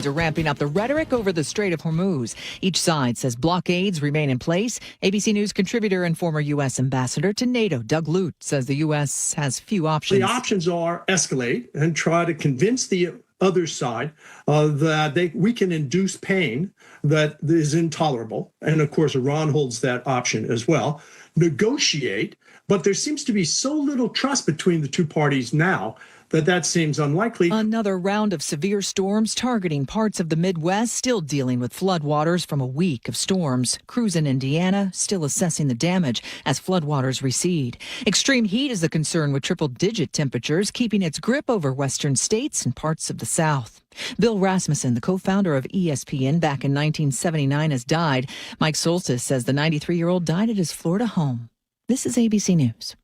Are ramping up the rhetoric over the Strait of Hormuz. Each side says blockades remain in place. ABC News contributor and former U.S. ambassador to NATO, Doug Lute, says the U.S. has few options. The options are escalate and try to convince the other side that we can induce pain that is intolerable. And of course, Iran holds that option as well. Negotiate, but there seems to be so little trust between the two parties now that seems unlikely. Another round of severe storms targeting parts of the Midwest, still dealing with floodwaters from a week of storms. Crews in Indiana still assessing the damage as floodwaters recede. Extreme heat is the concern, with triple-digit temperatures keeping its grip over western states and parts of the South. Bill Rasmussen, the co-founder of ESPN back in 1979, has died. Mike Soltis says the 93-year-old died at his Florida home. This is ABC News.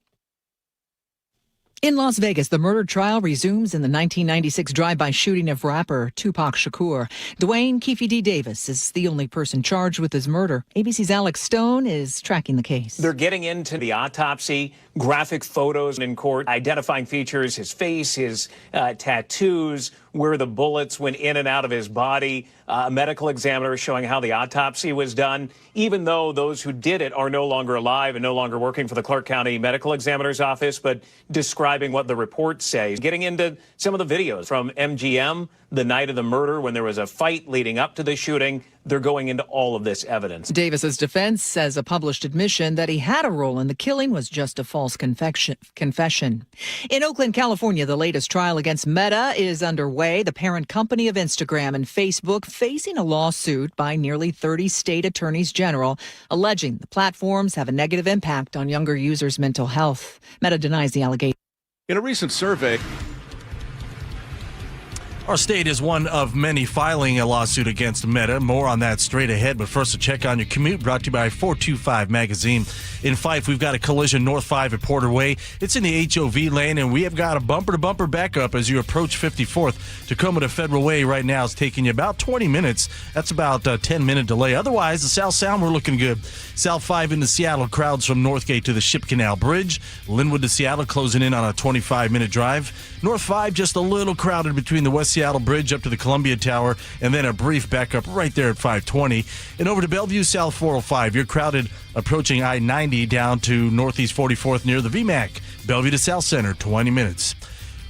In Las Vegas, the murder trial resumes in the 1996 drive-by shooting of rapper Tupac Shakur. Dwayne Keefe D. Davis is the only person charged with his murder. ABC's Alex Stone is tracking the case. They're getting into the autopsy, graphic photos in court, identifying features, his face, his tattoos, where the bullets went in and out of his body. A medical examiner showing how the autopsy was done, even though those who did it are no longer alive and no longer working for the Clark County Medical Examiner's Office, but describing what the report says. Getting into some of the videos from MGM, the night of the murder, when there was a fight leading up to the shooting. They're going into all of this evidence. Davis's defense says a published admission that he had a role in the killing was just a false confession. In Oakland, California, the latest trial against Meta is underway. The parent company of Instagram and Facebook facing a lawsuit by nearly 30 state attorneys general, alleging the platforms have a negative impact on younger users' mental health. Meta denies the allegation. In a recent survey, our state is one of many filing a lawsuit against Meta. More on that straight ahead. But first, a check on your commute brought to you by 425 Magazine. In Fife, we've got a collision north 5 at Porter Way. It's in the HOV lane, and we have got a bumper-to-bumper backup as you approach 54th. Tacoma to Federal Way right now is taking you about 20 minutes. That's about a 10-minute delay. Otherwise, the South Sound, we're looking good. South 5 into Seattle, crowds from Northgate to the Ship Canal Bridge. Linwood to Seattle closing in on a 25-minute drive. North 5 just a little crowded between the West Seattle Bridge up to the Columbia Tower, and then a brief backup right there at 520. And over to Bellevue South 405. You're crowded approaching I-90 down to Northeast 44th near the VMAC. Bellevue to South Center, 20 minutes.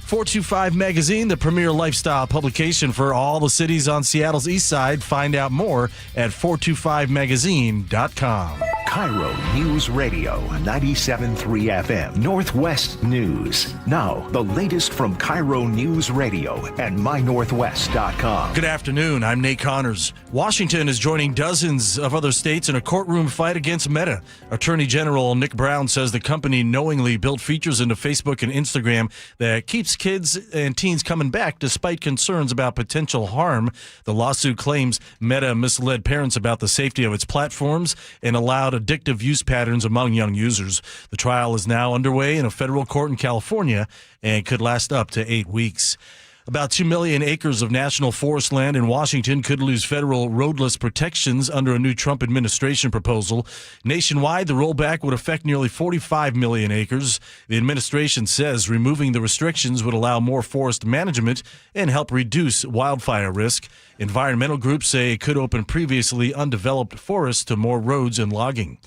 425 Magazine, the premier lifestyle publication for all the cities on Seattle's east side. Find out more at 425magazine.com. KIRO Newsradio 97.3 FM, Northwest News. Now, the latest from KIRO Newsradio and mynorthwest.com. Good afternoon. I'm Nate Connors. Washington is joining dozens of other states in a courtroom fight against Meta. Attorney General Nick Brown says the company knowingly built features into Facebook and Instagram that keeps kids and teens coming back despite concerns about potential harm. The lawsuit claims Meta misled parents about the safety of its platforms and allowed addictive use patterns among young users. The trial is now underway in a federal court in California and could last up to 8 weeks. About 2 million acres of national forest land in Washington could lose federal roadless protections under a new Trump administration proposal. Nationwide, the rollback would affect nearly 45 million acres. The administration says removing the restrictions would allow more forest management and help reduce wildfire risk. Environmental groups say it could open previously undeveloped forests to more roads and logging.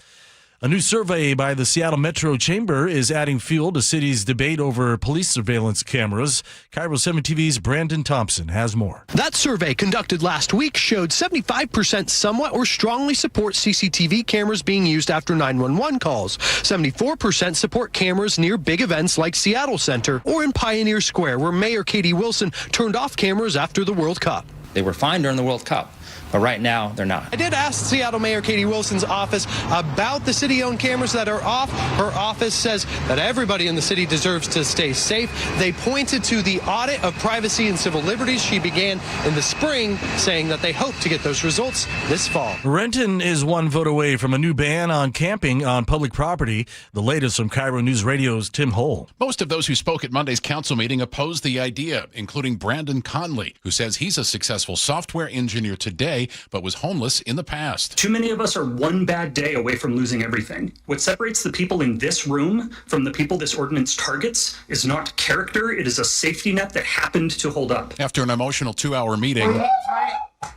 A new survey by the Seattle Metro Chamber is adding fuel to city's debate over police surveillance cameras. KIRO 7 TV's Brandon Thompson has more. That survey conducted last week showed 75% somewhat or strongly support CCTV cameras being used after 911 calls. 74% support cameras near big events like Seattle Center or in Pioneer Square, where Mayor Katie Wilson turned off cameras after the World Cup. They were fine during the World Cup, but right now they're not. I did ask Seattle Mayor Katie Wilson's office about the city-owned cameras that are off. Her office says that everybody in the city deserves to stay safe. They pointed to the audit of privacy and civil liberties she began in the spring, saying that they hope to get those results this fall. Renton is one vote away from a new ban on camping on public property. The latest from KIRO News Radio's Tim Hull. Most of those who spoke at Monday's council meeting opposed the idea, including Brandon Conley, who says he's a successful successful software engineer today, but was homeless in the past. Too many of us are one bad day away from losing everything. What separates the people in this room from the people this ordinance targets is not character. It is a safety net that happened to hold up. After an emotional 2-hour meeting,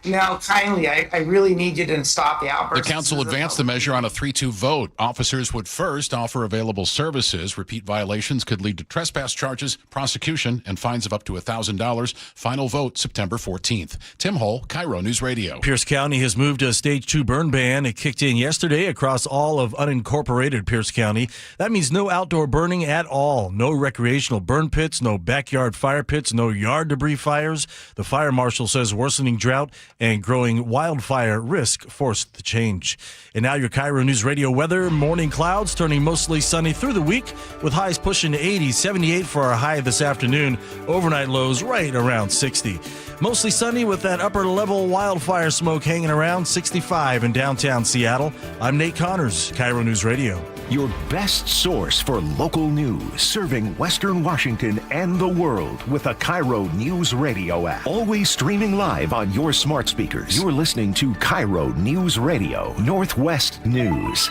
now, kindly, I really need you to stop the outburst. the council advanced the measure on a 3-2 vote. Officers would first offer available services. Repeat violations could lead to trespass charges, prosecution, and fines of up to $1,000. Final vote September 14th. Tim Hull, KIRO News Radio. Pierce County has moved to a stage 2 burn ban. It kicked in yesterday across all of unincorporated Pierce County. That means no outdoor burning at all. No recreational burn pits, no backyard fire pits, no yard debris fires. The fire marshal says worsening drought and growing wildfire risk forced the change. And now your KIRO News Radio weather. Morning clouds turning mostly sunny through the week with highs pushing to 80, 78 for our high this afternoon. Overnight lows right around 60. Mostly sunny with that upper level wildfire smoke hanging around, 65 in downtown Seattle. I'm Nate Connors, KIRO News Radio. Your best source for local news, serving Western Washington and the world with the KIRO News Radio app. Always streaming live on your smart speakers. You're listening to KIRO News Radio, Northwest News.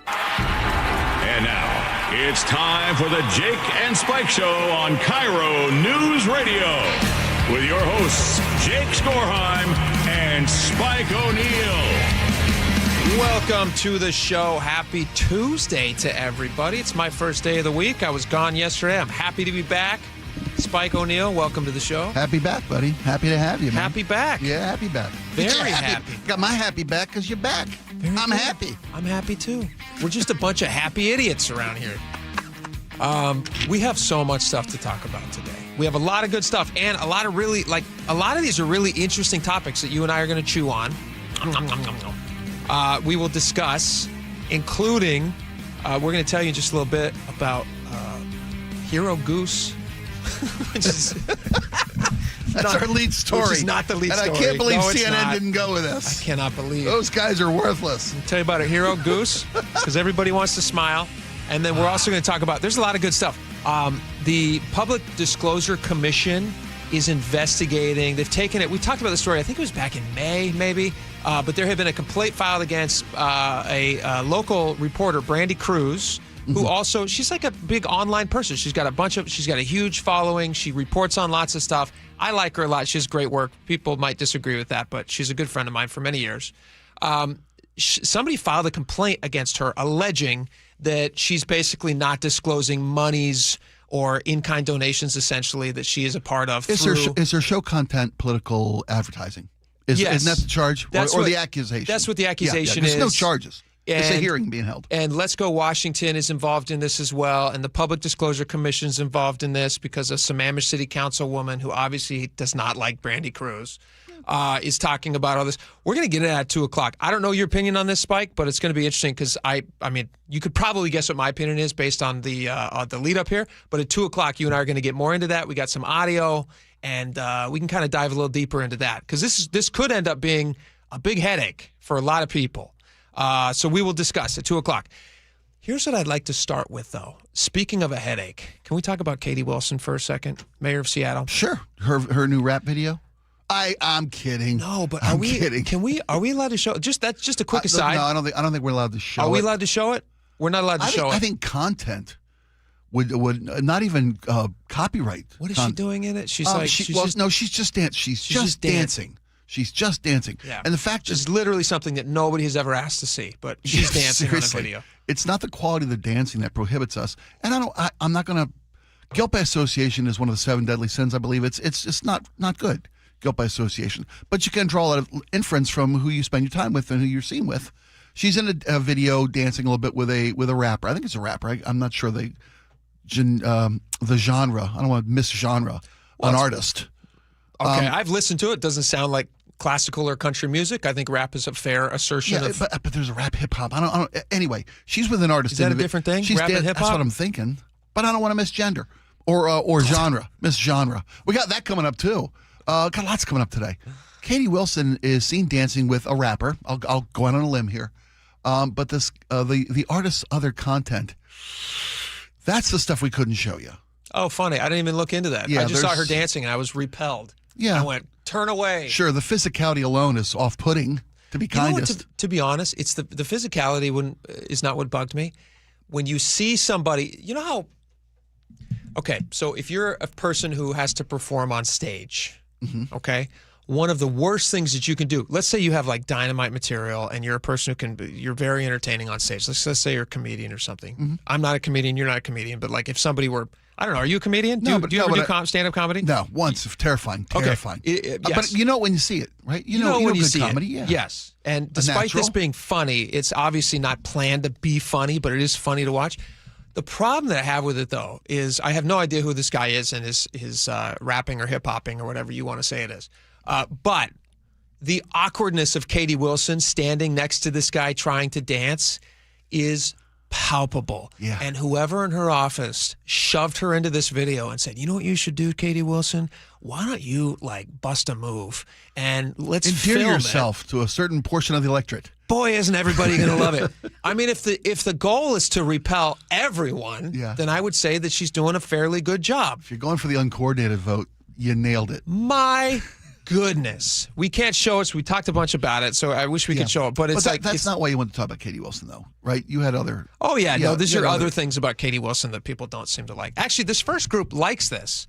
And now, it's time for the Jake and Spike Show on KIRO News Radio. With your hosts, Jake Skorheim and Spike O'Neill. Welcome to the show. Happy Tuesday to everybody. It's my first day of the week. I was gone yesterday. I'm happy to be back. Spike O'Neill, welcome to the show. Happy back, buddy. Happy to have you, man. Happy back. Yeah, happy back. Very happy. Got my happy back because you're back. I'm happy. I'm happy too. We're just a bunch of happy idiots around here. We have so much stuff to talk about today. We have a lot of good stuff and a lot of these are really interesting topics that you and I are going to chew on. We will discuss, including, we're going to tell you just a little bit about KIRO Goose. Which is That's our lead story. Which is not the lead story. And I can't believe CNN didn't go with us. I cannot believe. Those guys are worthless. I'll tell you about a KIRO Goose, because everybody wants to smile. And then we're also going to talk about, there's a lot of good stuff. The Public Disclosure Commission is investigating. They've taken it. We talked about the story, I think it was back in May, maybe. But there had been a complaint filed against a local reporter, Brandy Cruz, who also, she's like a big online person. She's got a huge following. She reports on lots of stuff. I like her a lot. She has great work. People might disagree with that, but she's a good friend of mine for many years. Somebody filed a complaint against her alleging that she's basically not disclosing monies or in-kind donations, essentially, that she is a part of. Is her show content political advertising? Yes. Isn't that the charge? Or the accusation? That's what the accusation is. There's no charges. It's a hearing being held. And Let's Go Washington is involved in this as well. And the Public Disclosure Commission is involved in this because a Sammamish City Councilwoman, who obviously does not like Brandy Cruz, is talking about all this. We're going to get it at 2 o'clock. I don't know your opinion on this, Spike, but it's going to be interesting because I mean, you could probably guess what my opinion is based on the lead up here. But at 2 o'clock, you and I are going to get more into that. We got some audio, and we can kind of dive a little deeper into that because this could end up being a big headache for a lot of people. So we will discuss at 2 o'clock. Here's what I'd like to start with, though. Speaking of a headache, can we talk about Katie Wilson for a second, Mayor of Seattle? Sure. Her new rap video. I'm kidding. No, but are we allowed to show just a quick aside? No, I don't think we're allowed to show it. Are we allowed to show it? We're not allowed to show it. I think content would not even copyright. What is she doing in it? She's she's just dancing. She's just dancing. She's just dancing. Yeah. And the fact is literally something that nobody has ever asked to see, but she's dancing seriously. on a video. It's not the quality of the dancing that prohibits us. And I'm not going to. Guilt by association is one of the 7 deadly sins, I believe. It's just not good. Guilt by association. But you can draw a lot of inference from who you spend your time with and who you're seen with. She's in a video dancing a little bit with a rapper. I think it's a rapper. I'm not sure the genre. I don't want to misgenre an artist. Okay, I've listened to it. Doesn't sound like classical or country music. I think rap is a fair assertion. Yeah, but there's a rap hip hop. I don't. Anyway, she's with an artist. Is that a different thing? She's rap and hip hop. That's what I'm thinking. But I don't want to misgender or genre. Misgenre. We got that coming up too. Got lots coming up today. Katie Wilson is seen dancing with a rapper. I'll go out on a limb here. But this the artist's other content. That's the stuff we couldn't show you. Oh, funny. I didn't even look into that. Yeah, I just saw her dancing and I was repelled. Yeah. I went, turn away. Sure, the physicality alone is off-putting, to be kindest. To be honest, it's the physicality is not what bugged me. When you see somebody, you know how... Okay, so if you're a person who has to perform on stage, okay, one of the worst things that you can do, let's say you have like dynamite material and you're a person you're very entertaining on stage. Let's say you're a comedian or something. I'm not a comedian, you're not a comedian, but like if somebody were, I don't know, are you a comedian? Do you ever do stand-up comedy? No, once. Terrifying. Yes. But you know when you see it, right? You know when you see comedy, it. Yeah. Yes. And despite this being funny, it's obviously not planned to be funny, but it is funny to watch. The problem that I have with it, though, is I have no idea who this guy is and his rapping or hip-hopping or whatever you want to say it is. But the awkwardness of Katie Wilson standing next to this guy trying to dance is palpable. Yeah. And whoever in her office shoved her into this video and said, you know what you should do, Katie Wilson? Why don't you, like, bust a move and let's endear film yourself to a certain portion of the electorate. Boy, isn't everybody going to love it. I mean, if the goal is to repel everyone, then I would say that she's doing a fairly good job. If you're going for the uncoordinated vote, you nailed it. My goodness. We can't show it. So we talked a bunch about it, so I wish we could show it. But that's not why you want to talk about Katie Wilson, though, right? You had other... Oh, yeah. No, these are other things about Katie Wilson that people don't seem to like. Actually, this first group likes this.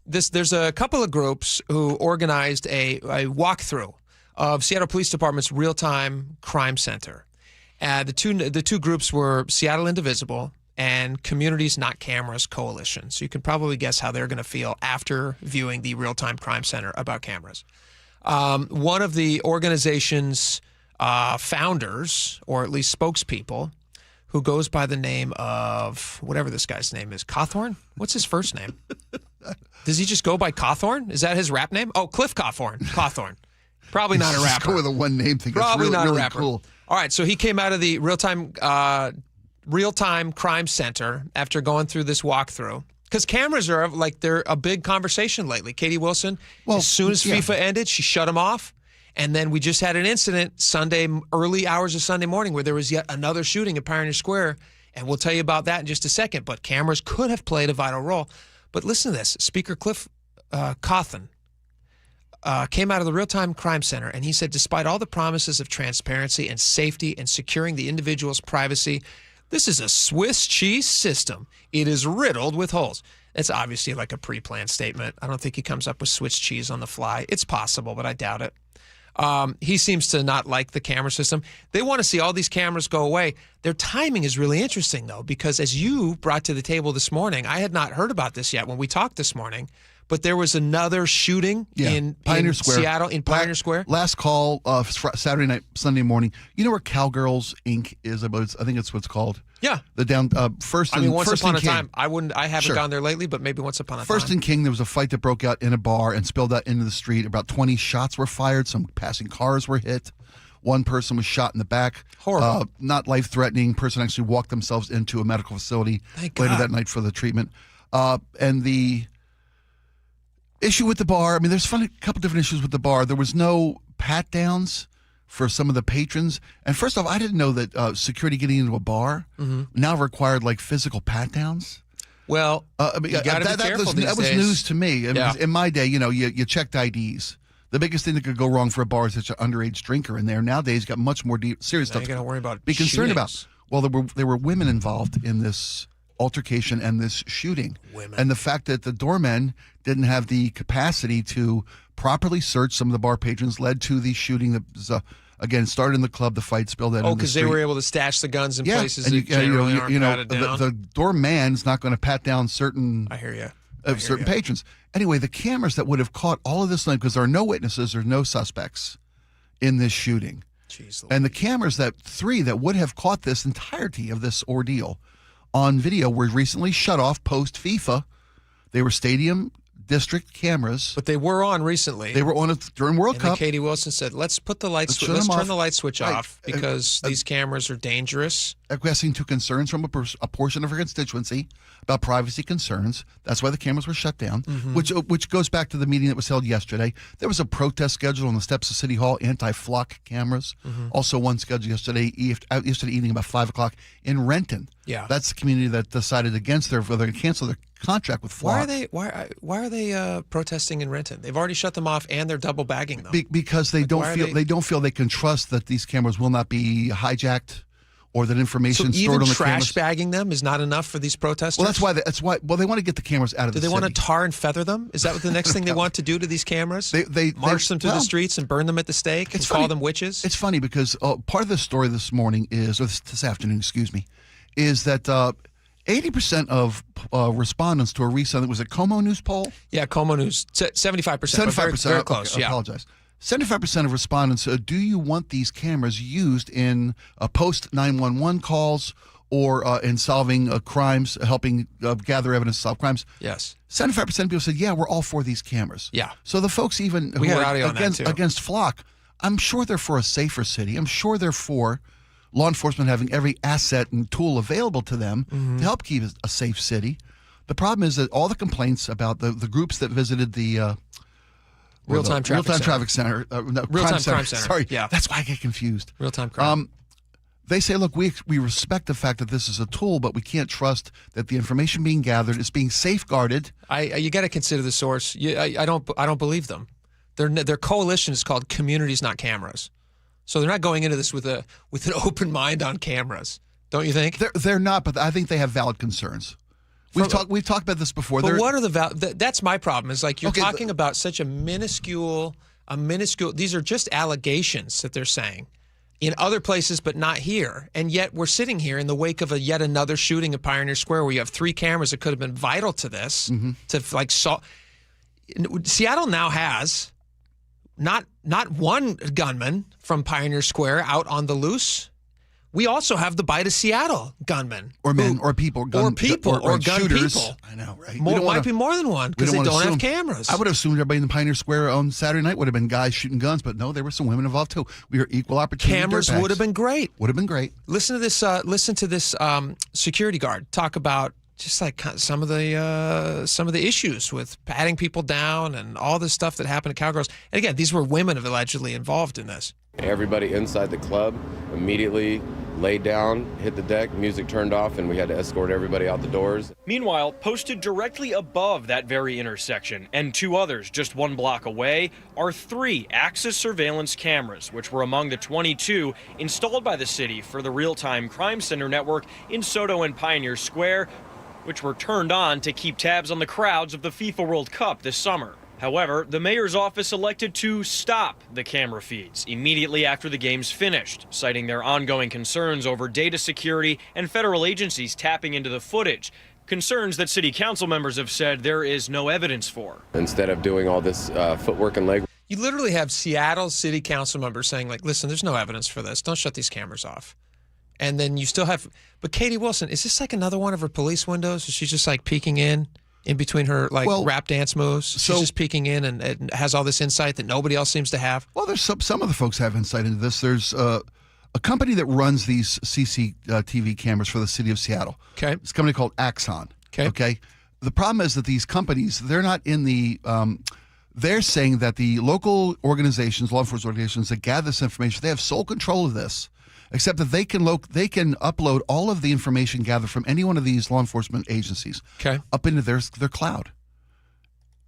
There's a couple of groups who organized a walkthrough of Seattle Police Department's real-time crime center. The two groups were Seattle Indivisible and Communities Not Cameras Coalition. So you can probably guess how they're going to feel after viewing the real-time crime center about cameras. One of the organization's founders, or at least spokespeople, who goes by the name of whatever this guy's name is, Cawthorn? What's his first name? Does he just go by Cawthorn? Is that his rap name? Oh, Cliff Cawthorn. Cawthorn. Probably not a rapper. Just go with a one-name thing. Probably it's not really a rapper. Cool. All right, so he came out of the real-time crime center after going through this walkthrough. Because cameras are they're a big conversation lately. Katie Wilson, as soon as FIFA ended, she shut them off. And then we just had an incident early hours of Sunday morning where there was yet another shooting at Pioneer Square. And we'll tell you about that in just a second. But cameras could have played a vital role. But listen to this. Speaker Cliff Cawthon came out of the real-time crime center, and he said, despite all the promises of transparency and safety and securing the individual's privacy, this is a Swiss cheese system. It is riddled with holes. It's obviously like a pre-planned statement. I don't think he comes up with Swiss cheese on the fly. It's possible, but I doubt it. He seems to not like the camera system. They want to see all these cameras go away. Their timing is really interesting, though, because as you brought to the table this morning, I had not heard about this yet when we talked this morning, but there was another shooting in Pioneer Square. Seattle, in Pioneer Square. Last call, Saturday night, Sunday morning. You know where Cowgirls Inc. is? I think it's what's called. Yeah. The down First. I mean, once upon a King. time, I haven't gone there lately, but maybe once upon a time. First and King, there was a fight that broke out in a bar and spilled out into the street. About 20 shots were fired. Some passing cars were hit. One person was shot in the back. Horrible. Not life-threatening. Person actually walked themselves into a medical facility later that night for the treatment. And the issue with the bar, I mean, there's a couple different issues with the bar. There was no pat-downs for some of the patrons. And first off, I didn't know that security getting into a bar now required like physical pat-downs. Well, you gotta be careful these that was days. news to me. In my day, you checked IDs. The biggest thing that could go wrong for a bar is such an underage drinker in there. Nowadays, you got much more serious stuff. You got to worry about be concerned shootings. about. Well, there were women involved in this altercation and this shooting. Women. And the fact that the doormen didn't have the capacity to properly search some of the bar patrons led to the shooting that was, again, started in the club. The fight spilled out. Oh, because they were able to stash the guns in places and that generally aren't patted down. The doorman's not going to pat down certain. I hear you. Certain patrons. Anyway, the cameras that would have caught all of this night, because there are no witnesses, there are no suspects in this shooting. Jeez, and the cameras that would have caught this entirety of this ordeal on video were recently shut off post FIFA. They were stadium district cameras, but they were on recently. They were on during World Cup. Katie Wilson said, "Let's put the light. Let's turn the light switch off because these cameras are dangerous." acquiescing to concerns from a portion of her constituency about privacy concerns. That's why the cameras were shut down, which goes back to the meeting that was held yesterday. There was a protest scheduled on the steps of City Hall, anti-flock cameras. Also one scheduled yesterday evening about 5 o'clock in Renton. Yeah. That's the community that decided against whether to cancel their contract with flock. Why are they protesting in Renton? They've already shut them off and they're double bagging them. Because they don't feel they can trust that these cameras will not be hijacked or that information stored on the cameras. So even trash bagging them is not enough for these protesters? Well, that's why. Well, they want to get the cameras out of the city. Do they want to tar and feather them? Is that what the next thing they want to do to these cameras? They march them through the streets and burn them at the stake and call them witches? It's funny because part of the story this morning is, or this afternoon, excuse me, is that 80% of respondents to a recent, was it Como News poll? Yeah, Como News, 75%. 75%. Very close, I apologize. 75% of respondents, do you want these cameras used in post-911 calls or in solving crimes, helping gather evidence to solve crimes? Yes. 75% of people said, yeah, we're all for these cameras. Yeah. So the folks even who are against flock, I'm sure they're for a safer city. I'm sure they're for law enforcement having every asset and tool available to them to help keep a safe city. The problem is that all the complaints about the groups that visited the Real-time traffic center. Real-time crime center. Sorry, yeah. That's why I get confused. Real-time crime. They say, look, we respect the fact that this is a tool, but we can't trust that the information being gathered is being safeguarded. You got to consider the source. I don't believe them. Their coalition is called Communities Not Cameras, so they're not going into this with an open mind on cameras. Don't you think? They're not, but I think they have valid concerns. We've talked about this before. But what are the that's my problem. Is like you're talking about such a minuscule. These are just allegations that they're saying in other places, but not here. And yet we're sitting here in the wake of yet another shooting at Pioneer Square, where you have 3 cameras that could have been vital to this. Seattle now has not one gunman from Pioneer Square out on the loose. We also have the Bite of Seattle gunmen. Or men, or people. Gun shooters. People. I know, right? Might be more than one, because they don't have cameras. I would have assumed everybody in the Pioneer Square on Saturday night would have been guys shooting guns, but no, there were some women involved too. We are equal opportunity. Cameras would have been great. Would have been great. Listen to this security guard talk about just like some of the issues with patting people down and all this stuff that happened at Cowgirls. And again, these were women allegedly involved in this. Everybody inside the club immediately laid down, hit the deck, music turned off, and we had to escort everybody out the doors. Meanwhile, posted directly above that very intersection, and 2 others just 1 block away, are 3 Axis surveillance cameras, which were among the 22 installed by the city for the real-time crime center network in Soto and Pioneer Square, which were turned on to keep tabs on the crowds of the FIFA World Cup this summer. However, the mayor's office elected to stop the camera feeds immediately after the games finished, citing their ongoing concerns over data security and federal agencies tapping into the footage, concerns that city council members have said there is no evidence for. Instead of doing all this footwork and leg. You literally have Seattle city council members saying, like, listen, there's no evidence for this. Don't shut these cameras off. And then you still have, but Katie Wilson, is this like another one of her police windows? Is she just like peeking in between her rap dance moves? She's just peeking in and has all this insight that nobody else seems to have? Well, there's some of the folks have insight into this. There's a company that runs these CCTV cameras for the city of Seattle. Okay. It's a company called Axon. Okay. The problem is that these companies, they're not in the they're saying that the local organizations, law enforcement organizations that gather this information, they have sole control of this, except that they can upload all of the information gathered from any one of these law enforcement agencies up into their cloud.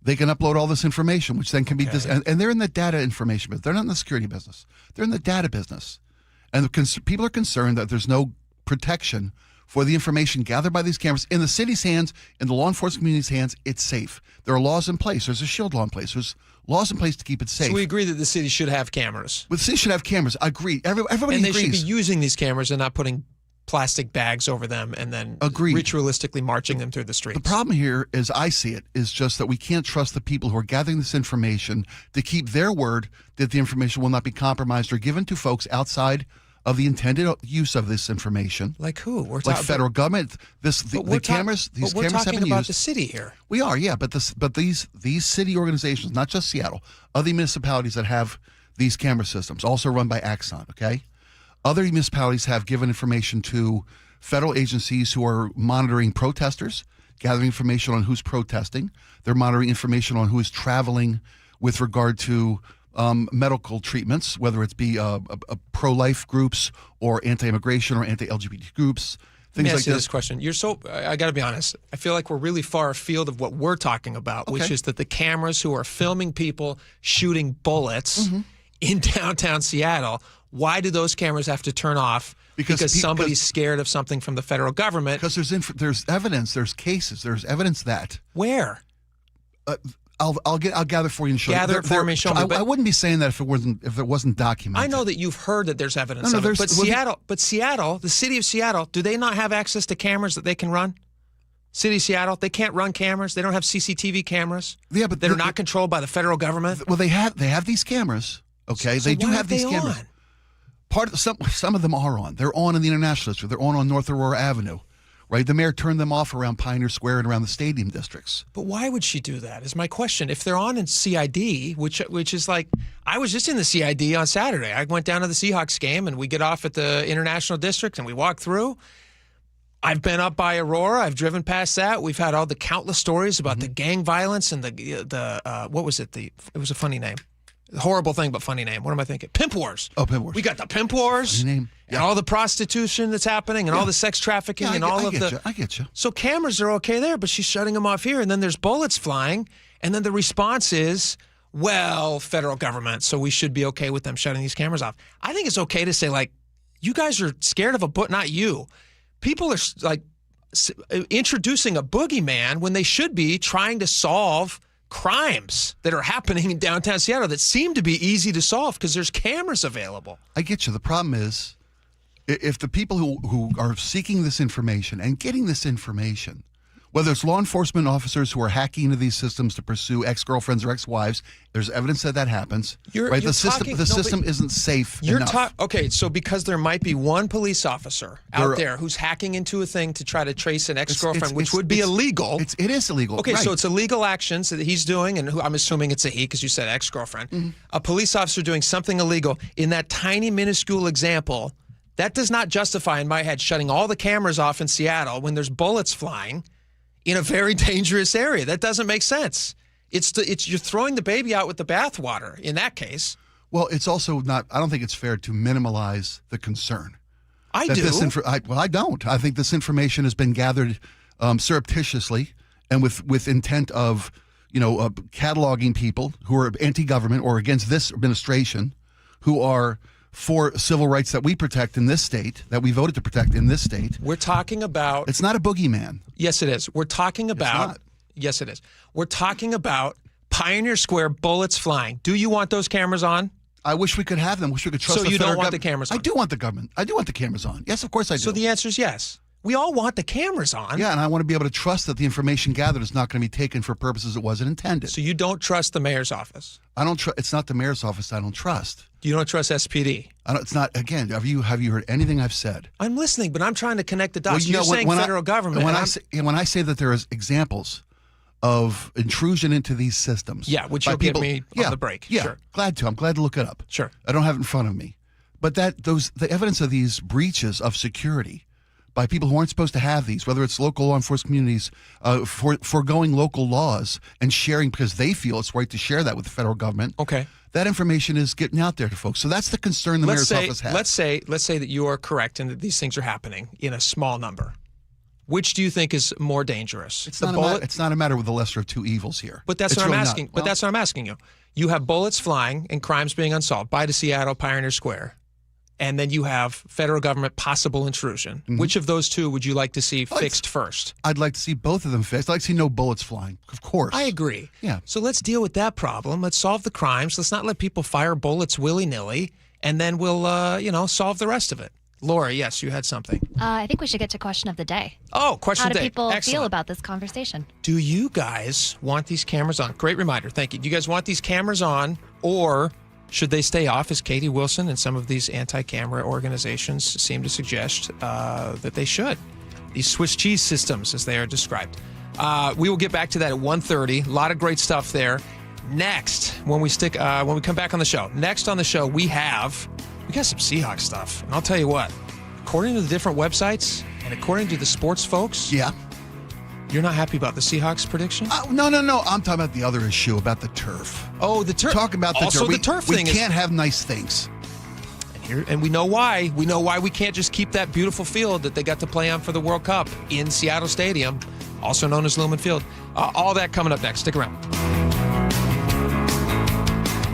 They can upload all this information, which then can be and they're in the data information business. They're not in the security business. They're in the data business. And people are concerned that there's no protection for the information gathered by these cameras in the city's hands, in the law enforcement community's hands. It's safe. There are laws in place. There's a shield law in place. There's laws in place to keep it safe. So we agree that the city should have cameras. The city should have cameras. I agree. Everybody agrees. And they should be using these cameras and not putting plastic bags over them and then ritualistically marching them through the streets. The problem here, as I see it, is just that we can't trust the people who are gathering this information to keep their word that the information will not be compromised or given to folks outside of the intended use of this information. Like who? Like federal government. These cameras have been used. We're talking about the city here. We are, yeah. But these city organizations, not just Seattle, other municipalities that have these camera systems, also run by Axon. Okay, Other municipalities have given information to federal agencies who are monitoring protesters, gathering information on who's protesting. They're monitoring information on who is traveling with regard to medical treatments, whether it be pro-life groups or anti-immigration or anti-LGBT groups. Let me ask you this question. I got to be honest. I feel like we're really far afield of what we're talking about, which is that the cameras who are filming people shooting bullets in downtown Seattle, why do those cameras have to turn off? Because somebody's scared of something from the federal government. Because there's evidence, there's cases, there's evidence that. Where? I'll gather for you and show you. Gather it for me and show me. I wouldn't be saying that if it wasn't documented. I know that you've heard that there's evidence of it, but Seattle, the city of Seattle, do they not have access to cameras that they can run? City of Seattle, they can't run cameras. They don't have CCTV cameras. Yeah, but they're not controlled by the federal government. Well, they have these cameras. Okay, so they do have these cameras. Some of them are on. They're on in the International District. They're on North Aurora Avenue. Right, the mayor turned them off around Pioneer Square and around the stadium districts. But why would she do that? Is my question. If they're on in CID, which is like, I was just in the CID on Saturday. I went down to the Seahawks game, and we get off at the International District, and we walk through. I've been up by Aurora. I've driven past that. We've had all the countless stories about the gang violence and the what was it? It was a funny name. Horrible thing, but funny name. What am I thinking? Pimp Wars. Oh, Pimp Wars. We got the Pimp Wars. Funny name. And all the prostitution that's happening and all the sex trafficking and all of the... I get you. So cameras are okay there, but she's shutting them off here, and then there's bullets flying, and then the response is, well, federal government, so we should be okay with them shutting these cameras off. I think it's okay to say, like, you guys are scared of a book, not you. People are, like, introducing a boogeyman when they should be trying to solve crimes that are happening in downtown Seattle that seem to be easy to solve because there's cameras available. I get you. The problem is, if the people who are seeking this information and getting this information, whether it's law enforcement officers who are hacking into these systems to pursue ex-girlfriends or ex-wives, there's evidence that happens. The system isn't safe enough. Okay, so because there might be one police officer out there who's hacking into a thing to try to trace an ex-girlfriend, which would be illegal. It is illegal. Okay, right. so it's illegal actions that he's doing, and I'm assuming it's a he because you said ex-girlfriend. A police officer doing something illegal. In that tiny, minuscule example, that does not justify, in my head, shutting all the cameras off in Seattle when there's bullets flying in a very dangerous area. That doesn't make sense. You're throwing the baby out with the bathwater in that case. Well, it's also not, I don't think it's fair to minimize the concern. I do. I don't. I think this information has been gathered surreptitiously and with intent of, cataloging people who are anti-government or against this administration, who are for civil rights that we protect in this state, that we voted to protect in this state. We're talking about... It's not a boogeyman. Yes, it is. We're talking about... Yes, it is. We're talking about Pioneer Square, bullets flying. Do you want those cameras on? I wish we could have them. Wish we could trust the federal government. So you don't want the cameras on? I do want the government. I do want the cameras on. Yes, of course I do. So the answer is yes. We all want the cameras on. Yeah, and I want to be able to trust that the information gathered is not going to be taken for purposes it wasn't intended. So you don't trust the mayor's office? I don't trust. It's not the mayor's office I don't trust. You don't trust SPD? It's not. Again, have you heard anything I've said? I'm listening, but I'm trying to connect the dots. You're saying federal government. When I say that there is examples of intrusion into these systems. Yeah, which you'll give me on the break. Yeah, sure. Glad to. I'm glad to look it up. Sure. I don't have it in front of me. But the evidence of these breaches of security by people who aren't supposed to have these, whether it's local law enforcement communities foregoing local laws and sharing because they feel it's right to share that with the federal government. Okay. That information is getting out there to folks. So that's the concern the mayor's office has. Let's say that you are correct and that these things are happening in a small number. Which do you think is more dangerous? It's not a matter with the lesser of two evils here. But that's what I'm asking. But that's what I'm asking you. You have bullets flying and crimes being unsolved by the Seattle Pioneer Square. And then you have federal government possible intrusion. Mm-hmm. Which of those two would you like to see fixed first? I'd like to see both of them fixed. I'd like to see no bullets flying, of course. I agree. Yeah. So let's deal with that problem. Let's solve the crimes. Let's not let people fire bullets willy-nilly. And then we'll, solve the rest of it. Laura, yes, you had something. I think we should get to question of the day. Oh, question of the day. How do people Excellent. feel about this conversation? Do you guys want these cameras on? Great reminder. Thank you. Do you guys want these cameras on, or should they stay off, as Katie Wilson and some of these anti-camera organizations seem to suggest that they should? These Swiss cheese systems, as they are described. We will get back to that at 1:30. A lot of great stuff there. Next, when we come back on the show. Next on the show, we got some Seahawks stuff. And I'll tell you what, according to the different websites and according to the sports folks, yeah, you're not happy about the Seahawks prediction? No. I'm talking about the other issue about the turf. Oh, the turf. Talking about the also turf. The turf thing. We can't have nice things. And we know why. We know why we can't just keep that beautiful field that they got to play on for the World Cup in Seattle Stadium, also known as Lumen Field. All that coming up next. Stick around.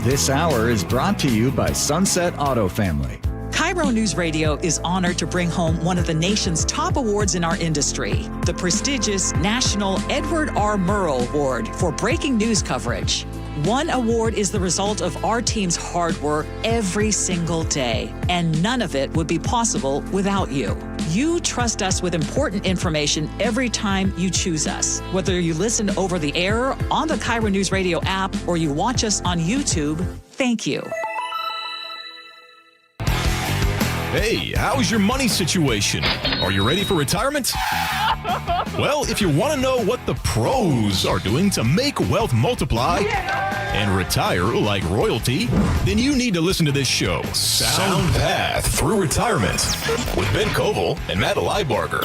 This hour is brought to you by Sunset Auto Family. KIRO Newsradio is honored to bring home one of the nation's top awards in our industry, the prestigious National Edward R. Murrow Award for breaking news coverage. One award is the result of our team's hard work every single day, and none of it would be possible without you. You trust us with important information every time you choose us. Whether you listen over the air, on the KIRO Newsradio app, or you watch us on YouTube, thank you. Hey, how's your money situation? Are you ready for retirement? Well, if you want to know what the pros are doing to make wealth multiply and retire like royalty, then you need to listen to this show, Sound Path Through Retirement, with Ben Koval and Matt Leibarger.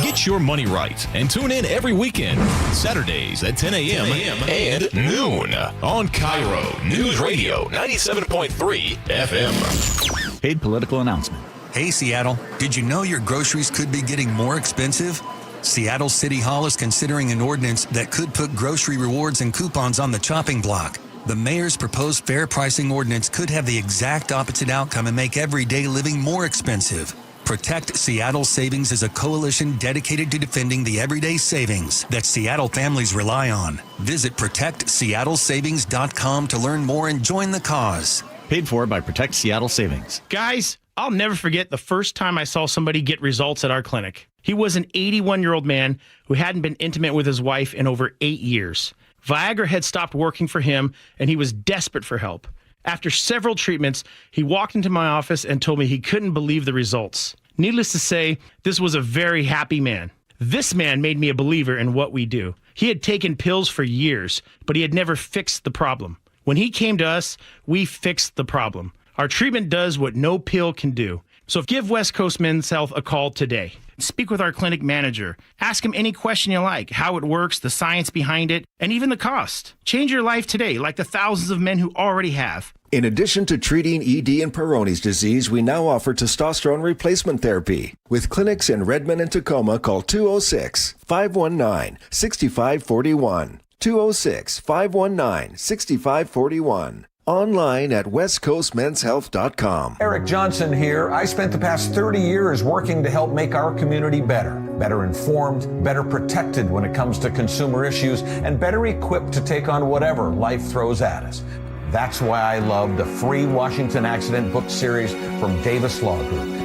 Get your money right and tune in every weekend, Saturdays at 10 a.m. and noon on KIRO News Radio 97.3 FM. Paid political announcement. Hey, Seattle, did you know your groceries could be getting more expensive? Seattle City Hall is considering an ordinance that could put grocery rewards and coupons on the chopping block. The mayor's proposed fair pricing ordinance could have the exact opposite outcome and make everyday living more expensive. Protect Seattle Savings is a coalition dedicated to defending the everyday savings that Seattle families rely on. Visit ProtectSeattleSavings.com to learn more and join the cause. Paid for by Protect Seattle Savings. Guys, I'll never forget the first time I saw somebody get results at our clinic. He was an 81-year-old man who hadn't been intimate with his wife in over 8 years. Viagra had stopped working for him, and he was desperate for help. After several treatments, he walked into my office and told me he couldn't believe the results. Needless to say, this was a very happy man. This man made me a believer in what we do. He had taken pills for years, but he had never fixed the problem. When he came to us, we fixed the problem. Our treatment does what no pill can do. So give West Coast Men's Health a call today. Speak with our clinic manager. Ask him any question you like, how it works, the science behind it, and even the cost. Change your life today, like the thousands of men who already have. In addition to treating ED and Peyronie's disease, we now offer testosterone replacement therapy. With clinics in Redmond and Tacoma, call 206-519-6541. 206-519-6541. Online at westcoastmenshealth.com. Eric Johnson here. I spent the past 30 years working to help make our community better informed, better protected when it comes to consumer issues, and better equipped to take on whatever life throws at us. That's why I love the free Washington Accident book series from Davis Law Group.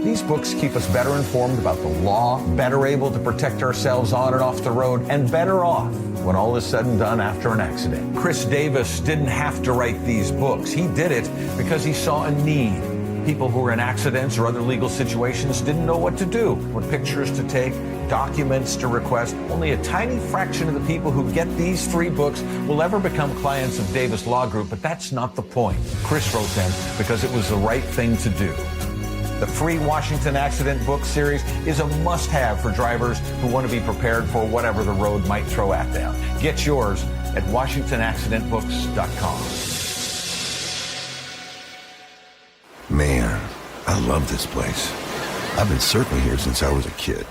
These books keep us better informed about the law, better able to protect ourselves on and off the road, and better off when all is said and done after an accident. Chris Davis didn't have to write these books. He did it because he saw a need. People who were in accidents or other legal situations didn't know what to do, what pictures to take, documents to request. Only a tiny fraction of the people who get these free books will ever become clients of Davis Law Group, but that's not the point. Chris wrote them because it was the right thing to do. The free Washington Accident book series is a must-have for drivers who want to be prepared for whatever the road might throw at them. Get yours at WashingtonAccidentBooks.com. Man, I love this place. I've been surfing here since I was a kid.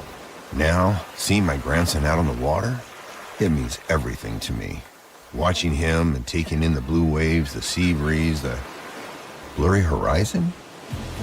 Now, seeing my grandson out on the water, it means everything to me. Watching him and taking in the blue waves, the sea breeze, the blurry horizon.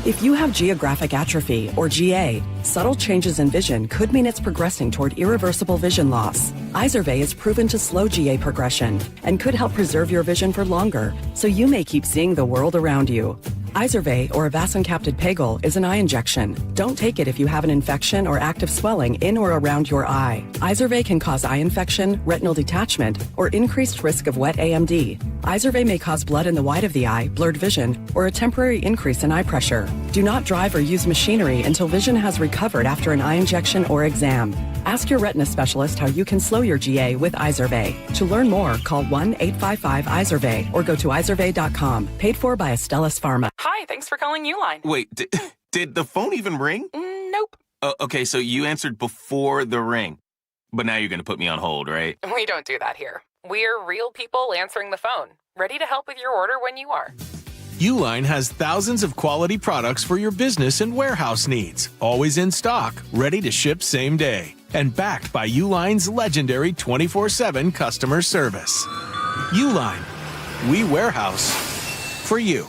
If you have geographic atrophy, or GA, subtle changes in vision could mean it's progressing toward irreversible vision loss. Izervay is proven to slow GA progression and could help preserve your vision for longer, so you may keep seeing the world around you. Izervay, or avacincaptad pegol, is an eye injection. Don't take it if you have an infection or active swelling in or around your eye. Izervay can cause eye infection, retinal detachment, or increased risk of wet AMD. Izervay may cause blood in the white of the eye, blurred vision, or a temporary increase in eye pressure. Do not drive or use machinery until vision has recovered after an eye injection or exam. Ask your retina specialist how you can slow your GA with Izervay. To learn more, call 1-855-IZERVAY or go to izervay.com. Paid for by Astellas Pharma. Hi, thanks for calling Uline. Wait, did the phone even ring? Nope. Okay, so you answered before the ring. But now you're going to put me on hold, right? We don't do that here. We're real people answering the phone, ready to help with your order when you are. Uline has thousands of quality products for your business and warehouse needs, always in stock, ready to ship same day, and backed by Uline's legendary 24/7 customer service. Uline, we warehouse for you.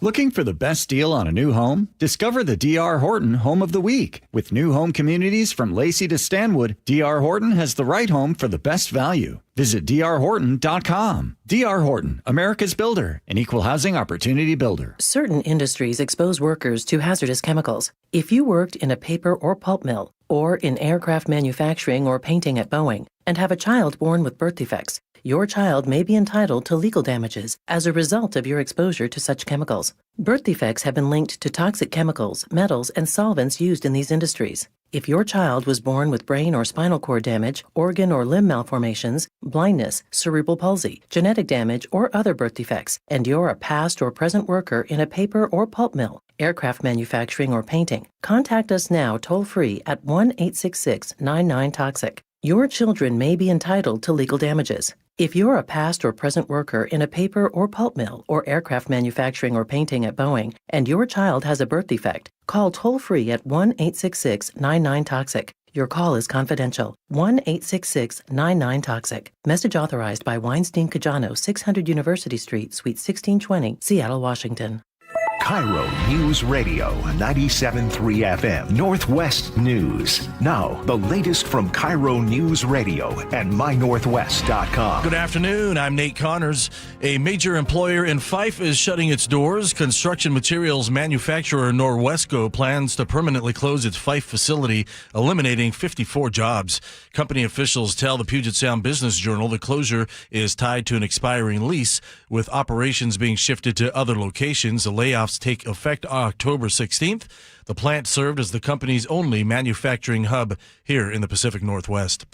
Looking for the best deal on a new home? Discover the D.R. Horton Home of the Week. With new home communities from Lacey to Stanwood, D.R. Horton has the right home for the best value. Visit drhorton.com. D.R. Horton, America's builder, an equal housing opportunity builder. Certain industries expose workers to hazardous chemicals. If you worked in a paper or pulp mill, or in aircraft manufacturing or painting at Boeing, and have a child born with birth defects, your child may be entitled to legal damages as a result of your exposure to such chemicals. Birth defects have been linked to toxic chemicals, metals, and solvents used in these industries. If your child was born with brain or spinal cord damage, organ or limb malformations, blindness, cerebral palsy, genetic damage, or other birth defects, and you're a past or present worker in a paper or pulp mill, aircraft manufacturing, or painting, contact us now toll-free at 1-866-99-TOXIC. Your children may be entitled to legal damages. If you're a past or present worker in a paper or pulp mill or aircraft manufacturing or painting at Boeing, and your child has a birth defect, call toll-free at 1-866-99-TOXIC. Your call is confidential. 1-866-99-TOXIC. Message authorized by Weinstein Cajano, 600 University Street, Suite 1620, Seattle, Washington. KIRO News Radio 97.3 FM Northwest News. Now, the latest from KIRO News Radio and mynorthwest.com. Good afternoon. I'm Nate Connors. A major employer in Fife is shutting its doors. Construction materials manufacturer Norwesco plans to permanently close its Fife facility, eliminating 54 jobs. Company officials tell the Puget Sound Business Journal the closure is tied to an expiring lease, with operations being shifted to other locations. The layoffs take effect October 16th. The plant served as the company's only manufacturing hub here in the Pacific Northwest.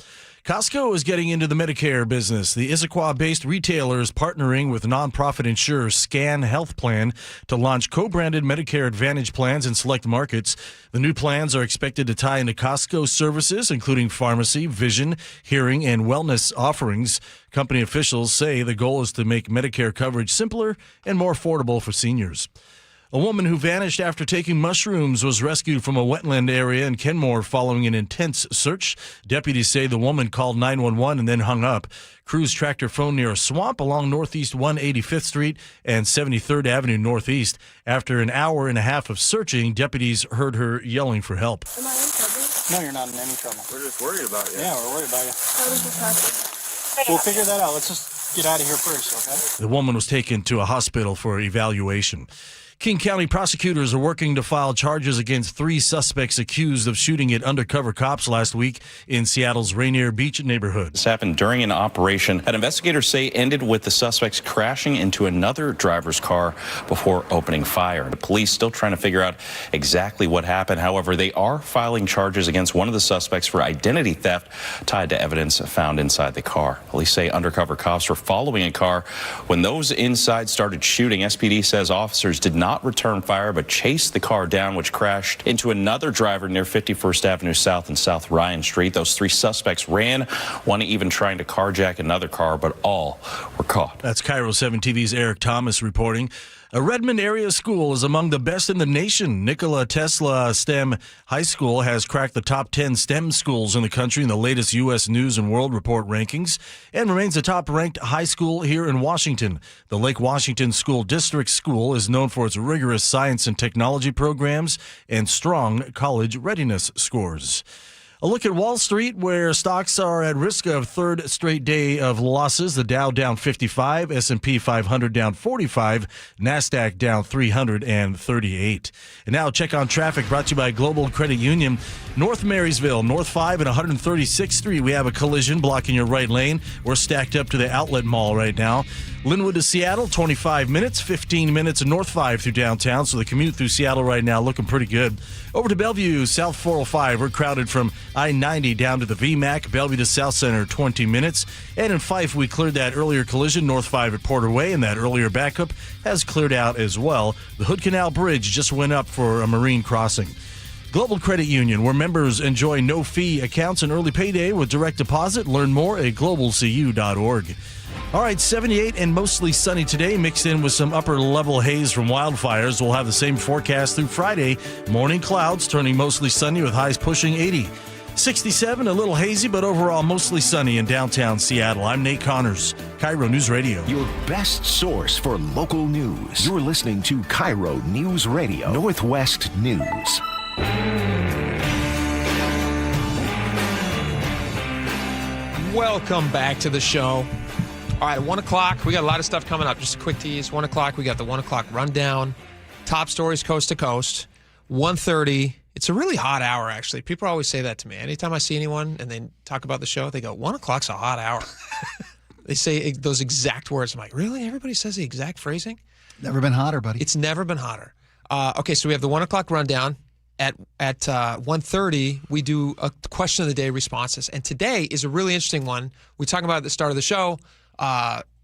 Costco is getting into the Medicare business. The Issaquah-based retailer is partnering with nonprofit insurer Scan Health Plan to launch co-branded Medicare Advantage plans in select markets. The new plans are expected to tie into Costco services, including pharmacy, vision, hearing, and wellness offerings. Company officials say the goal is to make Medicare coverage simpler and more affordable for seniors. A woman who vanished after taking mushrooms was rescued from a wetland area in Kenmore following an intense search. Deputies say the woman called 911 and then hung up. Crews tracked her phone near a swamp along Northeast 185th Street and 73rd Avenue Northeast. After an hour and a half of searching, deputies heard her yelling for help. Am I in trouble? No, you're not in any trouble. We're just worried about you. Yeah, we're worried about you. How does this happen? We'll figure that out. Let's just get out of here first, okay? The woman was taken to a hospital for evaluation. King County prosecutors are working to file charges against 3 suspects accused of shooting at undercover cops last week in Seattle's Rainier Beach neighborhood. This happened during an operation that investigators say ended with the suspects crashing into another driver's car before opening fire. The police still trying to figure out exactly what happened. However, they are filing charges against one of the suspects for identity theft tied to evidence found inside the car. Police say undercover cops were following a car when those inside started shooting. SPD says officers did not return fire but chased the car down, which crashed into another driver near 51st Avenue South and South Ryan Street. Those 3 suspects ran, one even trying to carjack another car, but all were caught. That's KIRO 7 TV's Eric Thomas reporting. A Redmond area school is among the best in the nation. Nikola Tesla STEM High School has cracked the top 10 STEM schools in the country in the latest U.S. News and World Report rankings and remains the top-ranked high school here in Washington. The Lake Washington School District School is known for its rigorous science and technology programs and strong college readiness scores. A look at Wall Street, where stocks are at risk of third straight day of losses. The Dow down 55, S&P 500 down 45, NASDAQ down 338. And now check on traffic brought to you by Global Credit Union. North Marysville, North 5 and 136th Street. We have a collision blocking your right lane. We're stacked up to the outlet mall right now. Linwood to Seattle, 25 minutes, 15 minutes North 5 through downtown. So the commute through Seattle right now looking pretty good. Over to Bellevue, South 405. We're crowded from I-90 down to the VMAC. Bellevue to South Center, 20 minutes. And in Fife, we cleared that earlier collision, North 5 at Porter Way, and that earlier backup has cleared out as well. The Hood Canal Bridge just went up for a marine crossing. Global Credit Union, where members enjoy no-fee accounts and early payday with direct deposit. Learn more at globalcu.org. All right, 78 and mostly sunny today, mixed in with some upper-level haze from wildfires. We'll have the same forecast through Friday. Morning clouds turning mostly sunny with highs pushing 80. 67, a little hazy, but overall mostly sunny in downtown Seattle. I'm Nate Connors, KIRO News Radio. Your best source for local news. You're listening to KIRO News Radio, Northwest News. Welcome back to the show. All right, 1 o'clock. We got a lot of stuff coming up. Just a quick tease. 1 o'clock, we got the 1 o'clock rundown. Top stories coast to coast. 1:30. It's a really hot hour, actually. People always say that to me. Anytime I see anyone and they talk about the show, they go, 1 o'clock's a hot hour. They say those exact words. I'm like, really? Everybody says the exact phrasing? Never been hotter, buddy. It's never been hotter. Okay, so we have the 1 o'clock rundown. At 1:30, we do a question of the day responses. And today is a really interesting one. We talked about at the start of the show.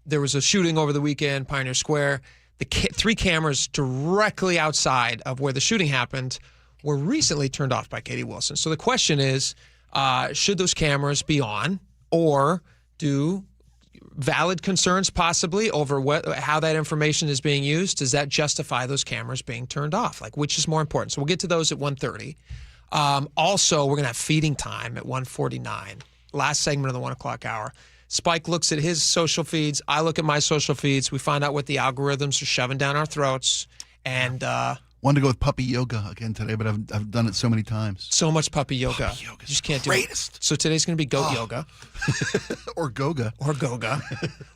There was a shooting over the weekend, Pioneer Square. The 3 cameras directly outside of where the shooting happened were recently turned off by Katie Wilson. So the question is, should those cameras be on, or do valid concerns possibly over how that information is being used, does that justify those cameras being turned off? Like, which is more important? So we'll get to those at 1:30. Also, we're going to have feeding time at 1:49, last segment of the 1 o'clock hour. Spike looks at his social feeds. I look at my social feeds. We find out what the algorithms are shoving down our throats. And wanted to go with puppy yoga again today, but I've done it so many times. So much puppy yoga. Puppy yoga, you just can't greatest. Do it. So today's going to be goat yoga. Or goga. Or goga.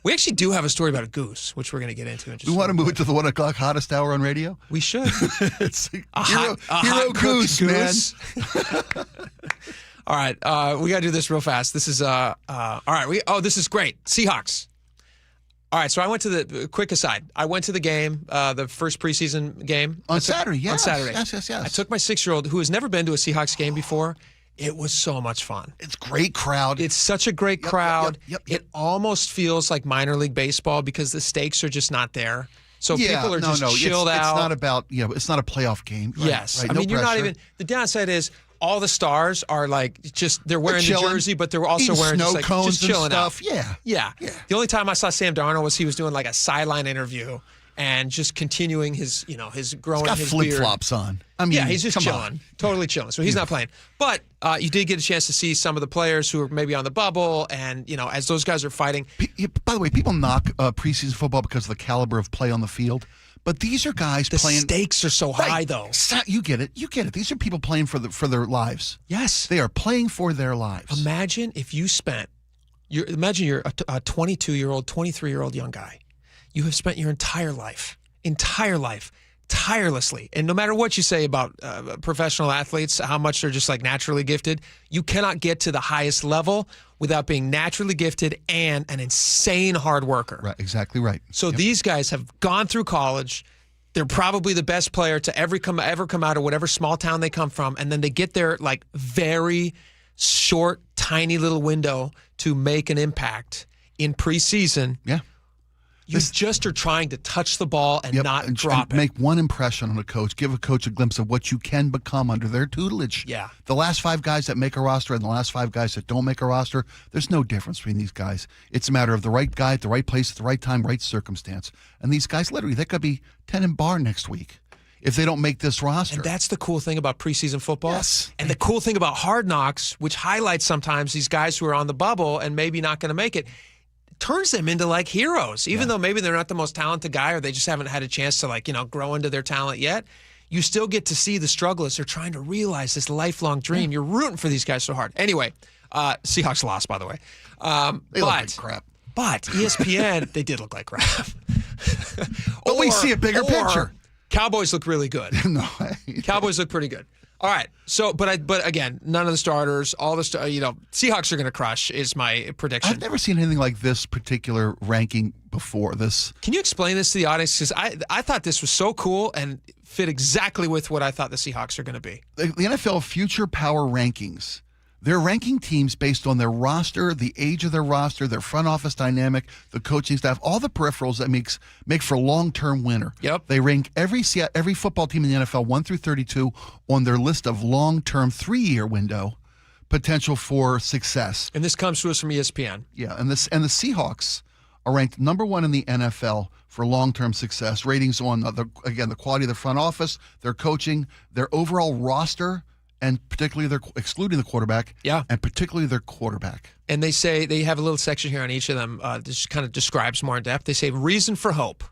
We actually do have a story about a goose, which we're going to get into. We want to move it to the 1 o'clock hottest hour on radio? We should. It's a hero hot goose, man. All right, we got to do this real fast. This is all right. This is great. Seahawks. All right, so I went to the quick aside. I went to the game, the first preseason game on Saturday. Yes, on Saturday. Yes. I took my 6-year-old who has never been to a Seahawks game before. It was so much fun. It's great crowd. It's such a great crowd. Yep. It almost feels like minor league baseball because the stakes are just not there. So people are just chilled out. It's not about it's not a playoff game. Right? Yes, right? I mean no you're pressure. not even. The downside is all the stars are like they're wearing the jersey, but they're also wearing snow just cones just chilling and stuff. out. Yeah. The only time I saw Sam Darnold was he was doing like a sideline interview and just continuing his his growing he's got his flip flops on. I mean, he's just chilling, totally chilling. So he's not playing. But you did get a chance to see some of the players who are maybe on the bubble, and as those guys are fighting. By the way, people knock preseason football because of the caliber of play on the field. But these are guys playing. The stakes are so high, though. You get it. These are people playing for their lives. Yes, they are playing for their lives. Imagine if you spent. Imagine you're a 22-year-old, 23-year-old young guy. You have spent your entire life, tirelessly, and no matter what you say about professional athletes, how much they're just like naturally gifted, you cannot get to the highest level without being naturally gifted and an insane hard worker. Right, exactly right. So these guys have gone through college. They're probably the best player to ever come out of whatever small town they come from, and then they get their like very short, tiny little window to make an impact in preseason. Yeah. You just are trying to touch the ball and not drop it. Make one impression on a coach. Give a coach a glimpse of what you can become under their tutelage. Yeah. The last 5 guys that make a roster and the last 5 guys that don't make a roster, there's no difference between these guys. It's a matter of the right guy at the right place at the right time, right circumstance. And these guys, literally, they could be 10 in bar next week if they don't make this roster. And that's the cool thing about preseason football. Yes. And the cool thing about Hard Knocks, which highlights sometimes these guys who are on the bubble and maybe not going to make it, turns them into like heroes, even though maybe they're not the most talented guy or they just haven't had a chance to grow into their talent yet. You still get to see the struggle as they're trying to realize this lifelong dream. You're rooting for these guys so hard. Anyway, Seahawks lost, by the way. They look like crap. But ESPN, they did look like crap. But we see a bigger picture. Cowboys look really good. No way. Cowboys look pretty good. All right. So, but again, none of the starters, all the Seahawks are going to crush is my prediction. I've never seen anything like this particular ranking before. Can you explain this to the audience? Because I thought this was so cool and fit exactly with what I thought the Seahawks are going to be. The NFL Future Power Rankings. They're ranking teams based on their roster, the age of their roster, their front office dynamic, the coaching staff, all the peripherals that make for long-term winner. Yep. They rank every football team in the NFL 1 through 32 on their list of long-term 3-year window potential for success. And this comes to us from ESPN. Yeah, and the Seahawks are ranked number 1 in the NFL for long-term success. Ratings on the quality of their front office, their coaching, their overall roster, and particularly excluding the quarterback. Yeah. And particularly their quarterback. And they say they have a little section here on each of them. This kind of describes more in depth. They say reason for hope.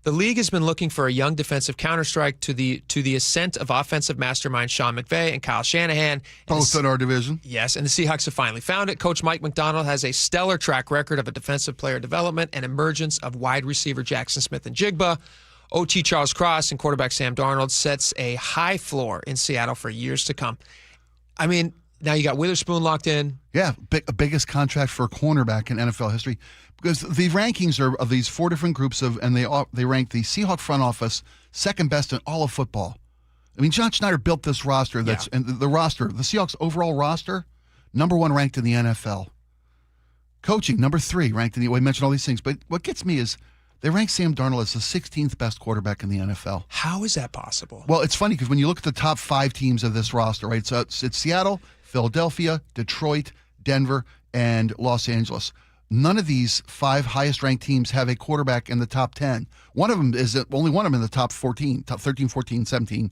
The league has been looking for a young defensive counterstrike to the ascent of offensive mastermind Sean McVay and Kyle Shanahan. Both in our division. Yes, and the Seahawks have finally found it. Coach Mike McDonald has a stellar track record of a defensive player development and emergence of wide receiver Jackson Smith and Jigba. OT Charles Cross and quarterback Sam Darnold sets a high floor in Seattle for years to come. I mean, now you got Witherspoon locked in. Yeah, biggest contract for a cornerback in NFL history. Because the rankings are of these 4 different groups and they rank the Seahawks front office second best in all of football. I mean, John Schneider built this roster and the Seahawks overall roster, number 1 ranked in the NFL. Coaching, number 3 ranked in the. We mentioned all these things, but what gets me is they rank Sam Darnold as the 16th best quarterback in the NFL. How is that possible? Well, it's funny because when you look at the top 5 teams of this roster, right? So it's Seattle, Philadelphia, Detroit, Denver, and Los Angeles. None of these 5 highest-ranked teams have a quarterback in the top 10. Only one of them in the top 14, top 13, 14, 17.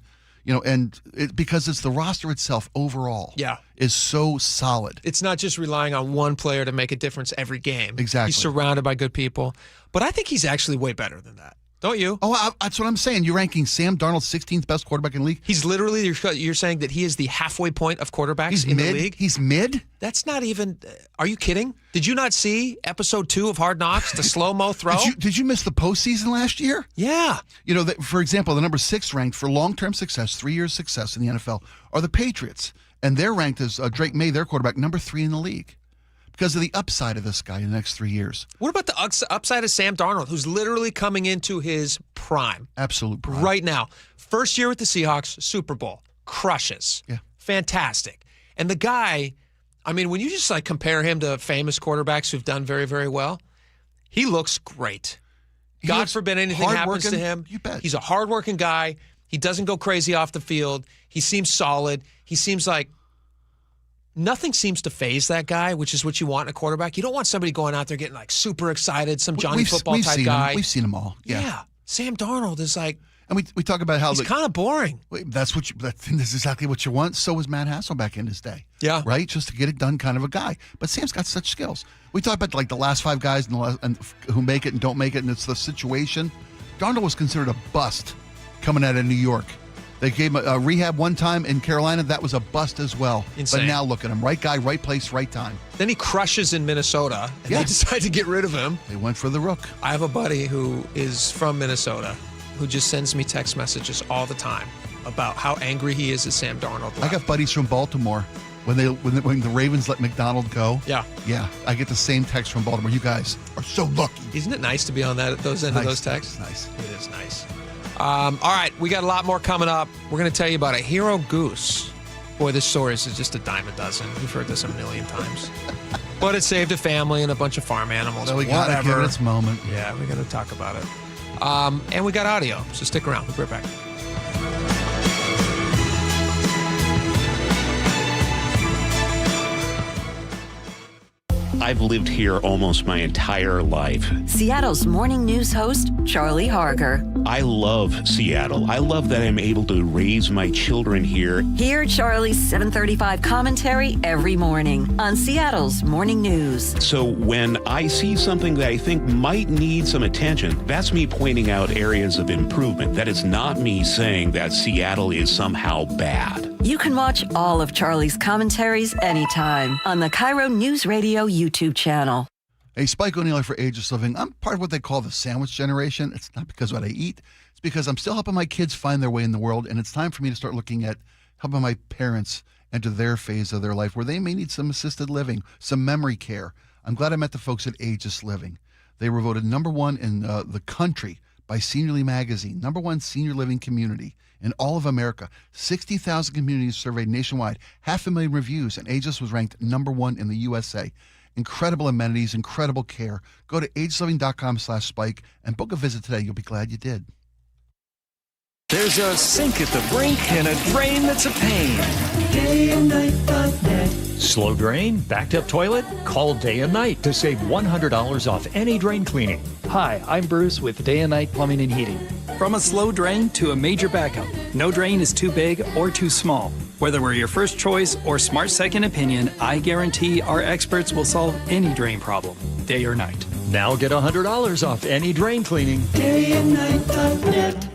Because it's the roster itself overall is so solid. It's not just relying on one player to make a difference every game. Exactly. He's surrounded by good people. But I think he's actually way better than that. Don't you? Oh, that's what I'm saying. You're ranking Sam Darnold 16th best quarterback in the league? He's literally, you're saying that he is the halfway point of quarterbacks in the league? He's mid? That's not even, are you kidding? Did you not see episode 2 of Hard Knocks, the slow-mo throw? Did you miss the postseason last year? Yeah. For example, the number 6 ranked for long-term success, 3 years success in the NFL, are the Patriots. And they're ranked as Drake May, their quarterback, number 3 in the league. Because of the upside of this guy in the next 3 years. What about the upside of Sam Darnold, who's literally coming into his prime? Absolute prime. Right now. First year with the Seahawks, Super Bowl. Crushes. Yeah. Fantastic. And the guy, I mean, when you just compare him to famous quarterbacks who've done very, very well, he looks great. God forbid anything happens to him. You bet. He's a hardworking guy. He doesn't go crazy off the field. He seems solid. He seems like nothing seems to faze that guy, which is what you want in a quarterback. You don't want somebody going out there getting super excited, some Johnny Football type guy. We've seen them all. Yeah. Sam Darnold is and we talk about how he's kind of boring. That's exactly what you want. So was Matt Hasselbeck in his day. Yeah. Right? Just to get it done kind of a guy. But Sam's got such skills. We talk about the last 5 guys and who make it and don't make it, and it's the situation. Darnold was considered a bust coming out of New York. They gave him a rehab one time in Carolina. That was a bust as well. Insane. But now look at him. Right guy, right place, right time. Then he crushes in Minnesota, and they decide to get rid of him. They went for the rook. I have a buddy who is from Minnesota who just sends me text messages all the time about how angry he is at Sam Darnold. I got buddies from Baltimore. When the Ravens let McDonald go. Yeah. I get the same text from Baltimore. You guys are so lucky. Isn't it nice to be on those end of those texts? Nice. It is nice. All right, we got a lot more coming up. We're going to tell you about a hero goose. Boy, this story is just a dime a dozen. We've heard this a million times. But it saved a family and a bunch of farm animals. So we got to give it its moment. Yeah, we're going to talk about it. And we got audio, so stick around. We'll be right back. I've lived here almost my entire life. Seattle's morning news host, Charlie Harger. I love Seattle. I love that I'm able to raise my children here. Hear Charlie's 7:35 commentary every morning on Seattle's morning news. So when I see something that I think might need some attention, that's me pointing out areas of improvement. That is not me saying that Seattle is somehow bad. You can watch all of Charlie's commentaries anytime on the KIRO Newsradio YouTube channel. Hey, Spike O'Neill for Ageless Living. I'm part of what they call the sandwich generation. It's not because of what I eat. It's because I'm still helping my kids find their way in the world, and it's time for me to start looking at helping my parents enter their phase of their life where they may need some assisted living, some memory care. I'm glad I met the folks at Aegis Living. They were voted number one in the country by Seniorly Magazine, number one senior living community in all of America. 60,000 communities surveyed nationwide, 500,000 reviews, and Aegis was ranked number one in the USA. Incredible amenities, incredible care. Go to agesliving.com/spike and book a visit today. You'll be glad you did. There's a sink at the brink and a drain that's a pain. DayandNight.net. Slow drain? Backed up toilet? Call Day and Night to save $100 off any drain cleaning. Hi, I'm Bruce with Day and Night Plumbing and Heating. From a slow drain to a major backup, no drain is too big or too small. Whether we're your first choice or smart second opinion, I guarantee our experts will solve any drain problem, day or night. Now get $100 off any drain cleaning. DayandNight.net.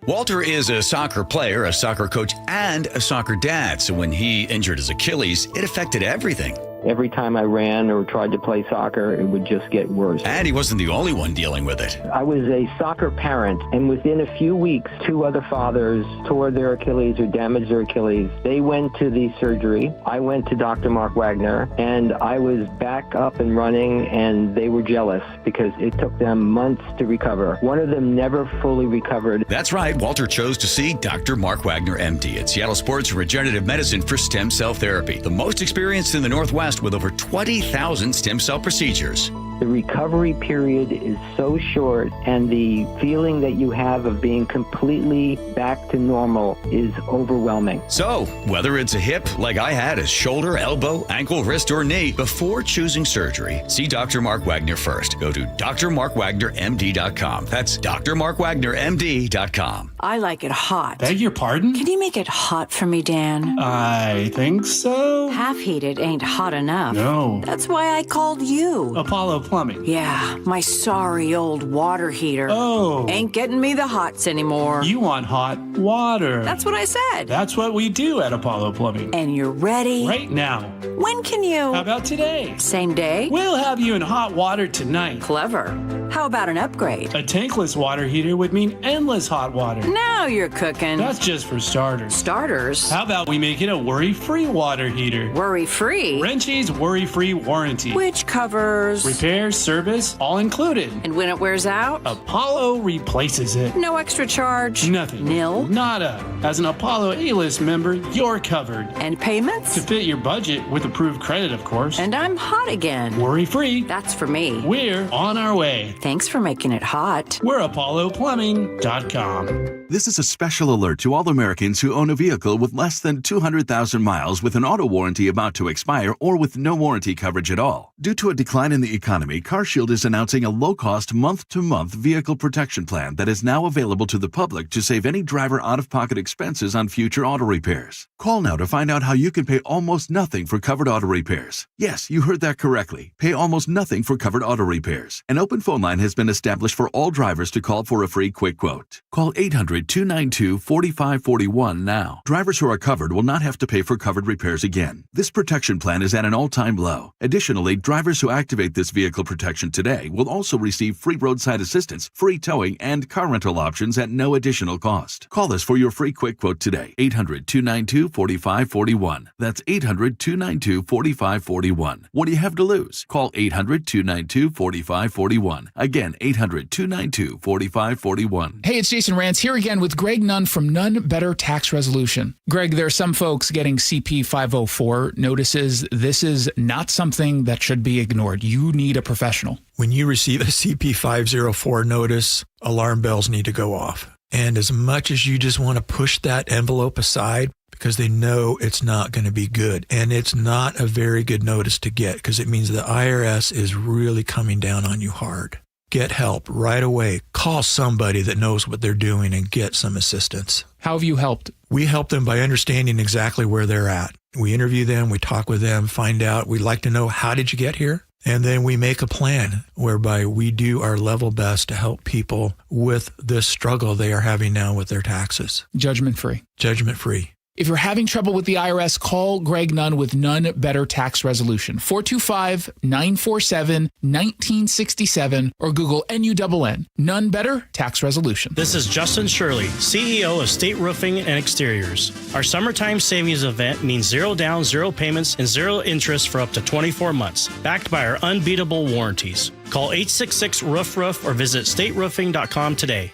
Walter is a soccer player, a soccer coach, and a soccer dad. So when he injured his Achilles, it affected everything. Every time I ran or tried to play soccer, it would just get worse. And he wasn't the only one dealing with it. I was a soccer parent, and within a few weeks, 2 other fathers tore their Achilles or damaged their Achilles. They went to the surgery. I went to Dr. Mark Wagner, and I was back up and running, and they were jealous because it took them months to recover. One of them never fully recovered. That's right. Walter chose to see Dr. Mark Wagner, MD, at Seattle Sports Regenerative Medicine for stem cell therapy, the most experienced in the Northwest with over 20,000 stem cell procedures. The recovery period is so short, and the feeling that you have of being completely back to normal is overwhelming. So, whether it's a hip, like I had, a shoulder, elbow, ankle, wrist, or knee, before choosing surgery, see Dr. Mark Wagner first. Go to drmarkwagnermd.com. That's drmarkwagnermd.com. I like it hot. Beg your pardon? Can you make it hot for me, Dan? I think so. Half heated ain't hot enough. No. That's why I called you. Apollo Plumbing. Yeah, my sorry old water heater. Oh. Ain't getting me the hots anymore. You want hot water. That's what I said. That's what we do at Apollo Plumbing. And you're ready? Right now. When can you? How about today? Same day? We'll have you in hot water tonight. Clever. How about an upgrade? A tankless water heater would mean endless hot water. Now you're cooking. That's just for starters. Starters? How about we make it a worry-free water heater? Worry-free? Wrenchie's worry-free warranty. Which covers? Repair, service, all included. And when it wears out? Apollo replaces it. No extra charge? Nothing. Nil? Nada. As an Apollo A-List member, you're covered. And payments? To fit your budget with approved credit, of course. And I'm hot again. Worry-free. That's for me. We're on our way. Thanks for making it hot. We're ApolloPlumbing.com. This is a special alert to all Americans who own a vehicle with less than 200,000 miles with an auto warranty about to expire or with no warranty coverage at all. Due to a decline in the economy, CarShield is announcing a low-cost month-to-month vehicle protection plan that is now available to the public to save any driver out-of-pocket expenses on future auto repairs. Call now to find out how you can pay almost nothing for covered auto repairs. Yes, you heard that correctly. Pay almost nothing for covered auto repairs. An open phone line has been established for all drivers to call for a free quick quote. Call 800-292-4541 now. Drivers who are covered will not have to pay for covered repairs again. This protection plan is at an all-time low. Additionally, drivers who activate this vehicle protection today will also receive free roadside assistance, free towing, and car rental options at no additional cost. Call us for your free quick quote today. 800-292-4541. That's 800-292-4541. What do you have to lose? Call 800-292-4541. Again, 800-292-4541. Hey, it's Jason Rance here again with Greg Nunn from Nunn Better Tax Resolution. Greg, there are some folks getting CP 504 notices. This is not something that should be ignored. You need a professional. When you receive a CP 504 notice, alarm bells need to go off. And as much as you just want to push that envelope aside, because they know it's not going to be good. And it's not a very good notice to get because it means the IRS is really coming down on you hard. Get help right away. Call somebody that knows what they're doing and get some assistance. How have you helped? We help them by understanding exactly where they're at. We interview them, we talk with them, find out. We'd like to know, how did you get here? And then we make a plan whereby we do our level best to help people with this struggle they are having now with their taxes. Judgment free. Judgment free. If you're having trouble with the IRS, call Greg Nunn with None Better Tax Resolution, 425-947-1967, or Google NUNN, None Better Tax Resolution. This is Justin Shirley, CEO of State Roofing and Exteriors. Our summertime savings event means 0 down, 0 payments, and 0 interest for up to 24 months, backed by our unbeatable warranties. Call 866-ROOF-ROOF or visit stateroofing.com today.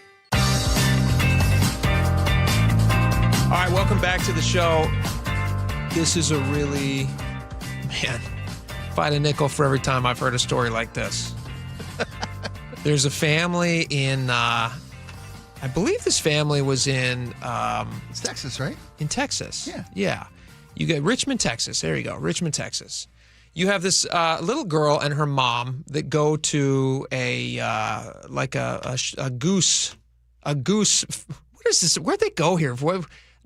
All right, welcome back to the show. This is a really, man, if I had a nickel for every time I've heard a story like this. There's a family in, I believe this family was in... it's Texas, right? In Texas. Yeah. Yeah. You get Richmond, Texas. There you go, Richmond, Texas. You have this little girl and her mom that go to a goose. What is this? Where'd they go here?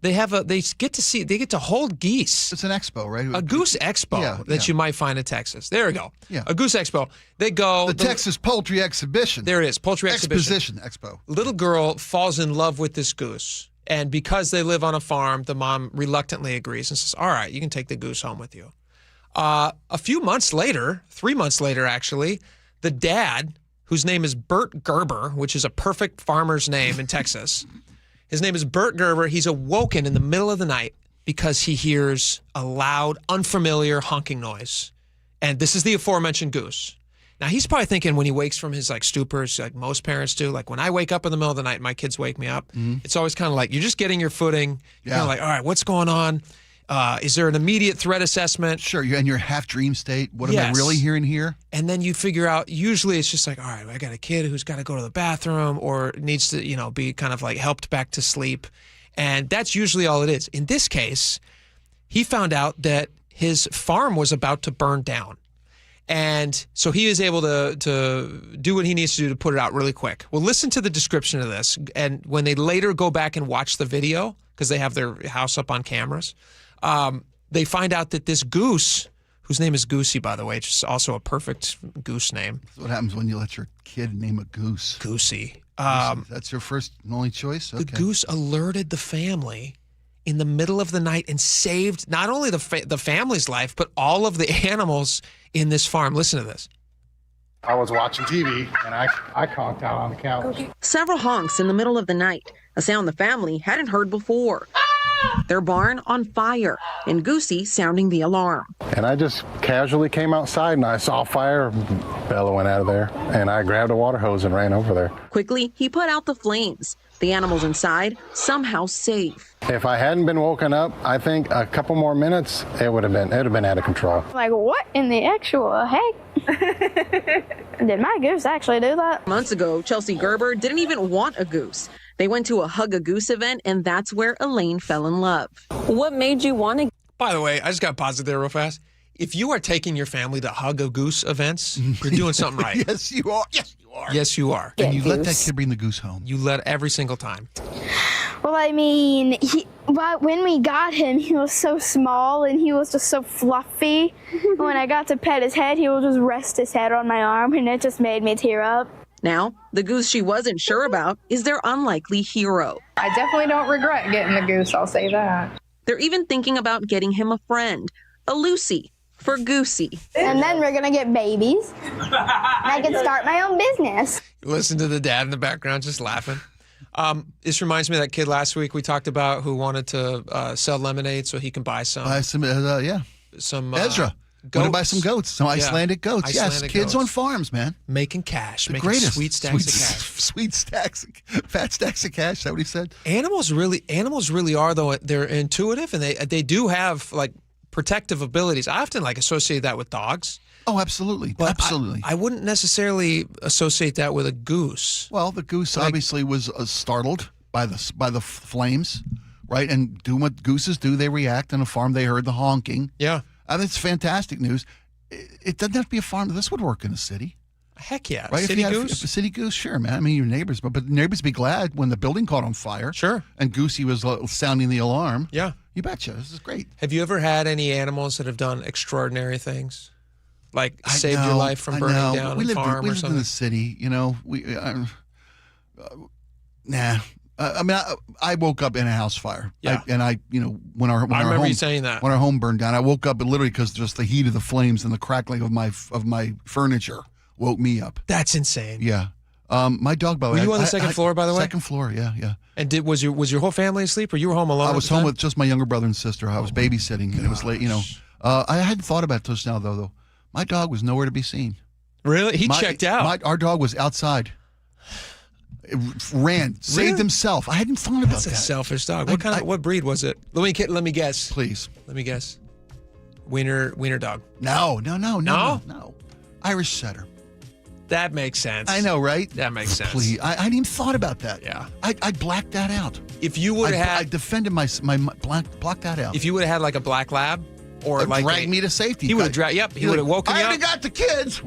They get to hold geese. It's an expo, right? A goose expo that you might find in Texas. There we go. Yeah. A goose expo. They go. The Texas Poultry Exhibition. There it is. Poultry Exhibition. Expo. Little girl falls in love with this goose. And because they live on a farm, the mom reluctantly agrees and says, all right, you can take the goose home with you. A few months later, 3 months later, actually, the dad, whose name is Bert Gerber, which is a perfect farmer's name in Texas. His name is Bert Gerber. He's awoken in the middle of the night because he hears a loud, unfamiliar honking noise. And this is the aforementioned goose. Now, he's probably thinking when he wakes from his stupors, like most parents do, like when I wake up in the middle of the night and my kids wake me up, it's always kind of like you're just getting your footing. You're kind of like, all right, what's going on? Is there an immediate threat assessment? Sure, you're in your half dream state. What am I really hearing here? And then you figure out, usually it's just like, all right, I got a kid who's got to go to the bathroom or needs to, be kind of like helped back to sleep. And that's usually all it is. In this case, he found out that his farm was about to burn down. And so he is able to do what he needs to do to put it out really quick. Well, listen to the description of this. And when they later go back and watch the video, because they have their house up on cameras, they find out that this goose, whose name is Goosey, by the way, which is also a perfect goose name. That's what happens when you let your kid name a goose. Goosey. That's your first and only choice? Okay. The goose alerted the family in the middle of the night and saved not only the family's life, but all of the animals in this farm. Listen to this. I was watching TV, and I conked out on the couch. Several honks in the middle of the night, a sound the family hadn't heard before. Their barn on fire, and Goosey sounding the alarm. And I just casually came outside, and I saw fire bellowing out of there, and I grabbed a water hose and ran over there. Quickly, he put out the flames. The animals inside somehow safe. If I hadn't been woken up, I think a couple more minutes, it would have been out of control. Like, what in the actual heck? Did my goose actually do that? Months ago, Chelsea Gerber didn't even want a goose. They went to a Hug a Goose event, and that's where Elaine fell in love. What made you want to? By the way, I just got paused there real fast. If you are taking your family to Hug a Goose events, you're doing something right. Yes, you are. Yes, you are. Yes, you are. And you let that kid bring the goose home. You let every single time. Well, I mean, when we got him, he was so small and he was just so fluffy. When I got to pet his head, he would just rest his head on my arm, and it just made me tear up. Now, the goose she wasn't sure about is their unlikely hero. I definitely don't regret getting the goose, I'll say that. They're even thinking about getting him a friend, a Lucy, for Goosey. And then we're going to get babies. I can start my own business. Listen to the dad in the background just laughing. This reminds me of that kid last week we talked about who wanted to sell lemonade so he can buy some. Some Ezra. Goats. Want to buy some goats, some Icelandic goats. Icelandic Kids goats. On farms, man. Making cash. The making greatest. Sweet stacks of cash. Sweet stacks, fat stacks of cash. Is that what he said? Animals really are, though. They're intuitive, and they do have, like, protective abilities. I often, associate that with dogs. Oh, absolutely. But absolutely. I wouldn't necessarily associate that with a goose. Well, the goose obviously was startled by the flames, right? And doing what gooses do, they react. On a farm, they heard the honking. Yeah. That's fantastic news. It doesn't have to be a farm. This would work in a city. Heck yeah. Right? City if a city goose, sure, man. I mean, your neighbors, but neighbors be glad when the building caught on fire. Sure. And Goosey was sounding the alarm. Yeah. You betcha. This is great. Have you ever had any animals that have done extraordinary things? Like saved your life from burning down a farm or something? We lived in the city, nah. I woke up in a house fire. Yeah. When our remember home, you saying that. When our home burned down, I woke up literally because just the heat of the flames and the crackling of my furniture woke me up. That's insane. Yeah. My dog, by the way. Were you on the second floor, by the way? Second floor, yeah. And was your whole family asleep, or you were home alone? I was home with just my younger brother and sister. I was babysitting, and it was late. I hadn't thought about this now, though. My dog was nowhere to be seen. Really? He checked out. Our dog was outside. It ran, saved himself. I hadn't thought about that. That's a selfish dog. What breed was it? Let me guess. Please. Let me guess. Wiener dog. No. Irish setter. That makes sense. I know, right? That makes sense. Please, I hadn't even thought about that. Yeah. I blacked that out. If you would have I defended my blocked that out. If you would have had like a black lab, or like drag me to safety. He would have dragged. Yep. He would have woken you up. I already got the kids.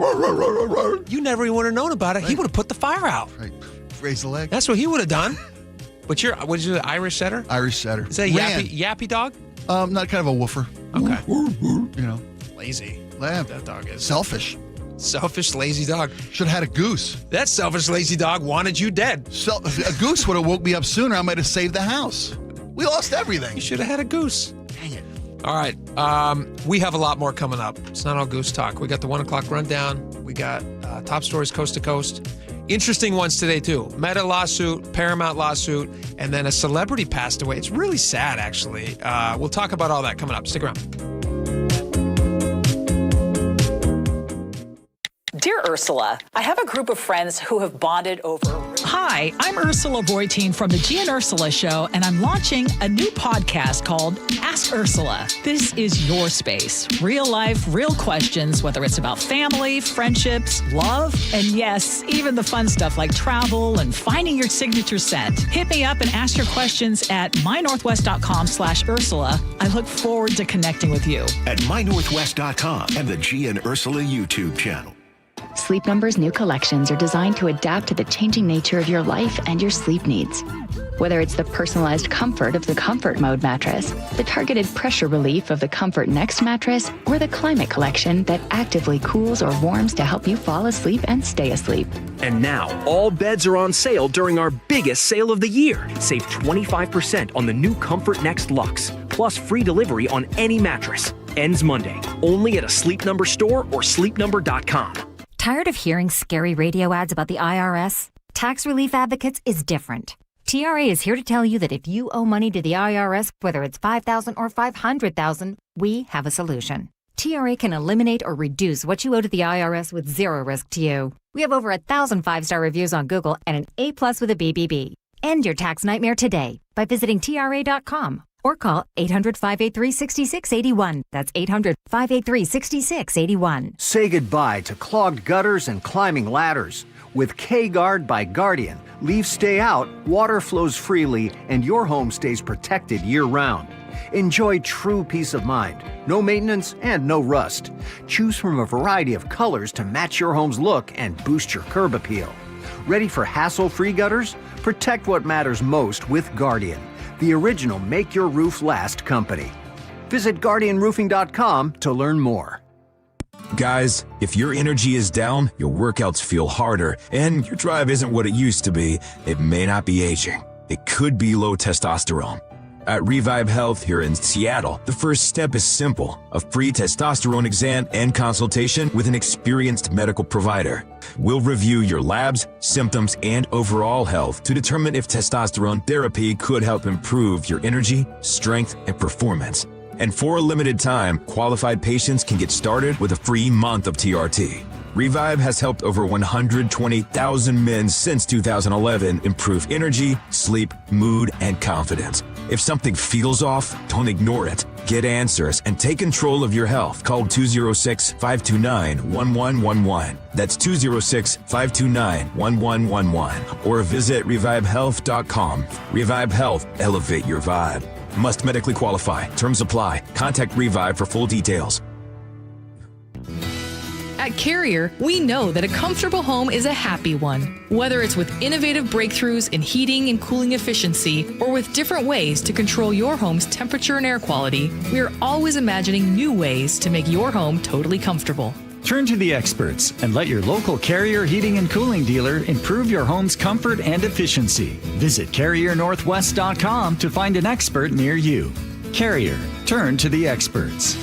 You never even would have known about it. Right. He would have put the fire out. Right. Raise the leg. That's what he would have done. But what is it, Irish setter? Irish setter. Is that a yappy dog? Not kind of a woofer. Okay. Lazy. Lamb. That dog is selfish. Selfish, lazy dog. Should have had a goose. That selfish, lazy dog wanted you dead. A goose would have woke me up sooner. I might have saved the house. We lost everything. You should have had a goose. Dang it. All right. We have a lot more coming up. It's not all goose talk. We got the 1 o'clock rundown. We got top stories coast to coast. Interesting ones today, too. Meta lawsuit, Paramount lawsuit, and then a celebrity passed away. It's really sad, actually. We'll talk about all that coming up. Stick around. Dear Ursula, I have a group of friends who have bonded over... Hi, I'm Ursula Boytine from the G and Ursula Show, and I'm launching a new podcast called Ask Ursula. This is your space. Real life, real questions, whether it's about family, friendships, love, and yes, even the fun stuff like travel and finding your signature scent. Hit me up and ask your questions at mynorthwest.com/Ursula. I look forward to connecting with you. At mynorthwest.com and the G and Ursula YouTube channel. Sleep Number's new collections are designed to adapt to the changing nature of your life and your sleep needs. Whether it's the personalized comfort of the Comfort Mode mattress, the targeted pressure relief of the Comfort Next mattress, or the Climate Collection that actively cools or warms to help you fall asleep and stay asleep. And now, all beds are on sale during our biggest sale of the year. Save 25% on the new Comfort Next Luxe, plus free delivery on any mattress. Ends Monday, only at a Sleep Number store or sleepnumber.com. Tired of hearing scary radio ads about the IRS? Tax Relief Advocates is different. TRA is here to tell you that if you owe money to the IRS, whether it's $5,000 or $500,000, we have a solution. TRA can eliminate or reduce what you owe to the IRS with zero risk to you. We have over 1,000 5-star reviews on Google and an A+ with a BBB. End your tax nightmare today by visiting TRA.com or call 800-583-6681. That's 800-583-6681. Say goodbye to clogged gutters and climbing ladders. With K-Guard by Guardian, leaves stay out, water flows freely, and your home stays protected year-round. Enjoy true peace of mind. No maintenance and no rust. Choose from a variety of colors to match your home's look and boost your curb appeal. Ready for hassle-free gutters? Protect what matters most with Guardian, the original Make Your Roof Last company. Visit GuardianRoofing.com to learn more. Guys, if your energy is down, your workouts feel harder, and your drive isn't what it used to be, it may not be aging. It could be low testosterone. At Revive Health here in Seattle, the first step is simple: a free testosterone exam and consultation with an experienced medical provider. We'll review your labs, symptoms, and overall health to determine if testosterone therapy could help improve your energy, strength, and performance. And for a limited time, qualified patients can get started with a free month of TRT. Revive has helped over 120,000 men since 2011 improve energy, sleep, mood, and confidence. If something feels off, don't ignore it. Get answers and take control of your health. Call 206-529-1111. That's 206-529-1111. Or visit revivehealth.com. Revive Health. Elevate your vibe. Must medically qualify. Terms apply. Contact Revive for full details. At Carrier, we know that a comfortable home is a happy one. Whether it's with innovative breakthroughs in heating and cooling efficiency, or with different ways to control your home's temperature and air quality, we are always imagining new ways to make your home totally comfortable. Turn to the experts and let your local Carrier Heating and Cooling dealer improve your home's comfort and efficiency. Visit CarrierNorthwest.com to find an expert near you. Carrier, turn to the experts.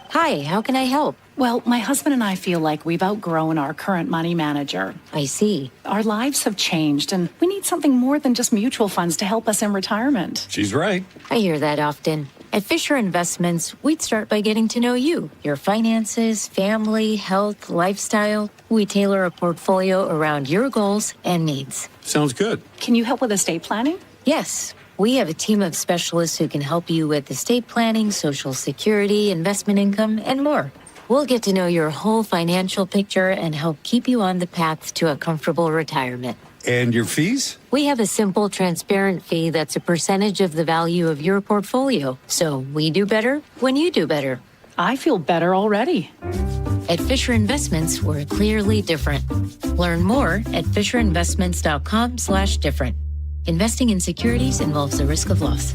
Hi, how can I help? Well, my husband and I feel like we've outgrown our current money manager. I see. Our lives have changed, and we need something more than just mutual funds to help us in retirement. She's right. I hear that often. At Fisher Investments, we'd start by getting to know you, your finances, family, health, lifestyle. We tailor a portfolio around your goals and needs. Sounds good. Can you help with estate planning? Yes. We have a team of specialists who can help you with estate planning, Social Security, investment income, and more. We'll get to know your whole financial picture and help keep you on the path to a comfortable retirement. And your fees? We have a simple, transparent fee that's a percentage of the value of your portfolio. So we do better when you do better. I feel better already. At Fisher Investments, we're clearly different. Learn more at FisherInvestments.com/different. Investing in securities involves the risk of loss.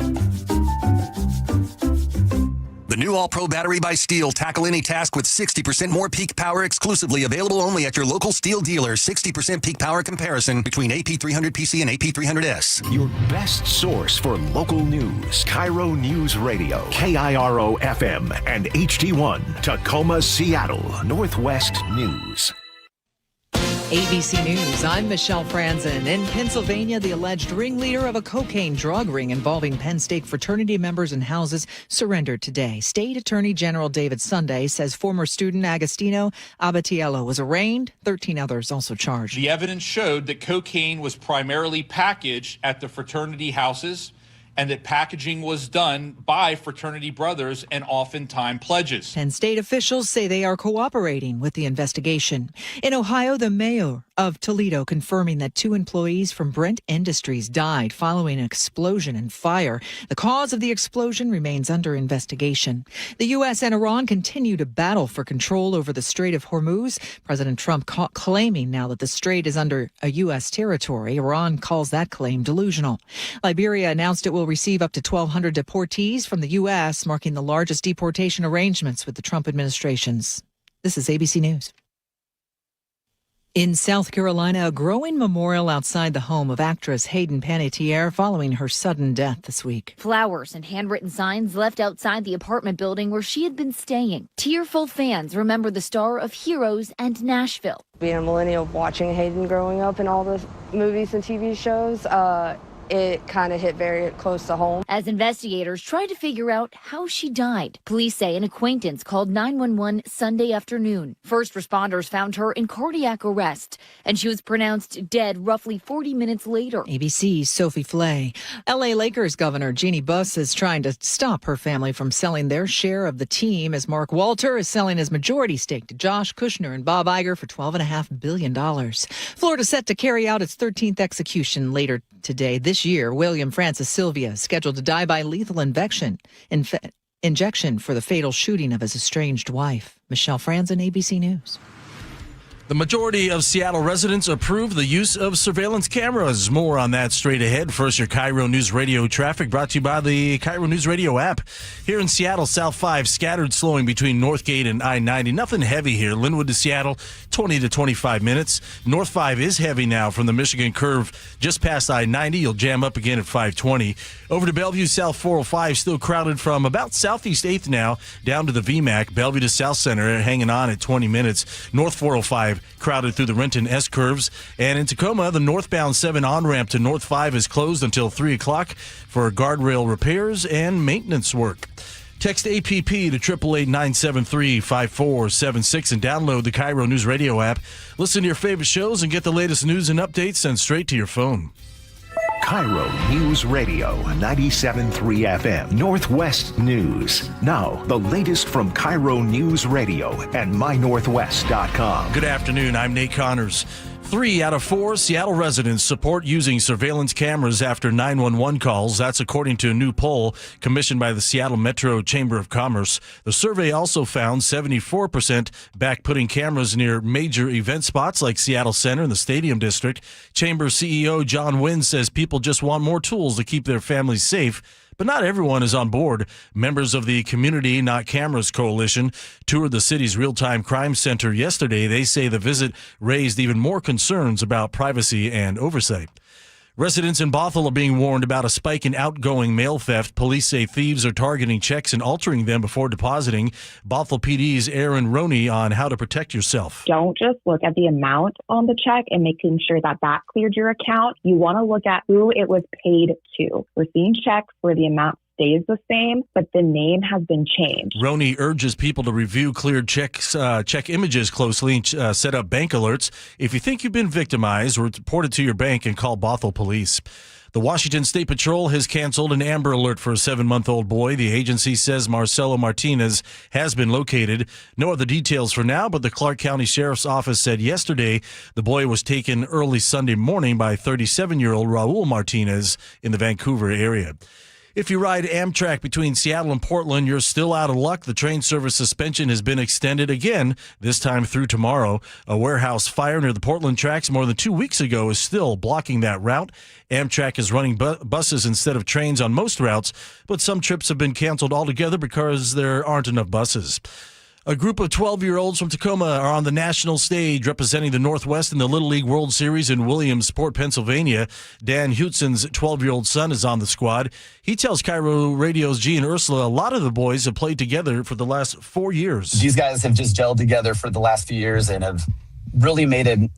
The new All-Pro battery by Steel. Tackle any task with 60% more peak power exclusively. Available only at your local Steel dealer. 60% peak power comparison between AP300PC and AP300S. Your best source for local news. KIRO News Radio. KIRO FM and HD1. Tacoma, Seattle. Northwest News. ABC News, I'm Michelle Franzen. In Pennsylvania, the alleged ringleader of a cocaine drug ring involving Penn State fraternity members and houses surrendered today. State Attorney General David Sunday says former student Agostino Abatiello was arraigned. 13 others also charged. The evidence showed that cocaine was primarily packaged at the fraternity houses, and that packaging was done by fraternity brothers and oftentimes pledges. Penn State officials say they are cooperating with the investigation. In Ohio, the mayor of Toledo confirming that 2 employees from Brent Industries died following an explosion and fire. The cause of the explosion remains under investigation. The U.S. and Iran continue to battle for control over the Strait of Hormuz. President Trump claiming now that the strait is under a U.S. territory. Iran calls that claim delusional. Liberia announced it will receive up to 1,200 deportees from the U.S., marking the largest deportation arrangements with the Trump administrations. This is ABC News. In South Carolina, a growing memorial outside the home of actress Hayden Panettiere following her sudden death this week. Flowers and handwritten signs left outside the apartment building where she had been staying. Tearful fans remember the star of Heroes and Nashville. Being a millennial, watching Hayden growing up in all the movies and TV shows, it kind of hit very close to home. As investigators tried to figure out how she died, police say an acquaintance called 911 Sunday afternoon. First responders found her in cardiac arrest, and she was pronounced dead roughly 40 minutes later. ABC's Sophie Flay. L.A. Lakers governor Jeannie Buss is trying to stop her family from selling their share of the team as Mark Walter is selling his majority stake to Josh Kushner and Bob Iger for $12.5 billion. Florida set to carry out its 13th execution later today. This year, William Francis Sylvia is scheduled to die by lethal injection for the fatal shooting of his estranged wife. Michelle Franzen, ABC News. The majority of Seattle residents approve the use of surveillance cameras. More on that straight ahead. First, your KIRO News Radio traffic brought to you by the KIRO Newsradio app. Here in Seattle, South 5, scattered slowing between Northgate and I-90. Nothing heavy here. Linwood to Seattle, 20 to 25 minutes. North 5 is heavy now from the Michigan curve just past I-90. You'll jam up again at 520. Over to Bellevue, South 405, still crowded from about Southeast 8th now down to the VMAC. Bellevue to South Center, hanging on at 20 minutes. North 405 crowded through the Renton S-curves. And in Tacoma, the northbound 7 on-ramp to North 5 is closed until 3 o'clock for guardrail repairs and maintenance work. Text APP to 888-973-5476 and download the KIRO News Radio app. Listen to your favorite shows and get the latest news and updates sent straight to your phone. KIRO News Radio, 97.3 FM, Northwest News. Now, the latest from KIRO News Radio and mynorthwest.com. Good afternoon. I'm Nate Connors. 3 out of 4 Seattle residents support using surveillance cameras after 911 calls. That's according to a new poll commissioned by the Seattle Metro Chamber of Commerce. The survey also found 74% back putting cameras near major event spots like Seattle Center and the Stadium District. Chamber CEO John Wynn says people just want more tools to keep their families safe, But not everyone is on board. Members of the Community Not Cameras Coalition toured the city's real-time crime center yesterday. They say the visit raised even more concerns about privacy and oversight. Residents in Bothell are being warned about a spike in outgoing mail theft. Police say thieves are targeting checks and altering them before depositing. Bothell PD's Aaron Roney on how to protect yourself. Don't just look at the amount on the check and making sure that that cleared your account. You want to look at who it was paid to. We're seeing checks where the amount stays the same, but the name has been changed. Roney urges people to review cleared check images closely and set up bank alerts. If you think you've been victimized, report it to your bank and call Bothell Police. The Washington State Patrol has canceled an Amber Alert for a 7-month-old boy. The agency says Marcelo Martinez has been located. No other details for now, but the Clark County Sheriff's Office said yesterday the boy was taken early Sunday morning by 37-year-old Raul Martinez in the Vancouver area. If you ride Amtrak between Seattle and Portland, you're still out of luck. The train service suspension has been extended again, this time through tomorrow. A warehouse fire near the Portland tracks more than 2 weeks ago is still blocking that route. Amtrak is running buses instead of trains on most routes, but some trips have been canceled altogether because there aren't enough buses. A group of 12-year-olds from Tacoma are on the national stage representing the Northwest in the Little League World Series in Williamsport, Pennsylvania. Dan Hutson's 12-year-old son is on the squad. He tells KIRO Radio's G and Ursula a lot of the boys have played together for the last 4 years. These guys have just gelled together for the last few years and have really made an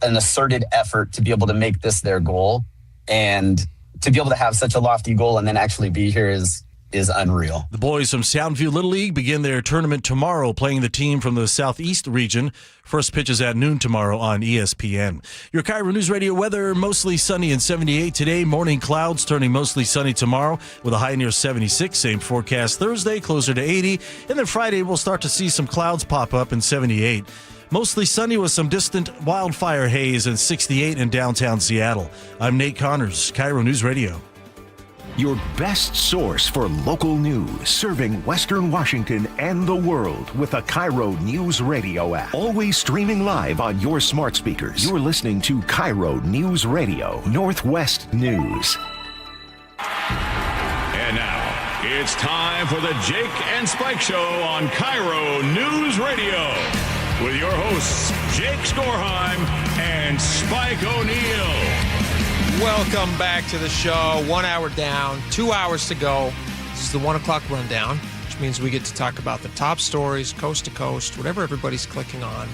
asserted effort to be able to make this their goal. And to be able to have such a lofty goal and then actually be here is unreal. The boys from Soundview Little League begin their tournament tomorrow, playing the team from the Southeast region. First pitch is at noon tomorrow on ESPN. Your KIRO News Radio weather, mostly sunny and 78 today. Morning clouds turning mostly sunny tomorrow with a high near 76. Same forecast Thursday, closer to 80. And then Friday, we'll start to see some clouds pop up in 78. Mostly sunny with some distant wildfire haze and 68 in downtown Seattle. I'm Nate Connors, KIRO News Radio. Your best source for local news, serving Western Washington and the world with a KIRO News Radio app. Always streaming live on your smart speakers. You're listening to KIRO News Radio, Northwest News. And now, it's time for the Jake and Spike Show on KIRO News Radio. With your hosts, Jake Skorheim and Spike O'Neill. Welcome back to the show. 1 hour down, 2 hours to go. This is the 1 o'clock rundown, which means we get to talk about the top stories, coast to coast, whatever everybody's clicking on.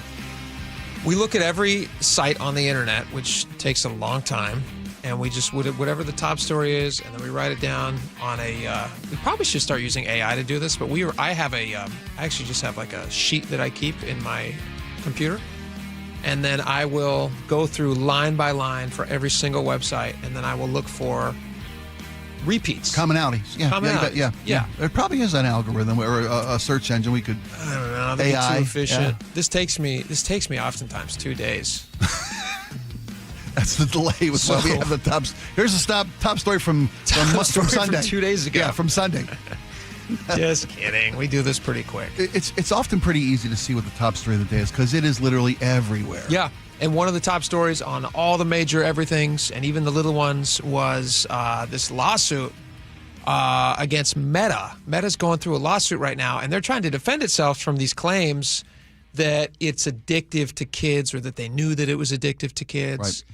We look at every site on the internet, which takes a long time, and we just, whatever the top story is, and then we write it down on a, we probably should start using AI to do this, but I actually just have like a sheet that I keep in my computer. And then I will go through line by line for every single website, and then I will look for repeats. Commonalities. Yeah. Commonalities. Yeah. It probably is an algorithm or a search engine. We could. I don't know. They're AI. Too efficient. Yeah. This takes me oftentimes 2 days. That's the delay with what we have the tops. Here's a top story from Sunday. From 2 days ago. Yeah, from Sunday. Just kidding. We do this pretty quick. It's often pretty easy to see what the top story of the day is because it is literally everywhere. Yeah. And one of the top stories on all the major everythings and even the little ones was this lawsuit against Meta. Meta's going through a lawsuit right now, and they're trying to defend itself from these claims that it's addictive to kids or that they knew that it was addictive to kids. Right.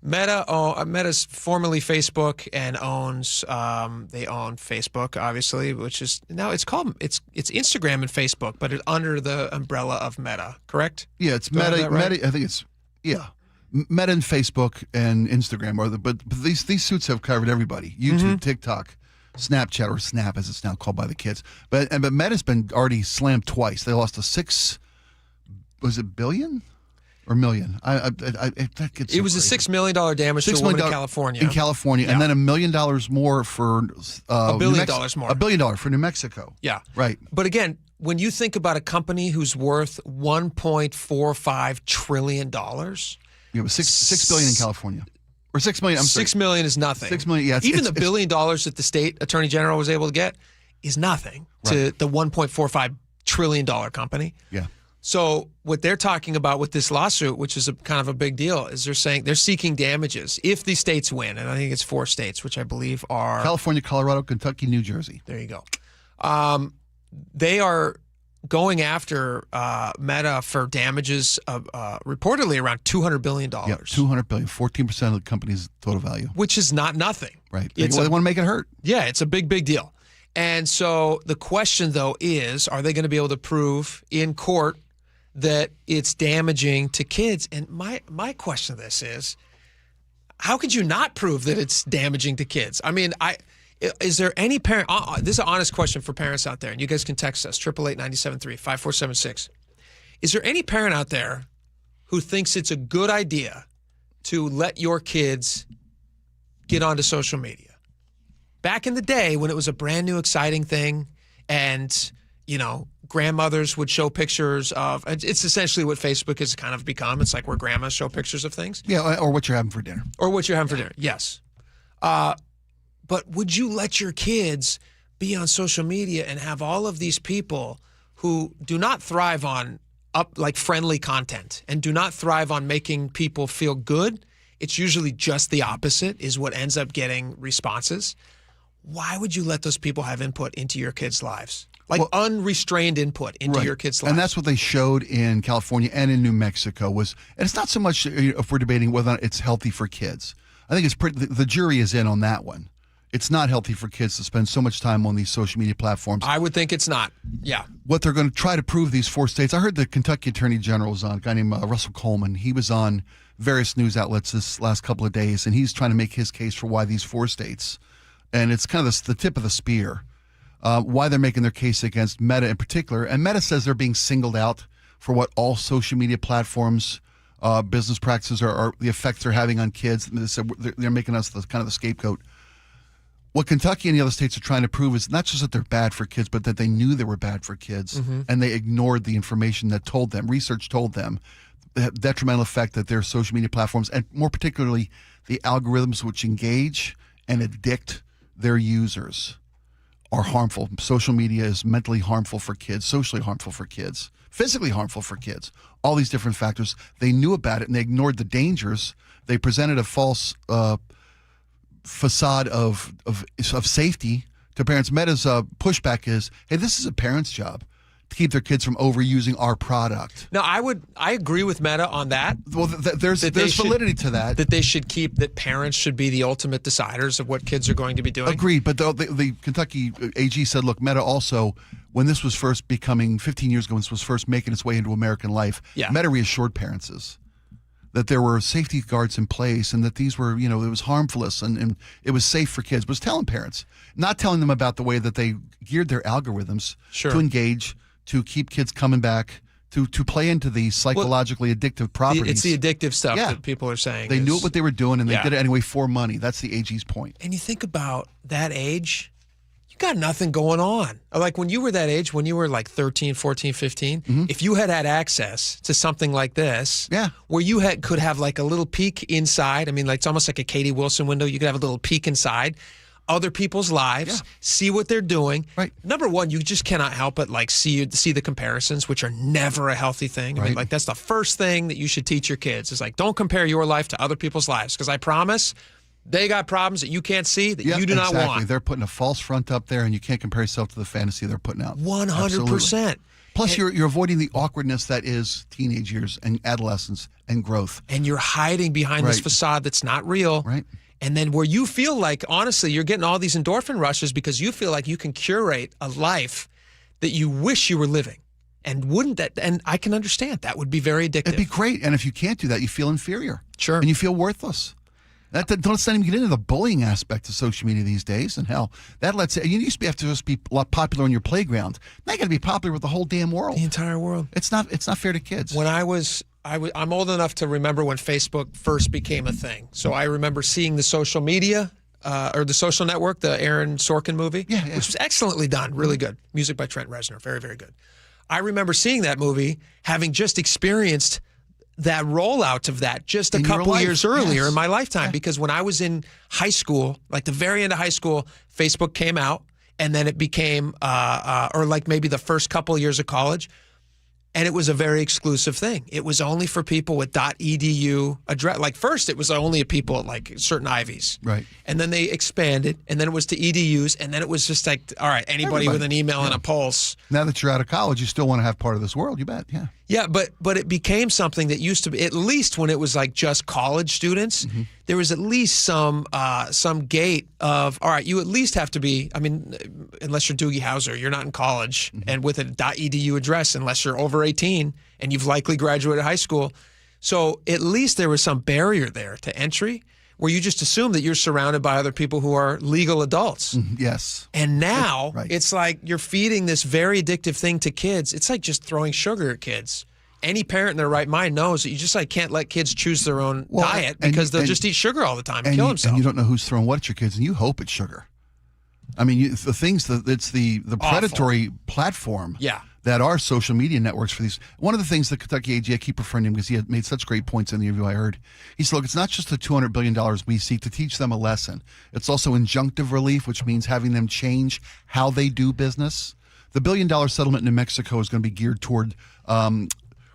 Meta's formerly Facebook and they own Facebook, obviously, which is now it's Instagram and Facebook, but it's under the umbrella of Meta, correct? Yeah, it's Meta. Right? Meta. I think it's Meta and Facebook and Instagram are but these suits have covered everybody. YouTube, TikTok, Snapchat, or Snap as it's now called by the kids. But Meta's been already slammed twice. They lost was it billion? Or million. It was a $6 million damage to a woman in California. In California, and then $1 million more for $1 billion more. $1 billion for New Mexico. Yeah, right. But again, when you think about a company who's worth $1.45 trillion, it was $6 billion in California, or $6 million. I'm sorry. $6 million is nothing. $6 million. Yeah, even the $1 billion that the state attorney general was able to get is nothing to the $1.45 trillion company. Yeah. So what they're talking about with this lawsuit, which is kind of a big deal, is they're saying they're seeking damages if the states win. And I think it's 4 states, which I believe are California, Colorado, Kentucky, New Jersey. There you go. They are going after Meta for damages of reportedly around $200 billion. Yeah, $200 billion, 14% of the company's total value. Which is not nothing. Right. They want to make it hurt. Yeah, it's a big, big deal. And so the question, though, is, are they going to be able to prove in court that it's damaging to kids? And my question to this is, how could you not prove that it's damaging to kids? I mean, is there any parent, this is an honest question for parents out there, and you guys can text us, 888-973-5476. Is there any parent out there who thinks it's a good idea to let your kids get onto social media? Back in the day when it was a brand new exciting thing and, you know, grandmothers would show pictures of, it's essentially what Facebook has kind of become. It's like where grandmas show pictures of things. Yeah, or what you're having for dinner. Or what you're having for dinner, yes. But would you let your kids be on social media and have all of these people who do not thrive on friendly content and do not thrive on making people feel good? It's usually just the opposite is what ends up getting responses. Why would you let those people have input into your kids' lives? Unrestrained input into your kids' lives. And that's what they showed in California and in New Mexico and it's not so much if we're debating whether or not it's healthy for kids. I think the jury is in on that one. It's not healthy for kids to spend so much time on these social media platforms. I would think it's not. Yeah. What they're going to try to prove, these 4 states. I heard the Kentucky Attorney General was on, a guy named Russell Coleman. He was on various news outlets this last couple of days, and he's trying to make his case for why these 4 states, and it's kind of the tip of the spear, why they're making their case against Meta in particular. And Meta says they're being singled out for what all social media platforms, business practices are the effects they're having on kids. They said they're making us the scapegoat. What Kentucky and the other states are trying to prove is not just that they're bad for kids, but that they knew they were bad for kids, and they ignored the information that told them, research told them, the detrimental effect that their social media platforms, and more particularly the algorithms which engage and addict their users, are harmful. Social media is mentally harmful for kids, socially harmful for kids, physically harmful for kids, all these different factors. They knew about it, and they ignored the dangers. They presented a false facade of safety to parents. Meta's pushback is, hey, this is a parent's job to keep their kids from overusing our product. Now, I agree with Meta on that. Well, there's validity to that. That they should that parents should be the ultimate deciders of what kids are going to be doing. Agreed, but the Kentucky AG said, look, Meta also, when this was first becoming, 15 years ago, when this was first making its way into American life, Meta reassured parents that there were safety guards in place and that these were, it was harmless and it was safe for kids. But was telling parents, not telling them about the way that they geared their algorithms to engage, to keep kids coming back, to play into the psychologically addictive properties. It's the addictive stuff that people are saying. They knew what they were doing, and they did it anyway for money. That's the AG's point. And you think about that age, you got nothing going on. Like when you were that age, when you were like 13, 14, 15, if you had access to something like this, where you could have like a little peek inside. I mean, like it's almost like a Katie Wilson window. You could have a little peek inside other people's lives, see what they're doing. Right. Number one, you just cannot help but like see the comparisons, which are never a healthy thing. I mean, like that's the first thing that you should teach your kids is like, don't compare your life to other people's lives, because I promise they got problems that you can't see that you do not want. They're putting a false front up there, and you can't compare yourself to the fantasy they're putting out. 100%. Plus, you're avoiding the awkwardness that is teenage years and adolescence and growth. And you're hiding behind this facade that's not real. Right. And then where you feel like, honestly, you're getting all these endorphin rushes because you feel like you can curate a life that you wish you were living. And and I can understand, that would be very addictive. It'd be great. And if you can't do that, you feel inferior. Sure. And you feel worthless. Let's not even get into the bullying aspect of social media these days. And hell, you used to have to just be a lot popular on your playground. Now you got to be popular with the whole damn world. The entire world. It's not fair to kids. When I'm old enough to remember when Facebook first became a thing. So I remember seeing the social media, or the Social Network, the Aaron Sorkin movie, which was excellently done, really good. Music by Trent Reznor, very, very good. I remember seeing that movie, having just experienced that rollout of that just a couple years earlier in my lifetime. Because when I was in high school, like the very end of high school, Facebook came out, and then it became, or like maybe the first couple of years of college, And it was a very exclusive thing. It was only for people with .edu address. Like first, it was only people at like certain Ivies. Right. And then they expanded, and then it was to EDUs, and then it was just like, all right, anybody with an email and a pulse. Now that you're out of college, you still want to have part of this world, you bet, yeah. Yeah, but it became something that used to be, at least when it was like just college students, there was at least some gate of, all right, you at least have to be, I mean, unless you're Doogie Howser, you're not in college, and with a .edu address, unless you're over 18 and you've likely graduated high school. So at least there was some barrier there to entry where you just assume that you're surrounded by other people who are legal adults. Yes. And now it's like you're feeding this very addictive thing to kids. It's like just throwing sugar at kids. Any parent in their right mind knows that you just like can't let kids choose their own diet because they'll just eat sugar all the time and kill themselves. And you don't know who's throwing what at your kids, and you hope it's sugar. I mean, the things that it's the predatory platform that are social media networks for these. One of the things that Kentucky AG, I keep referring to him because he had made such great points in the interview I heard. He said, look, it's not just the $200 billion we seek to teach them a lesson. It's also injunctive relief, which means having them change how they do business. The $1 billion settlement in New Mexico is going to be geared toward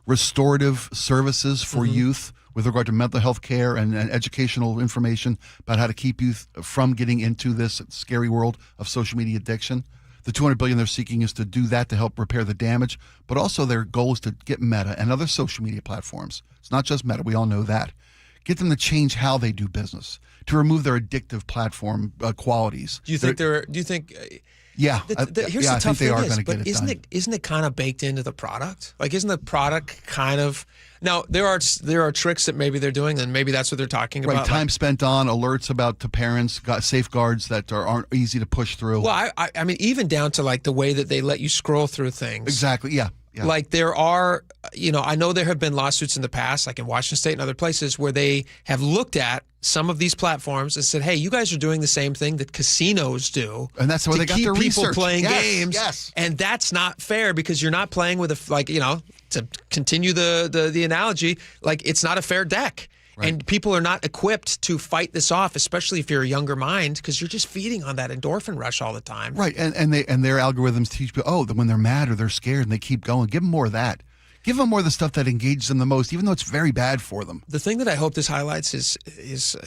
restorative services for youth with regard to mental health care and educational information about how to keep youth from getting into this scary world of social media addiction. The $200 billion they're seeking is to do that to help repair the damage, but also their goal is to get Meta and other social media platforms. It's not just Meta, we all know that. Get them to change how they do business, to remove their addictive platform qualities. Do you think Yeah, here's I the tough think they are thing going to get it done. Isn't it kind of baked into the product? Like, isn't the product kind of now? There are tricks that maybe they're doing, and maybe that's what they're talking about. Right, time spent on alerts about to parents, got safeguards that aren't easy to push through. Well, I mean, even down to like the way that they let you scroll through things. Exactly. Yeah. Like there are, I know there have been lawsuits in the past, like in Washington State and other places, where they have looked at some of these platforms and said, hey, you guys are doing the same thing that casinos do. And that's where they got their research. To keep people playing games. Yes. And that's not fair because you're not playing with to continue the analogy, like it's not a fair deck. Right. And people are not equipped to fight this off, especially if you're a younger mind, because you're just feeding on that endorphin rush all the time. Right, and their algorithms teach people, when they're mad or they're scared and they keep going, give them more of that. Give them more of the stuff that engages them the most, even though it's very bad for them. The thing that I hope this highlights is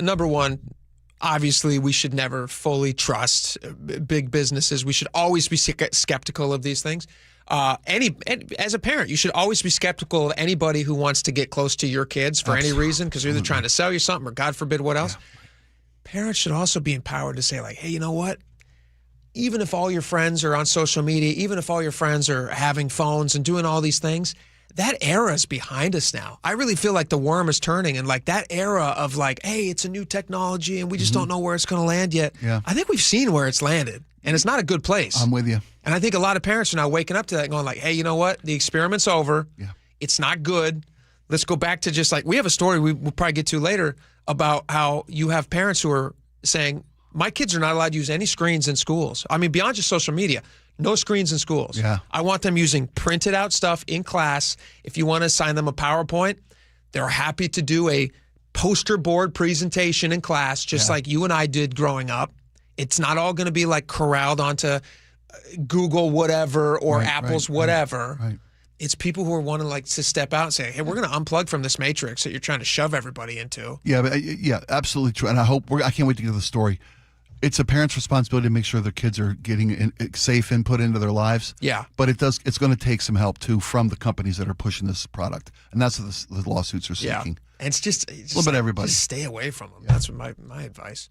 number one, obviously we should never fully trust big businesses. We should always be skeptical of these things. As a parent, you should always be skeptical of anybody who wants to get close to your kids for any reason, because they're either trying to sell you something or, God forbid, what else. Yeah. Parents should also be empowered to say, like, hey, you know what? Even if all your friends are on social media, even if all your friends are having phones and doing all these things, that era is behind us now. I really feel like the worm is turning, and like that era of like, hey, it's a new technology and we just don't know where it's going to land yet. Yeah. I think we've seen where it's landed, and it's not a good place. I'm with you. And I think a lot of parents are now waking up to that and going like, hey, you know what? The experiment's over. Yeah. It's not good. Let's go back to just like, we have a story we'll probably get to later about how you have parents who are saying, my kids are not allowed to use any screens in schools. I mean, beyond just social media, no screens in schools. Yeah. I want them using printed out stuff in class. If you want to assign them a PowerPoint, they're happy to do a poster board presentation in class, just like you and I did growing up. It's not all going to be like corralled onto Google whatever or Apple's whatever. Right. It's people who are wanting like to step out and say, hey, we're going to unplug from this matrix that you're trying to shove everybody into. Yeah, but absolutely true. And I can't wait to get to the story. It's a parent's responsibility to make sure their kids are getting safe input into their lives. Yeah. But it's going to take some help too from the companies that are pushing this product. And that's what the lawsuits are seeking. Yeah. And it's just a little bit everybody. Just stay away from them. Yeah. That's what my advice.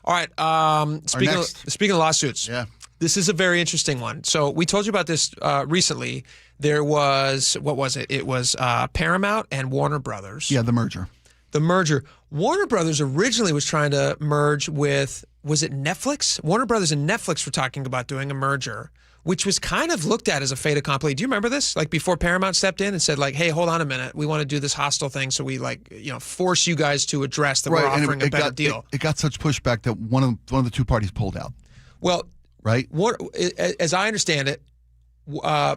All right. Speaking of lawsuits. Yeah. This is a very interesting one. So we told you about this recently. There was, what was it? It was Paramount and Warner Brothers. Yeah, the merger. Warner Brothers originally was trying to merge with, was it Netflix? Warner Brothers and Netflix were talking about doing a merger, which was kind of looked at as a fait accompli. Do you remember this? Like before Paramount stepped in and said like, hey, hold on a minute. We want to do this hostile thing. So we force you guys to address that we're offering a better deal. It got such pushback that one of the two parties pulled out. Well, right. As I understand it,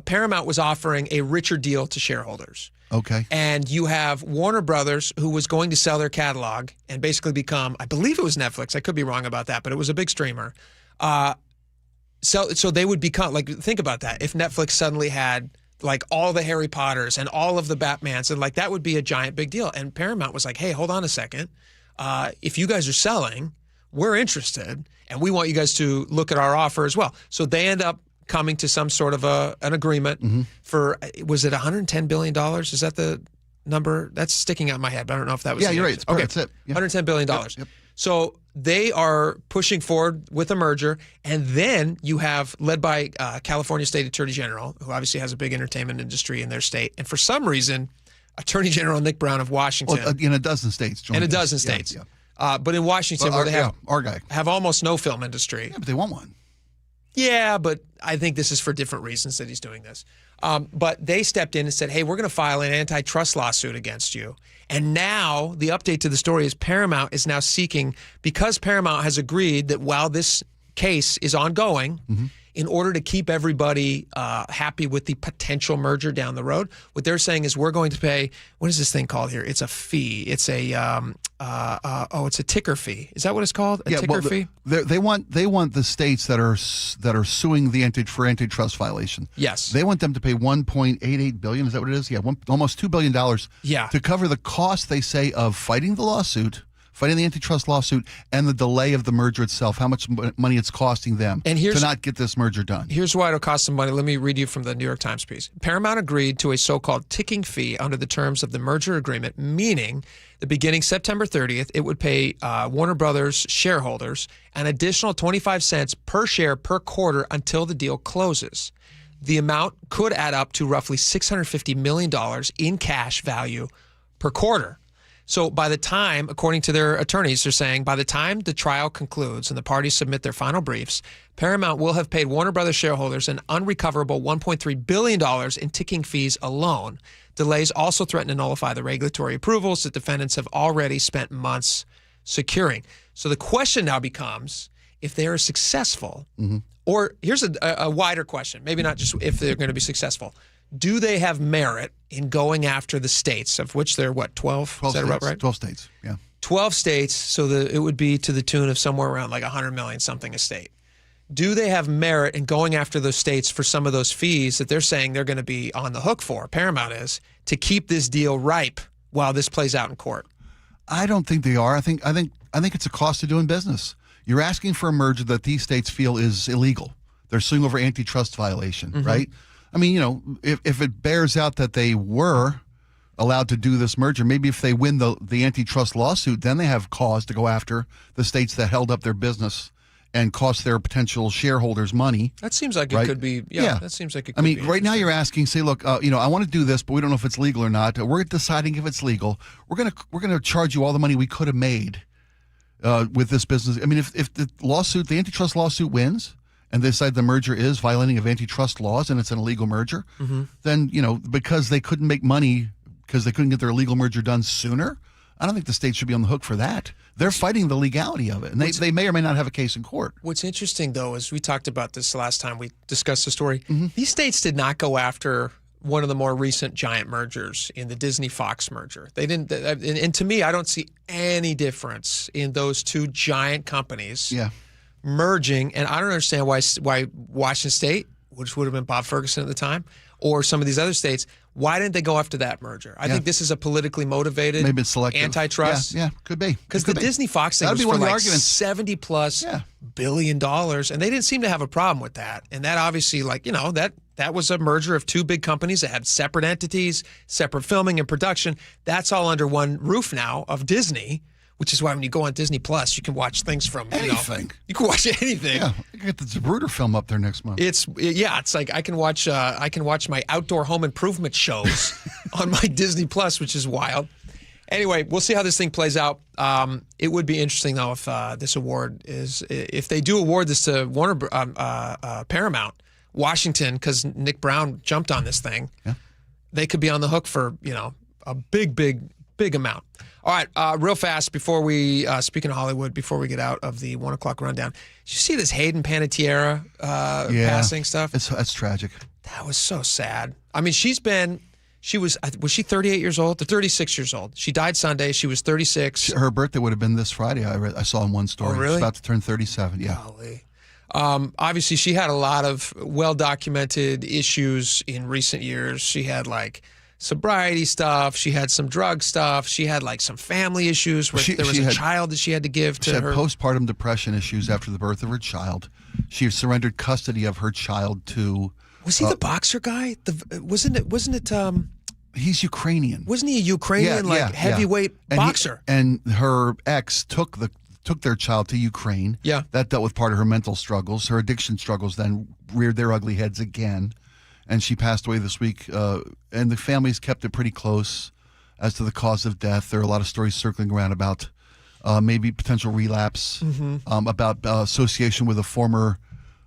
Paramount was offering a richer deal to shareholders. Okay. And you have Warner Brothers, who was going to sell their catalog and basically become, I believe it was Netflix. I could be wrong about that, but it was a big streamer. So they would become, like, think about that. If Netflix suddenly had like all the Harry Potters and all of the Batmans, and like that would be a giant big deal. And Paramount was like, hey, hold on a second. If you guys are selling, we're interested, and we want you guys to look at our offer as well. So they end up coming to some sort of an agreement for, was it $110 billion? Is that the number? That's sticking out in my head, but I don't know if that was you're right. Okay, that's it. Yeah. $110 billion. Yep. So they are pushing forward with a merger, and then you have, led by California State Attorney General, who obviously has a big entertainment industry in their state, and for some reason, Attorney General Nick Brown of Washington. Well, in a dozen states. In a dozen states. Yeah. But in Washington, where they have almost no film industry. Yeah, but they want one. Yeah, but I think this is for different reasons that he's doing this. But they stepped in and said, hey, we're going to file an antitrust lawsuit against you. And now the update to the story is Paramount is now seeking, because Paramount has agreed that while this case is ongoing, in order to keep everybody happy with the potential merger down the road, what they're saying is we're going to pay, what is this thing called here? It's a fee. It's a it's a ticker fee. Is that what it's called? A ticker fee? They want the states that are suing for antitrust violation. Yes. They want them to pay $1.88 billion. Is that what it is? Yeah, almost $2 billion. Yeah. To cover the cost, they say, of fighting the antitrust lawsuit and the delay of the merger itself, how much money it's costing them to not get this merger done. Here's why it'll cost them money. Let me read you from the New York Times piece. Paramount agreed to a so-called ticking fee under the terms of the merger agreement, meaning that beginning September 30th, it would pay Warner Brothers shareholders an additional 25 cents per share per quarter until the deal closes. The amount could add up to roughly $650 million in cash value per quarter. So by the time, according to their attorneys, they're saying by the time the trial concludes and the parties submit their final briefs, Paramount will have paid Warner Brothers shareholders an unrecoverable $1.3 billion in ticking fees alone. Delays also threaten to nullify the regulatory approvals that defendants have already spent months securing. So the question now becomes, if they are successful, or here's a wider question, maybe not just if they're going to be successful. Do they have merit in going after the states, of which there are, 12? 12 Is that states, right? 12 states, yeah. 12 states, so it would be to the tune of somewhere around like $100 million something a state. Do they have merit in going after those states for some of those fees that they're saying they're going to be on the hook for, Paramount is, to keep this deal ripe while this plays out in court? I don't think they are. I think it's a cost of doing business. You're asking for a merger that these states feel is illegal. They're suing over antitrust violation, right? I mean, if it bears out that they were allowed to do this merger, maybe if they win the antitrust lawsuit, then they have cause to go after the states that held up their business and cost their potential shareholders money. That seems like it could be. Yeah, that seems like it could be. I mean, right now you're asking, say, look, I want to do this, but we don't know if it's legal or not. We're deciding if it's legal. We're gonna charge you all the money we could have made with this business. I mean, if the antitrust lawsuit wins, and they decide the merger is violating of antitrust laws and it's an illegal merger, then, because they couldn't make money because they couldn't get their illegal merger done sooner, I don't think the state should be on the hook for that. They're fighting the legality of it, and they may or may not have a case in court. What's interesting, though, is we talked about this last time we discussed the story. These states did not go after one of the more recent giant mergers in the Disney-Fox merger. They didn't, and to me, I don't see any difference in those two giant companies merging, and I don't understand why Washington State, which would have been Bob Ferguson at the time, or some of these other states, why didn't they go after that merger? I think this is a politically motivated antitrust. Yeah, could be. Because the Disney-Fox thing was for like $70+ billion, and they didn't seem to have a problem with that. And that obviously, that was a merger of two big companies that had separate entities, separate filming and production. That's all under one roof now of Disney. Which is why when you go on Disney Plus, you can watch things from anything. You can watch anything. Yeah, I can get the Zapruder film up there next month. It's like I can watch my outdoor home improvement shows on my Disney Plus, which is wild. Anyway, we'll see how this thing plays out. It would be interesting though if they do award this to Paramount, Washington, because Nick Brown jumped on this thing. Yeah. They could be on the hook for a big amount. All right, real fast before we, speaking of Hollywood, before we get out of the 1 o'clock rundown, did you see this Hayden Panettiere passing stuff? That's tragic. That was so sad. I mean, was she 38 years old? 36 years old. She died Sunday. She was 36. Her birthday would have been this Friday. I saw in one story. Oh, really? She's about to turn 37, yeah. Golly. Obviously, she had a lot of well-documented issues in recent years. She had like sobriety stuff. She had some drug stuff. She had like some family issues where there was a child that she had to give to her. She had postpartum depression issues after the birth of her child. She surrendered custody of her child to. Was he the boxer guy? Wasn't it? He's Ukrainian. Wasn't he a Ukrainian heavyweight boxer? And her ex took their child to Ukraine. Yeah. That dealt with part of her mental struggles. Her addiction struggles then reared their ugly heads again. And she passed away this week. And the family's kept it pretty close as to the cause of death. There are a lot of stories circling around about maybe potential relapse, about association with a former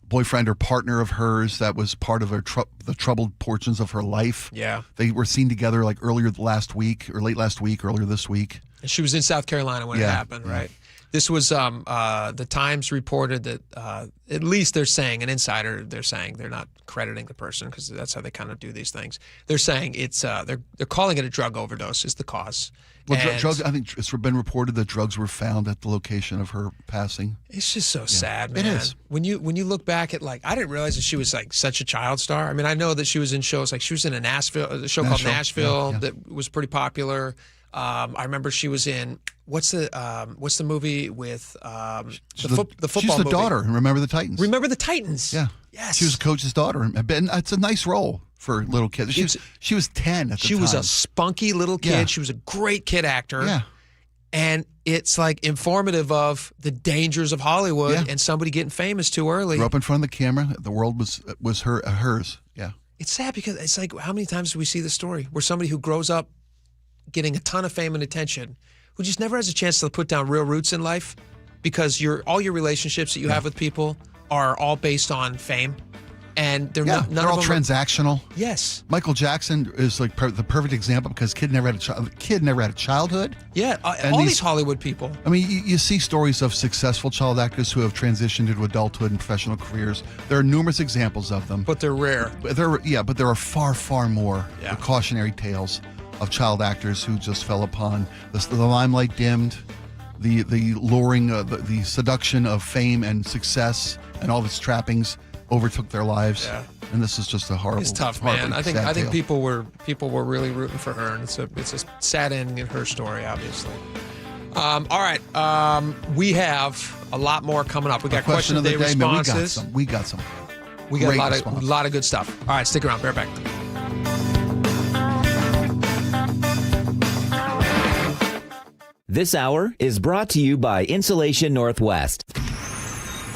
boyfriend or partner of hers that was part of the troubled portions of her life. Yeah. They were seen together like earlier last week, or late last week, earlier this week. And she was in South Carolina when it happened, right? This was the Times reported that at least they're saying, an insider, they're saying, they're not crediting the person because that's how they kind of do these things. They're saying it's they're calling it a drug overdose is the cause. Well, drugs. I think it's been reported that drugs were found at the location of her passing. It's just so sad, man. It is. When you look back at I didn't realize that she was like such a child star. I mean, I know that she was in shows like she was in a show called Nashville that was pretty popular. I remember she was in what's the movie with the football She's the movie? daughter in Remember the Titans. Remember the Titans. Yeah. Yes. She was the coach's daughter. And it's a nice role for little kids. She was 10 at the time. She was a spunky little kid. Yeah. She was a great kid actor. Yeah. And it's like informative of the dangers of Hollywood and somebody getting famous too early. Grew up in front of the camera. The world was hers. Yeah. It's sad because it's like, how many times do we see this story where somebody who grows up getting a ton of fame and attention, who just never has a chance to put down real roots in life because all your relationships that you have with people are all based on fame, and they're not. They're all transactional. Yes. Michael Jackson is like the perfect example because kid never had a childhood. Yeah, all these Hollywood people. I mean, you see stories of successful child actors who have transitioned into adulthood and professional careers. There are numerous examples of them, but they're rare. But there are far, far more cautionary tales of child actors who just fell upon the limelight dimmed, the luring, the seduction of fame and success and all of its trappings overtook their lives. Yeah. And this is just a horrible. It's tough, man. I think people were really rooting for her, and it's a sad ending in her story, obviously. All right, we have a lot more coming up. We got question of the day responses. Man, we got some. We got a lot of good stuff. All right, stick around. Be right back. This hour is brought to you by Insulation Northwest.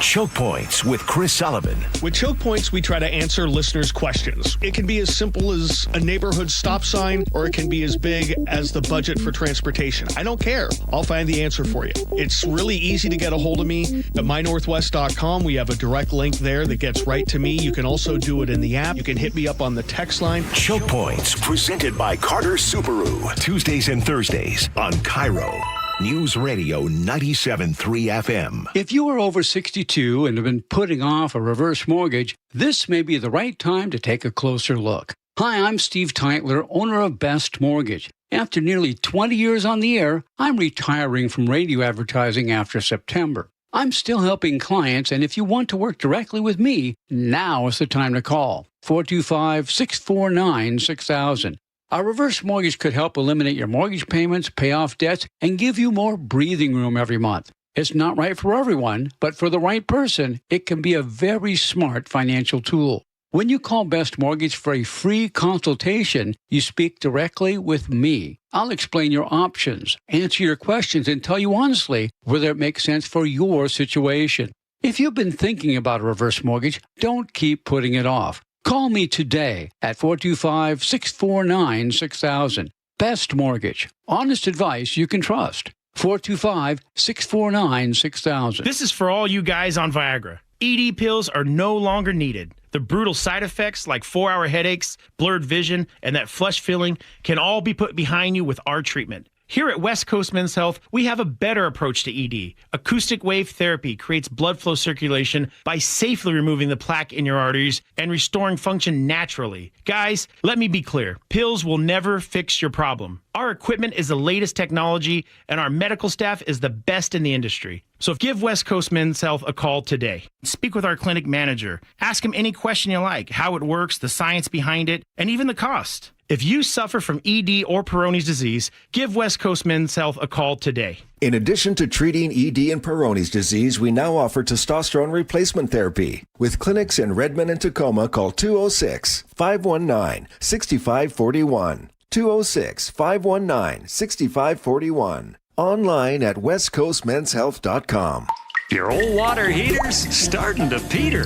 Choke Points with Chris Sullivan. With Choke Points, we try to answer listeners' questions. It can be as simple as a neighborhood stop sign, or it can be as big as the budget for transportation. I don't care. I'll find the answer for you. It's really easy to get a hold of me at mynorthwest.com. We have a direct link there that gets right to me. You can also do it in the app. You can hit me up on the text line. Choke Points, presented by Carter Subaru. Tuesdays and Thursdays on KIRO News Radio 97.3 FM. If you are over 62 and have been putting off a reverse mortgage, this may be the right time to take a closer look. Hi, I'm Steve Teitler, owner of Best Mortgage. After nearly 20 years on the air, I'm retiring from radio advertising after September. I'm still helping clients, and if you want to work directly with me, now is the time to call. 425-649-6000. Our reverse mortgage could help eliminate your mortgage payments, pay off debts, and give you more breathing room every month. It's not right for everyone, but for the right person, it can be a very smart financial tool. When you call Best Mortgage for a free consultation, you speak directly with me. I'll explain your options, answer your questions, and tell you honestly whether it makes sense for your situation. If you've been thinking about a reverse mortgage, don't keep putting it off. Call me today at 425-649-6000. Best Mortgage. Honest advice you can trust. 425-649-6000. This is for all you guys on Viagra. ED pills are no longer needed. The brutal side effects like 4-hour headaches, blurred vision, and that flush feeling can all be put behind you with our treatment. Here at West Coast Men's Health, we have a better approach to ED. Acoustic wave therapy creates blood flow circulation by safely removing the plaque in your arteries and restoring function naturally. Guys, let me be clear. Pills will never fix your problem. Our equipment is the latest technology, and our medical staff is the best in the industry. So give West Coast Men's Health a call today. Speak with our clinic manager. Ask him any question you like, how it works, the science behind it, and even the cost. If you suffer from ED or Peyronie's disease, give West Coast Men's Health a call today. In addition to treating ED and Peyronie's disease, we now offer testosterone replacement therapy. With clinics in Redmond and Tacoma, call 206-519-6541. 206-519-6541. Online at westcoastmenshealth.com. Your old water heater's starting to peter.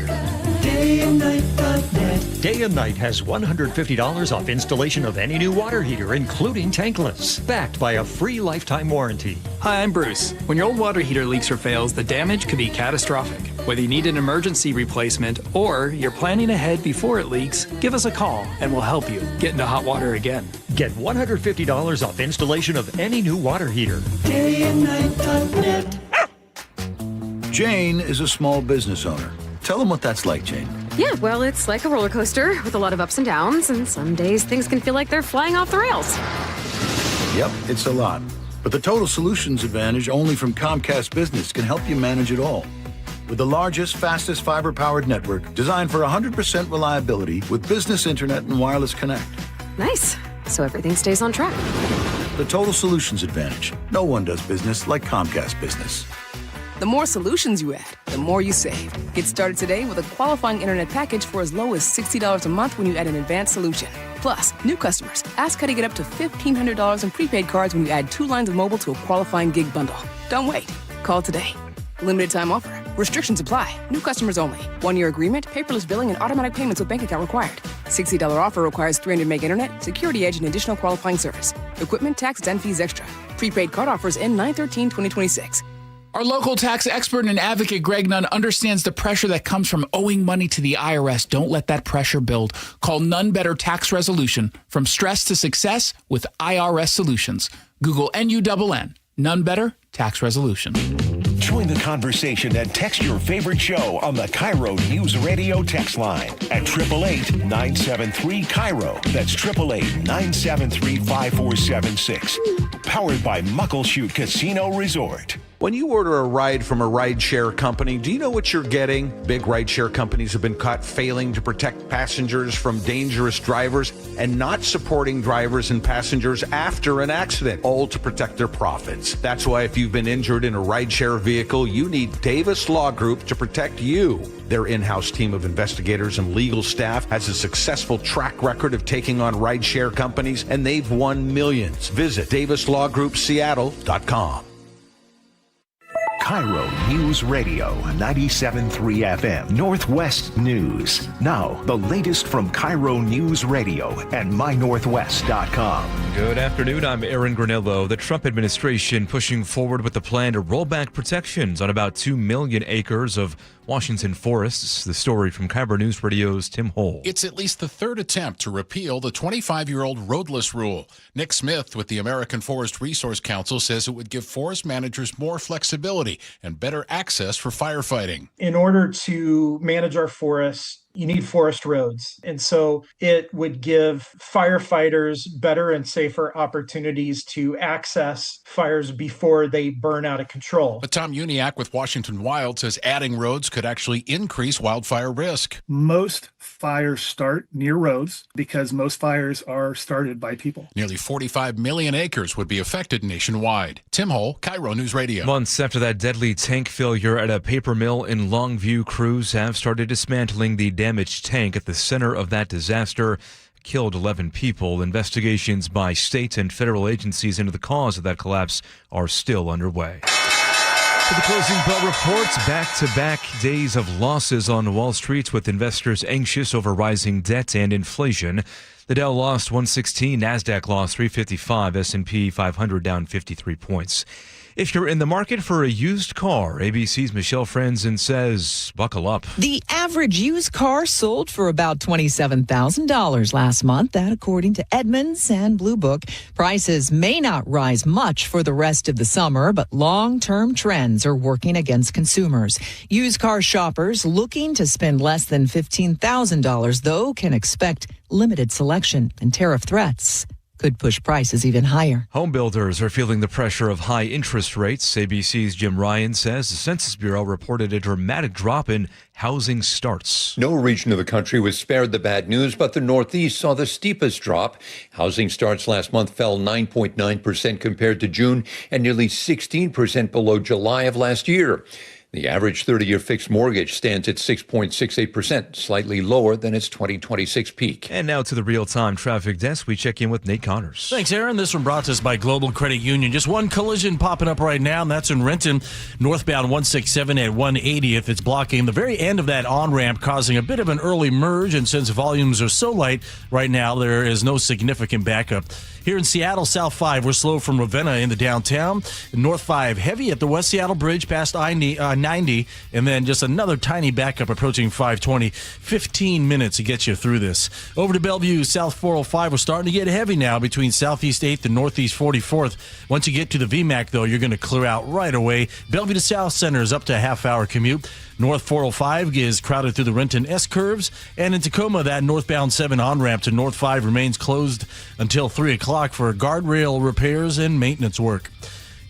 Day and Night has $150 off installation of any new water heater, including tankless, backed by a free lifetime warranty. Hi, I'm Bruce. When your old water heater leaks or fails, the damage could be catastrophic. Whether you need an emergency replacement or you're planning ahead before it leaks, give us a call and we'll help you get into hot water again. Get $150 off installation of any new water heater. Dayandnight.net. Jane is a small business owner. Tell them what that's like, Jane. Yeah, well, it's like a roller coaster with a lot of ups and downs, and some days things can feel like they're flying off the rails. Yep, it's a lot. But the Total Solutions Advantage only from Comcast Business can help you manage it all. With the largest, fastest fiber-powered network designed for 100% reliability with business internet and wireless connect. Nice. So everything stays on track. The Total Solutions Advantage. No one does business like Comcast Business. The more solutions you add, the more you save. Get started today with a qualifying internet package for as low as $60 a month when you add an advanced solution. Plus, new customers, ask how to get up to $1,500 in prepaid cards when you add 2 lines of mobile to a qualifying gig bundle. Don't wait. Call today. Limited time offer. Restrictions apply. New customers only. 1-year agreement, paperless billing, and automatic payments with bank account required. $60 offer requires 300 meg internet, security edge, and additional qualifying service. Equipment, tax, and fees extra. Prepaid card offers end 9/13/2026. Our local tax expert and advocate, Greg Nunn, understands the pressure that comes from owing money to the IRS. Don't let that pressure build. Call None Better Tax Resolution. From stress to success with IRS Solutions. Google NUNN. None Better Tax Resolution. Join the conversation and text your favorite show on the KIRO News Radio text line at 888-973-KIRO. That's 888-973-5476. Powered by Muckleshoot Casino Resort. When you order a ride from a rideshare company, do you know what you're getting? Big rideshare companies have been caught failing to protect passengers from dangerous drivers and not supporting drivers and passengers after an accident, all to protect their profits. That's why if you've been injured in a rideshare vehicle, you need Davis Law Group to protect you. Their in-house team of investigators and legal staff has a successful track record of taking on rideshare companies, and they've won millions. Visit DavisLawGroupSeattle.com. KIRO News Radio 97.3 FM Northwest News. Now, the latest from KIRO News Radio and mynorthwest.com. Good afternoon. I'm Aaron Granillo. The Trump administration pushing forward with the plan to roll back protections on about 2 million acres of Washington forests. The story from KIRO News Radio's Tim Hole. It's at least the third attempt to repeal the 25-year-old roadless rule. Nick Smith with the American Forest Resource Council says it would give forest managers more flexibility and better access for firefighting. In order to manage our forests, you need forest roads. And so it would give firefighters better and safer opportunities to access fires before they burn out of control. But Tom Uniac with Washington Wild says adding roads could actually increase wildfire risk. Most fires start near roads because most fires are started by people. Nearly 45 million acres would be affected nationwide. Tim Hole, KIRO News Radio. Months after that deadly tank failure at a paper mill in Longview, crews have started dismantling the damaged tank at the center of that disaster. Killed 11 people. Investigations by state and federal agencies into the cause of that collapse are still underway. For the closing bell reports, back-to-back days of losses on Wall Street with investors anxious over rising debt and inflation. The Dow lost 116, NASDAQ lost 355, S&P 500 down 53 points. If you're in the market for a used car, ABC's Michelle Franzen says, buckle up. The average used car sold for about $27,000 last month. That according to Edmunds and Blue Book. Prices may not rise much for the rest of the summer, but long-term trends are working against consumers. Used car shoppers looking to spend less than $15,000, though, can expect limited selection and tariff threats could push prices even higher. Home builders are feeling the pressure of high interest rates. ABC's Jim Ryan says the Census Bureau reported a dramatic drop in housing starts. No region of the country was spared the bad news, but the Northeast saw the steepest drop. Housing starts last month fell 9.9% compared to June and nearly 16% below July of last year. The average 30-year fixed mortgage stands at 6.68%, slightly lower than its 2026 peak. And now to the real-time traffic desk. We check in with Nate Connors. Thanks, Aaron. This one brought to us by Global Credit Union. Just one collision popping up right now, and that's in Renton, northbound 167 at 180th. It's blocking the very end of that on-ramp, causing a bit of an early merge, and since volumes are so light right now, there is no significant backup. Here in Seattle, South 5, we're slow from Ravenna into downtown. North 5, heavy at the West Seattle Bridge past I-90, and then just another tiny backup approaching 520. 15 minutes to get you through this. Over to Bellevue, South 405, we're starting to get heavy now between Southeast 8th and Northeast 44th. Once you get to the VMAC, though, you're going to clear out right away. Bellevue to South Center is up to a half-hour commute. North 405 is crowded through the Renton S-curves. And in Tacoma, that northbound 7 on-ramp to North 5 remains closed until 3 o'clock for guardrail repairs and maintenance work.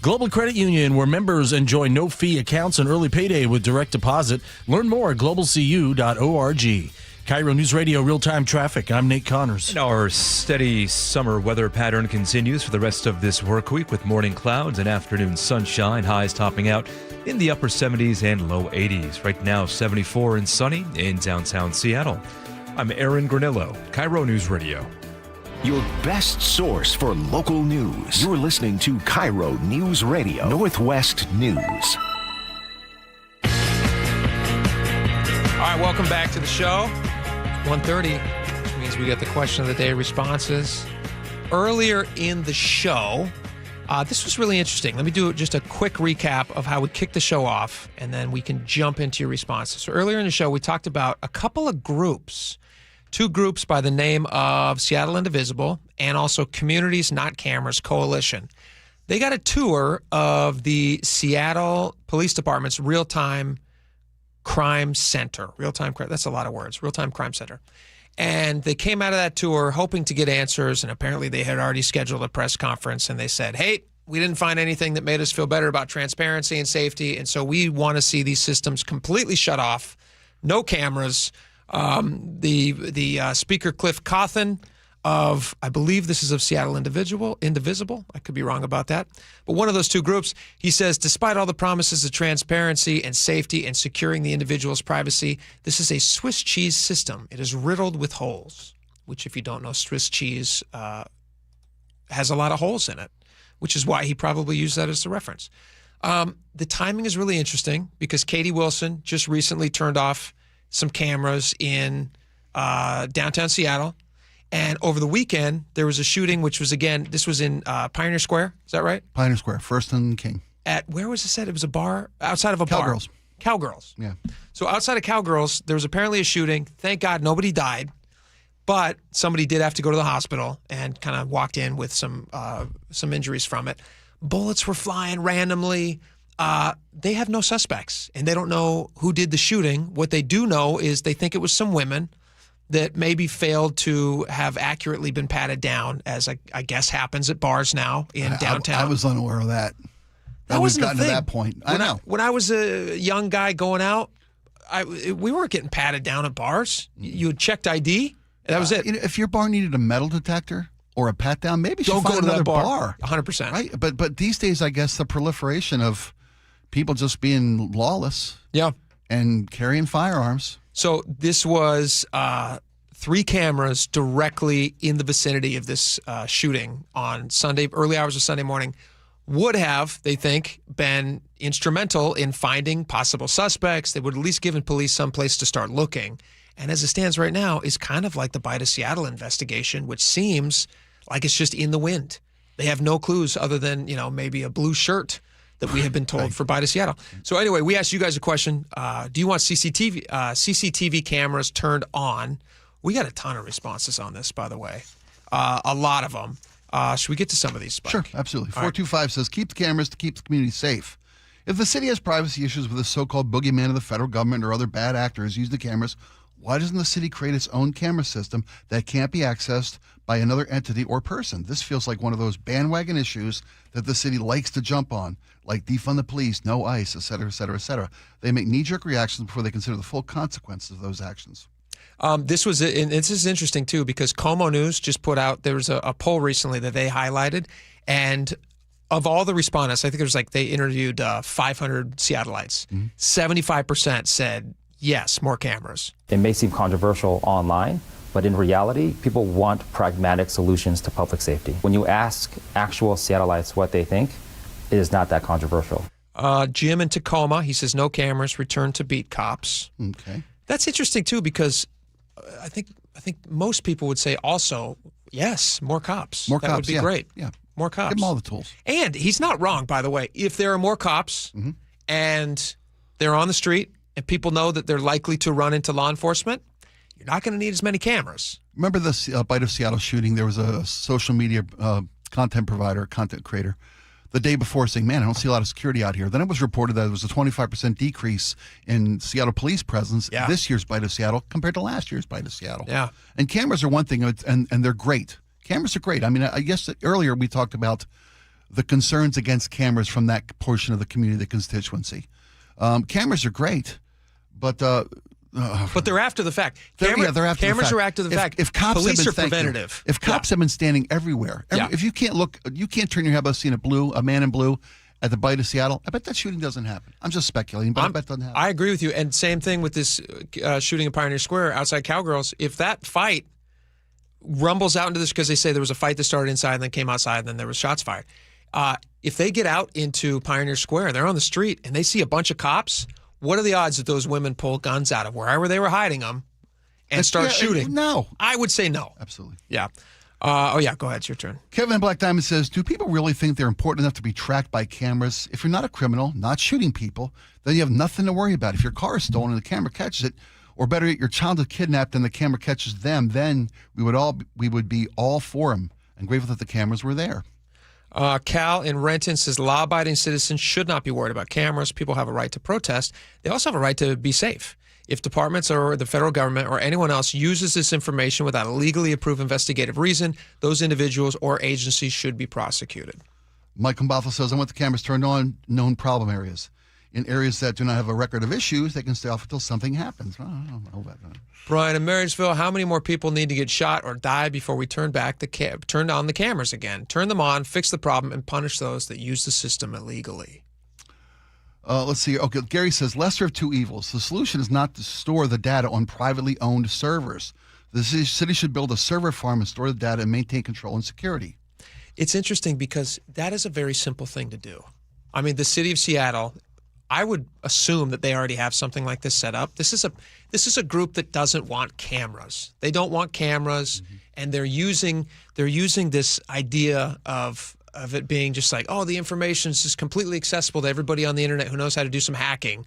Global Credit Union, where members enjoy no-fee accounts and early payday with direct deposit. Learn more at globalcu.org. KIRO Newsradio real-time traffic. I'm Nate Connors. And our steady summer weather pattern continues for the rest of this work week with morning clouds and afternoon sunshine. Highs topping out in the upper 70s and low 80s. Right now, 74 and sunny in downtown Seattle. I'm Aaron Granillo, KIRO News Radio. Your best source for local news. You're listening to KIRO News Radio, Northwest News. All right, welcome back to the show. 1:30, which means we get the question of the day responses. Earlier in the show, this was really interesting. Let me do just a quick recap of how we kicked the show off, and then we can jump into your responses. So earlier in the show, we talked about a couple of groups, 2 groups by the name of Seattle Indivisible and also Communities Not Cameras Coalition. They got a tour of the Seattle Police Department's real-time crime center. Real-time crime, that's a lot of words. Real-time crime center. And they came out of that tour hoping to get answers, and apparently they had already scheduled a press conference, and they said, hey, we didn't find anything that made us feel better about transparency and safety, and so we want to see these systems completely shut off, no cameras. The Speaker Cliff Cawthon of, I believe this is of Seattle Indivisible. I could be wrong about that. But one of those 2 groups, he says, despite all the promises of transparency and safety and securing the individual's privacy, this is a Swiss cheese system. It is riddled with holes, which if you don't know, Swiss cheese has a lot of holes in it, which is why he probably used that as the reference. The timing is really interesting because Katie Wilson just recently turned off some cameras in downtown Seattle. And over the weekend, there was a shooting, which was, again, this was in Pioneer Square. Is that right? Pioneer Square, First and King. At, where was it said? It was a bar? Outside of a bar. Cowgirls. Cowgirls. Yeah. So outside of Cowgirls, there was apparently a shooting. Thank God nobody died. But somebody did have to go to the hospital and kind of walked in with some injuries from it. Bullets were flying randomly. They have no suspects, and they don't know who did the shooting. What they do know is they think it was some women that maybe failed to have accurately been patted down, as I guess happens at bars now in downtown. I was unaware of that. That wasn't gotten to that point. I know. When I was a young guy going out, we weren't getting patted down at bars. You had checked ID. That was it. If your bar needed a metal detector or a pat down, maybe you don't should go find to another that bar. 100%. Right? But these days, I guess the proliferation of people just being lawless. Yeah. And carrying firearms. So this was 3 cameras directly in the vicinity of this shooting on Sunday, early hours of Sunday morning, would have, they think, been instrumental in finding possible suspects. They would at least given police some place to start looking. And as it stands right now, is kind of like the Bite of Seattle investigation, which seems like it's just in the wind. They have no clues other than, maybe a blue shirt that we have been told for Bite of Seattle. So anyway, we asked you guys a question. Do you want CCTV cameras turned on? We got a ton of responses on this, by the way. A lot of them. Should we get to some of these, Spike? Sure, absolutely. 425 says, keep the cameras to keep the community safe. If the city has privacy issues with the so-called boogeyman of the federal government or other bad actors use the cameras, Why doesn't the city create its own camera system that can't be accessed by another entity or person? This feels like one of those bandwagon issues that the city likes to jump on, like defund the police, no ICE, et cetera, et cetera, et cetera. They make knee-jerk reactions before they consider the full consequences of those actions. This is interesting, too, because Como News just put out, there was a poll recently that they highlighted, and of all the respondents, I think they interviewed 500 Seattleites. 75% said, yes, more cameras. It may seem controversial online, but in reality, people want pragmatic solutions to public safety. When you ask actual Seattleites what they think, it is not that controversial. Jim in Tacoma, he says no cameras, return to beat cops. Okay. That's interesting, too, because I think most people would say also, yes, more cops. More that cops, would be yeah. great. Yeah. More cops. Give them all the tools. And he's not wrong, by the way. If there are more cops and they're on the street and people know that they're likely to run into law enforcement, you're not going to need as many cameras. Remember the Bite of Seattle shooting? There was a social media content provider, content creator, the day before saying, man, I don't see a lot of security out here. Then it was reported that there was a 25% decrease in Seattle police presence this year's Bite of Seattle compared to last year's Bite of Seattle. Yeah. And cameras are one thing, and they're great. Cameras are great. I mean, I guess earlier we talked about the concerns against cameras from that portion of the community, the constituency. Cameras are great, but they're after the fact. They're after cameras the fact. Are after the fact. If cops police have been, are preventative. If cops have been standing everywhere, if you can't look, you can't turn your head without seeing a man in blue at the Bite of Seattle, I bet that shooting doesn't happen. I'm just speculating, but I bet it doesn't happen. I agree with you. And same thing with this shooting in Pioneer Square outside Cowgirls. If that fight rumbles out into this, because they say there was a fight that started inside and then came outside and then there was shots fired. If they get out into Pioneer Square, they're on the street and they see a bunch of cops, what are the odds that those women pull guns out of wherever they were hiding them and start shooting? No. I would say no. Absolutely. Yeah. Go ahead. It's your turn. Kevin Black Diamond says, do people really think they're important enough to be tracked by cameras? If you're not a criminal, not shooting people, then you have nothing to worry about. If your car is stolen and the camera catches it, or better yet, your child is kidnapped and the camera catches them, then we would be all for them and grateful that the cameras were there. Cal in Renton says law-abiding citizens should not be worried about cameras. People have a right to protest. They also have a right to be safe. If departments or the federal government or anyone else uses this information without a legally approved investigative reason, those individuals or agencies should be prosecuted. Mike Combatha says, I want the cameras turned on known problem areas. In areas that do not have a record of issues, they can stay off until something happens. I don't know about that. Brian in Marysville, how many more people need to get shot or die before we turn on the cameras again? Turn them on, fix the problem, and punish those that use the system illegally. Let's see. Okay, Gary says, lesser of two evils. The solution is not to store the data on privately owned servers. The city should build a server farm and store the data and maintain control and security. It's interesting because that is a very simple thing to do. I mean, the city of Seattle, I would assume that they already have something like this set up. This is a group that doesn't want cameras. They don't want cameras, and they're using this idea of it being just like, oh, the information is just completely accessible to everybody on the internet who knows how to do some hacking.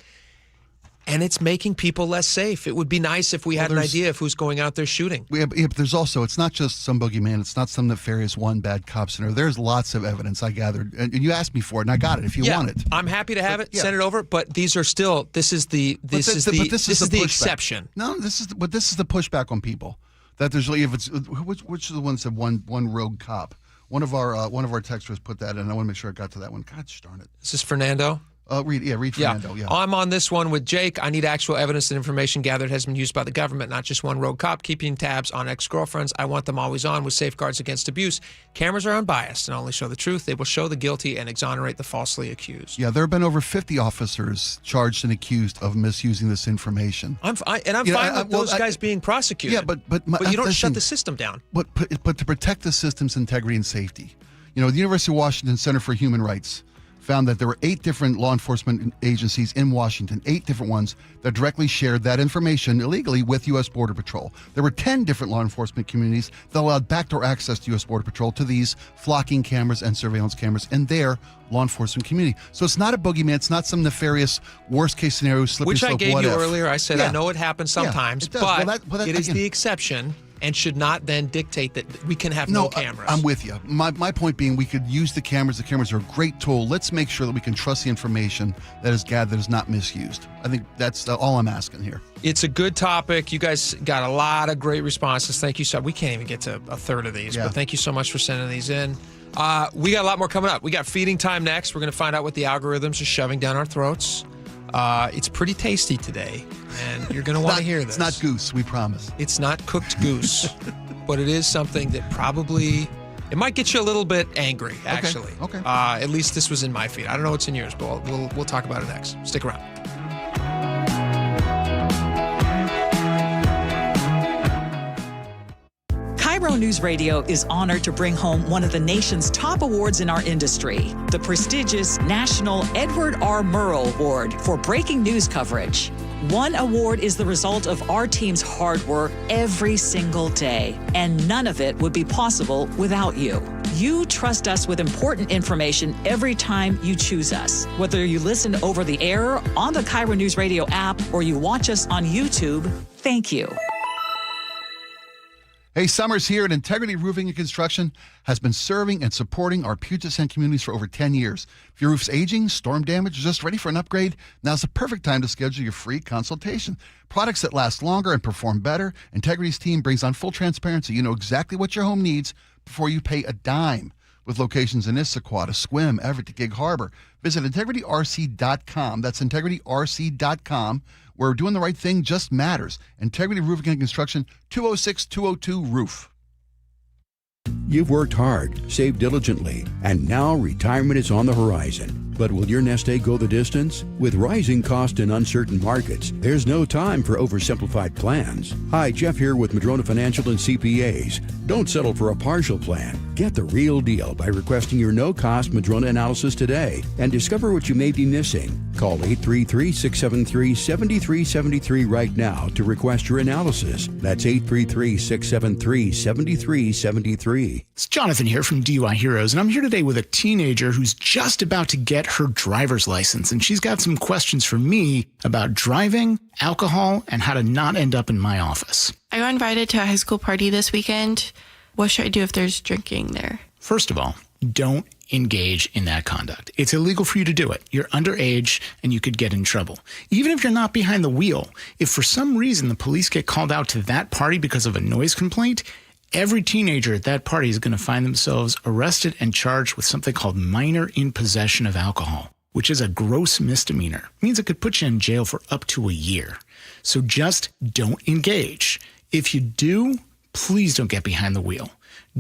And it's making people less safe. It would be nice if we had an idea of who's going out there shooting. But there's also, it's not just some boogeyman. It's not some nefarious one bad cop scenario. There's lots of evidence I gathered. And you asked me for it, and I got it if you want it. I'm happy to have it. Send it over. But these are still, this is the exception. No, this is the pushback on people. That there's, if it's, which of the ones said one rogue cop? One of our texters put that in. I want to make sure I got to that one. God darn it. Is this Fernando? Read Fernando, yeah. I'm on this one with Jake. I need actual evidence that information gathered has been used by the government, not just one rogue cop keeping tabs on ex-girlfriends. I want them always on with safeguards against abuse. Cameras are unbiased and only show the truth. They will show the guilty and exonerate the falsely accused. Yeah, there have been over 50 officers charged and accused of misusing this information. I'm fine with those guys being prosecuted. Yeah, but you don't shut the system down. But to protect the system's integrity and safety. The University of Washington Center for Human Rights found that there were 8 different law enforcement agencies in Washington, 8 different ones that directly shared that information illegally with U.S. Border Patrol. There were 10 different law enforcement communities that allowed backdoor access to U.S. Border Patrol to these flocking cameras and surveillance cameras in their law enforcement community. So it's not a boogeyman. It's not some nefarious worst-case scenario, slippery Which slope, I gave what you if. earlier. I said, I know it happens sometimes, it does. but it is the exception. and should not then dictate that we can have no cameras. I'm with you. My point being, we could use the cameras. The cameras are a great tool. Let's make sure that we can trust the information that is gathered, that is not misused. I think that's all I'm asking here. It's a good topic. You guys got a lot of great responses. Thank you so much. We can't even get to a third of these, but thank you so much for sending these in. We got a lot more coming up. We got feeding time next. We're going to find out what the algorithms are shoving down our throats. It's pretty tasty today, and you're going to want to hear this. It's not goose, we promise. It's not cooked goose, but it is something that probably, it might get you a little bit angry, actually. Okay. At least this was in my feed. I don't know what's in yours, but we'll talk about it next. Stick around. KIRO Newsradio is honored to bring home one of the nation's top awards in our industry, the prestigious National Edward R. Murrow Award for breaking news coverage. One award is the result of our team's hard work every single day, and none of it would be possible without you. You trust us with important information every time you choose us. Whether you listen over the air, on the KIRO Newsradio app, or you watch us on YouTube, thank you. Hey, summer's here, and Integrity Roofing and Construction has been serving and supporting our Puget Sound communities for over 10 years. If your roof's aging, storm damage, or just ready for an upgrade, now's the perfect time to schedule your free consultation. Products that last longer and perform better. Integrity's team brings on full transparency. You know exactly what your home needs before you pay a dime. With locations in Issaquah, Sequim, Everett, to Gig Harbor. Visit IntegrityRC.com. That's IntegrityRC.com. Where doing the right thing just matters. Integrity Roofing and Construction, 206-202-ROOF. You've worked hard, saved diligently, and now retirement is on the horizon. But will your nest egg go the distance? With rising cost and uncertain markets, there's no time for oversimplified plans. Hi, Jeff here with Madrona Financial and CPAs. Don't settle for a partial plan. Get the real deal by requesting your no-cost Madrona analysis today and discover what you may be missing. Call 833-673-7373 right now to request your analysis. That's 833-673-7373. It's Jonathan here from DUI Heroes, and I'm here today with a teenager who's just about to get her driver's license, and she's got some questions for me about driving, alcohol, and how to not end up in my office. I got invited to a high school party this weekend. What should I do if there's drinking there? First of all, don't engage in that conduct. It's illegal for you to do it. You're underage and you could get in trouble. Even if you're not behind the wheel, if for some reason the police get called out to that party because of a noise complaint, every teenager at that party is going to find themselves arrested and charged with something called minor in possession of alcohol, which is a gross misdemeanor. It means it could put you in jail for up to a year. So just don't engage. If you do, please don't get behind the wheel.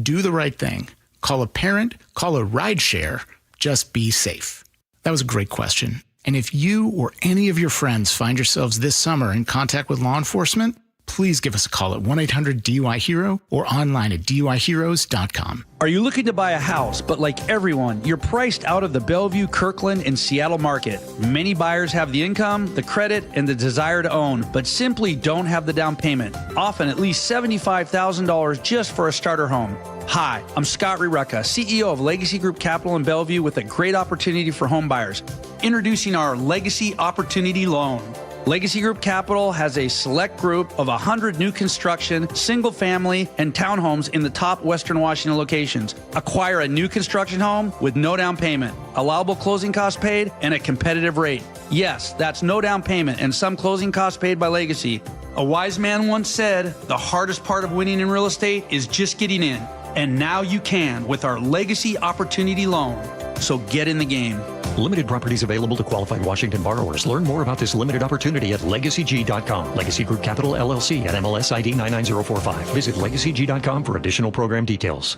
Do the right thing. Call a parent, call a ride share. Just be safe. That was a great question. And if you or any of your friends find yourselves this summer in contact with law enforcement, please give us a call at 1-800-DUI-HERO or online at DUIHeroes.com. Are you looking to buy a house, but like everyone, you're priced out of the Bellevue, Kirkland, and Seattle market? Many buyers have the income, the credit, and the desire to own, but simply don't have the down payment, often at least $75,000 just for a starter home. Hi, I'm Scott Rirucka, CEO of Legacy Group Capital in Bellevue, with a great opportunity for home buyers. Introducing our Legacy Opportunity Loan. Legacy Group Capital has a select group of 100 new construction, single-family, and townhomes in the top Western Washington locations. Acquire a new construction home with no down payment, allowable closing costs paid, and a competitive rate. Yes, that's no down payment and some closing costs paid by Legacy. A wise man once said, the hardest part of winning in real estate is just getting in. And now you can with our Legacy Opportunity Loan. So get in the game. Limited properties available to qualified Washington borrowers. Learn more about this limited opportunity at LegacyG.com. Legacy Group Capital, LLC at MLS ID 99045. Visit LegacyG.com for additional program details.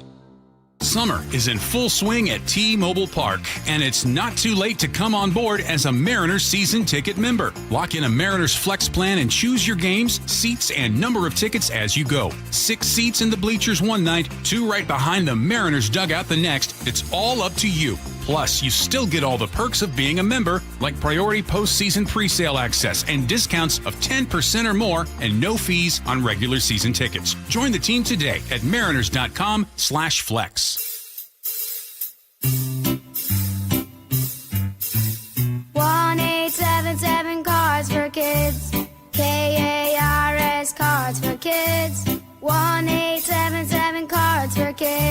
Summer is in full swing at T-Mobile Park, and it's not too late to come on board as a Mariners season ticket member. Lock in a Mariners Flex plan and choose your games, seats, and number of tickets as you go. 6 seats in the bleachers one night, 2 right behind the Mariners dugout the next. It's all up to you. Plus, you still get all the perks of being a member, like priority postseason presale access and discounts of 10% or more and no fees on regular season tickets. Join the team today at mariners.com/flex. 1-877 Cards for Kids. KARS Cards for Kids. 1-877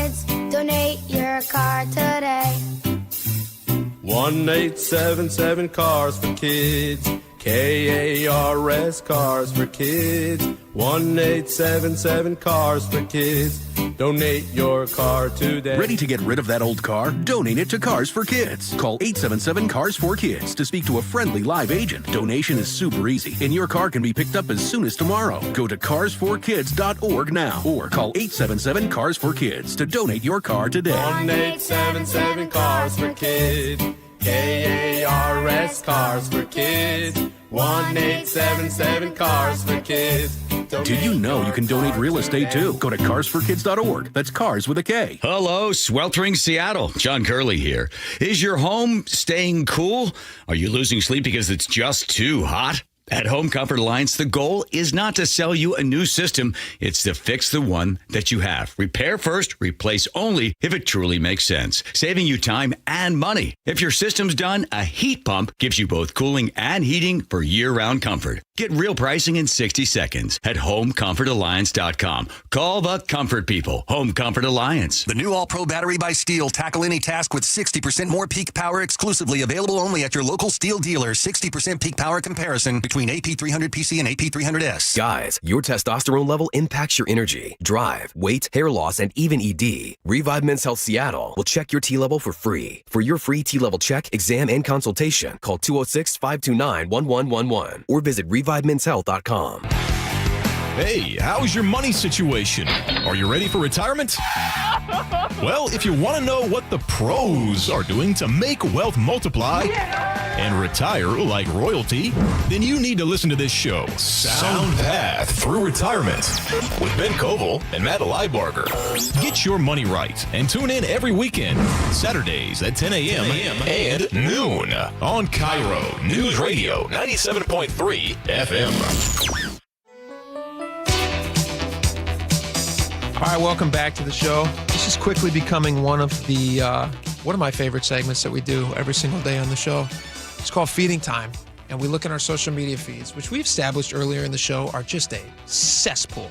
Kids, donate your car today. 1-877 Cars for Kids. KARS Cars for Kids. 1-877 Cars for Kids. Donate your car today. Ready to get rid of that old car? Donate it to Cars for Kids. Call 877 Cars for Kids to speak to a friendly live agent. Donation is super easy, and your car can be picked up as soon as tomorrow. Go to carsforkids.org now or call 877 Cars for Kids to donate your car today. 1-877 Cars for Kids. KARS Cars for Kids. 1-877 Cars for Kids. Did you know you can donate real estate too? Go to carsforkids.org. That's cars with a K. Hello, sweltering Seattle. John Curley here. Is your home staying cool? Are you losing sleep because it's just too hot? At Home Comfort Alliance, the goal is not to sell you a new system. It's to fix the one that you have. Repair first, replace only if it truly makes sense, saving you time and money. If your system's done, a heat pump gives you both cooling and heating for year-round comfort. Get real pricing in 60 seconds at HomeComfortAlliance.com. Call the comfort people. Home Comfort Alliance. The new All-Pro battery by Steel. Tackle any task with 60% more peak power exclusively. Available only at your local Steel dealer. 60% peak power comparison between AP300PC and AP300S. Guys, your testosterone level impacts your energy, drive, weight, hair loss, and even ED. Revive Men's Health Seattle will check your T level for free. For your free T level check, exam, and consultation, call 206-529-1111 or visit ReviveMen'sHealth.com. Hey, how's your money situation? Are you ready for retirement? Well, if you want to know what the pros are doing to make wealth multiply and retire like royalty, then you need to listen to this show, Sound Path Through Retirement, with Ben Koval and Matt Leibarger. Get your money right and tune in every weekend, Saturdays at 10 a.m. and noon on KIRO Newsradio 97.3 FM. All right, welcome back to the show. This is quickly becoming one of my favorite segments that we do every single day on the show. It's called Feeding Time, and we look at our social media feeds, which we established earlier in the show are just a cesspool,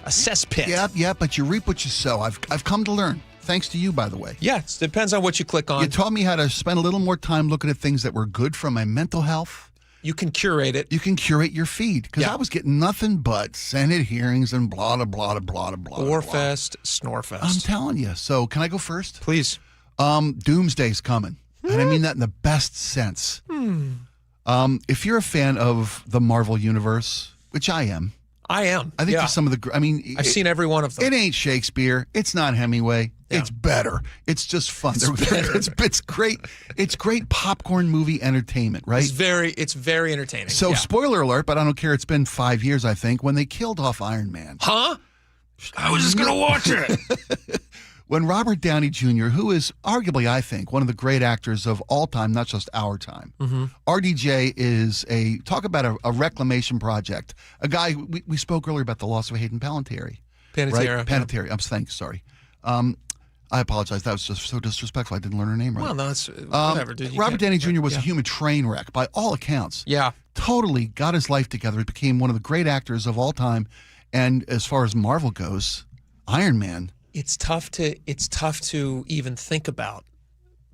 a cesspit. Yeah, but you reap what you sow. I've come to learn. Thanks to you, by the way. Yeah, it depends on what you click on. You taught me how to spend a little more time looking at things that were good for my mental health. You can curate it. You can curate your feed, because I was getting nothing but Senate hearings and blah, blah, blah, blah, blah, blah. Warfest, Snorfest. I'm telling you. So can I go first? Please. Doomsday's coming. And I mean that in the best sense. If you're a fan of the Marvel Universe, which I am. I think there's some of the, I've seen every one of them. It ain't Shakespeare. It's not Hemingway. Yeah. It's better. It's just fun. It's great. It's great popcorn movie entertainment, right? It's very entertaining. So spoiler alert, but I don't care. It's been 5 years, I think, when they killed off Iron Man. Huh? I was just going to watch it. When Robert Downey Jr., who is arguably, I think, one of the great actors of all time, not just our time, RDJ is talk about a reclamation project. A guy, we spoke earlier about the loss of Hayden Panettiere. Panettiere. Right? Panettiere. Yeah. Sorry. I apologize. That was just so disrespectful. I didn't learn her name right. Well, no, it's whatever, dude. Robert Downey Jr. was a human train wreck by all accounts. Yeah. Totally got his life together. He became one of the great actors of all time. And as far as Marvel goes, Iron Man. It's tough to even think about.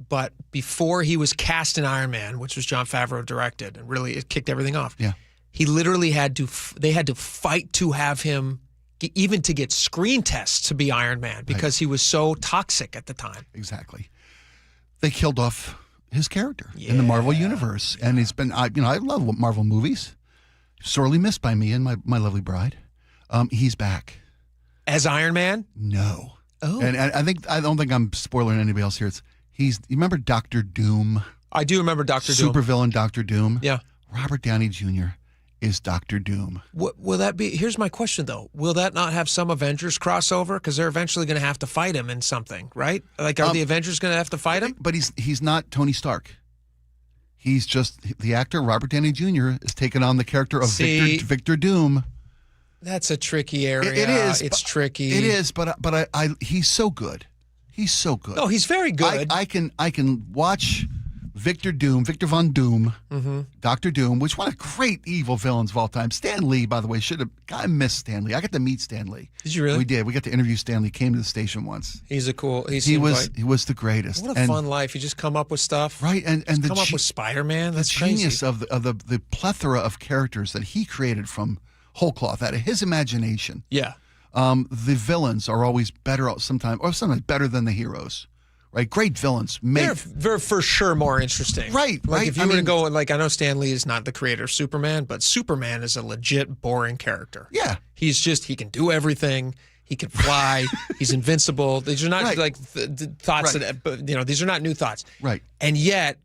But before he was cast in Iron Man, which was Jon Favreau directed, and really it kicked everything off. Yeah. He literally they had to fight to have him even to get screen tests to be Iron Man because he was so toxic at the time. Exactly. They killed off his character in the Marvel Universe. Yeah. And it's been, I love Marvel movies. Sorely missed by me and my lovely bride. He's back. As Iron Man? No. Oh. And I don't think I'm spoiling anybody else here. You remember Dr. Doom? I do remember Dr. Doom. Supervillain Dr. Doom? Yeah. Robert Downey Jr. is Dr. Doom. Will that be? Here's my question, though. Will that not have some Avengers crossover? Because they're eventually going to have to fight him in something, right? Like, are the Avengers going to have to fight him? But he's not Tony Stark. He's just the actor. Robert Downey Jr. is taking on the character of Victor Doom. That's a tricky area. It is. It's tricky. It is, but he's so good. He's so good. Oh, he's very good. I can watch Victor Von Doom, Mm-hmm. Dr. Doom, which one of great evil villains of all time. Stan Lee, by the way, I miss Stan Lee. I got to meet Stan Lee. Did you really? We did. We got to interview Stan Lee. Came to the station once. He was the greatest. What a fun life. You just come up with stuff. Right, and the come up with Spider-Man. That's the crazy. genius of the plethora of characters that he created from whole cloth out of his imagination. Yeah. The villains are always better sometimes better than the heroes. Right, great villains. They're for sure more interesting. Right, like right. if you were to go, like, I know Stan Lee is not the creator of Superman, but Superman is a legit boring character. Yeah. He can do everything. He can fly. He's invincible. These are not like thoughts that, these are not new thoughts. Right. And yet,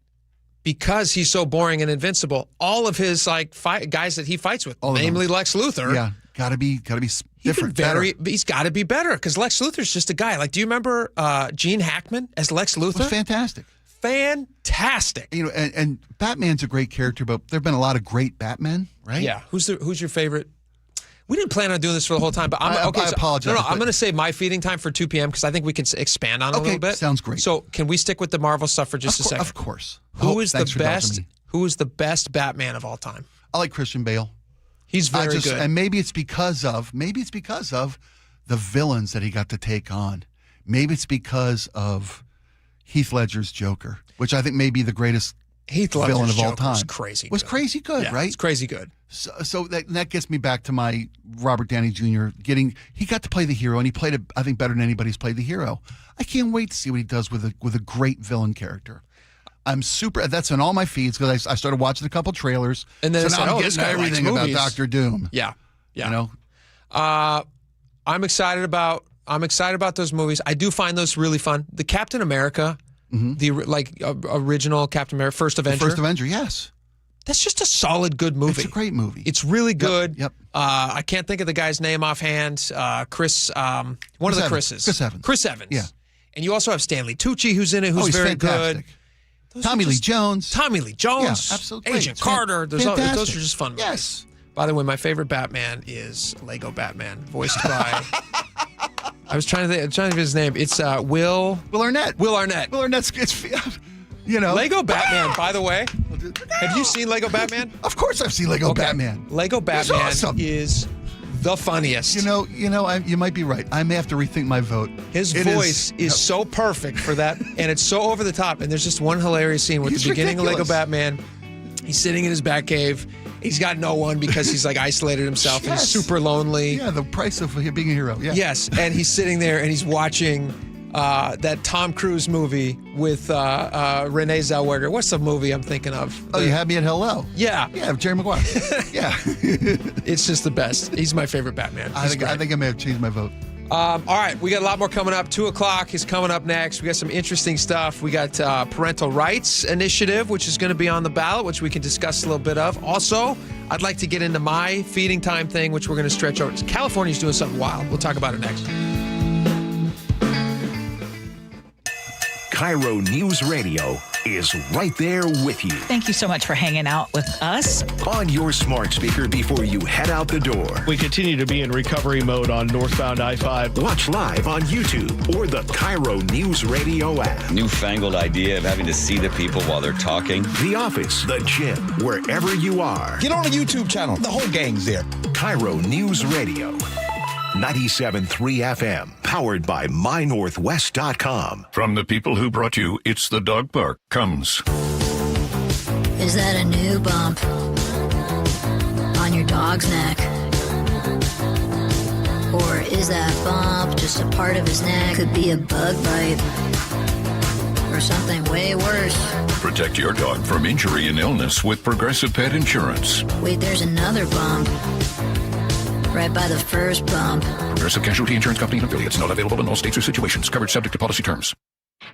because he's so boring and invincible, all of his guys that he fights with, namely Lex Luthor. Yeah, gotta be different. He's got to be better because Lex Luthor's just a guy. Like, do you remember Gene Hackman as Lex Luthor? It was fantastic. Fantastic. And Batman's a great character, but there've been a lot of great Batmen, right? Yeah. Who's your favorite? We didn't plan on doing this for the whole time, but I apologize. No, I'm going to save my feeding time for 2 p.m. because I think we can expand on it a little bit. Sounds great. So can we stick with the Marvel stuff for just a second? Of course. Who is the best Batman of all time? I like Christian Bale. He's very good. And maybe it's because of the villains that he got to take on. Maybe it's because of Heath Ledger's Joker, which I think may be the greatest villain of all time. Was crazy good, right? It's crazy good. So that gets me back to my Robert Downey Jr. He got to play the hero, and he played it, I think, better than anybody's played the hero. I can't wait to see what he does with a great villain character. That's in all my feeds because I started watching a couple trailers. And then now I'm getting everything about Dr. Doom. Yeah. I'm excited about those movies. I do find those really fun. The Captain America, the original Captain America, First Avenger. First Avenger, yes. That's just a solid, good movie. It's a great movie. It's really good. Yep. I can't think of the guy's name offhand. Chris, one of the Chris's. Chris Evans. Yeah. And you also have Stanley Tucci, who's in it, who's very fantastic. Good. Tommy Lee Jones. Yeah, absolutely. Agent Carter. Those are just fun movies. Yes. By the way, my favorite Batman is Lego Batman, voiced by... I was trying to think of his name. It's Will Arnett. Will Arnett. Will Arnett's... Lego Batman, by the way. Have you seen Lego Batman? Of course I've seen Lego Batman. Lego Batman awesome. is the funniest. You might be right. I may have to rethink my vote. His voice is so perfect for that, and it's so over the top. And there's just one hilarious scene with the beginning of Lego Batman. He's sitting in his Batcave. He's got no one because he's isolated himself and he's super lonely. Yeah, the price of being a hero. Yeah. Yes, and he's sitting there and he's watching that Tom Cruise movie with Renee Zellweger. What's the movie I'm thinking of? You Had Me at Hello. Yeah. Yeah, Jerry Maguire. Yeah. It's just the best. He's my favorite Batman. I think I may have changed my vote. All right, we got a lot more coming up. 2 o'clock is coming up next. We got some interesting stuff. We got Parental Rights Initiative, which is going to be on the ballot, which we can discuss a little bit of. Also, I'd like to get into my feeding time thing, which we're going to stretch over. California's doing something wild. We'll talk about it next. KIRO News Radio is right there with you. Thank you so much for hanging out with us. On your smart speaker before you head out the door. We continue to be in recovery mode on northbound I-5. Watch live on YouTube or the KIRO News Radio app. Newfangled idea of having to see the people while they're talking. The office, the gym, wherever you are. Get on the YouTube channel. The whole gang's there. KIRO News Radio. 97.3 FM, powered by MyNorthwest.com. From the people who brought you It's the Dog Park comes. Is that a new bump on your dog's neck? Or is that bump just a part of his neck? Could be a bug bite or something way worse. Protect your dog from injury and illness with Progressive Pet Insurance. Wait, there's another bump. Right by the first bump. Progressive Casualty Insurance Company and affiliates. Not available in all states or situations. Coverage subject to policy terms.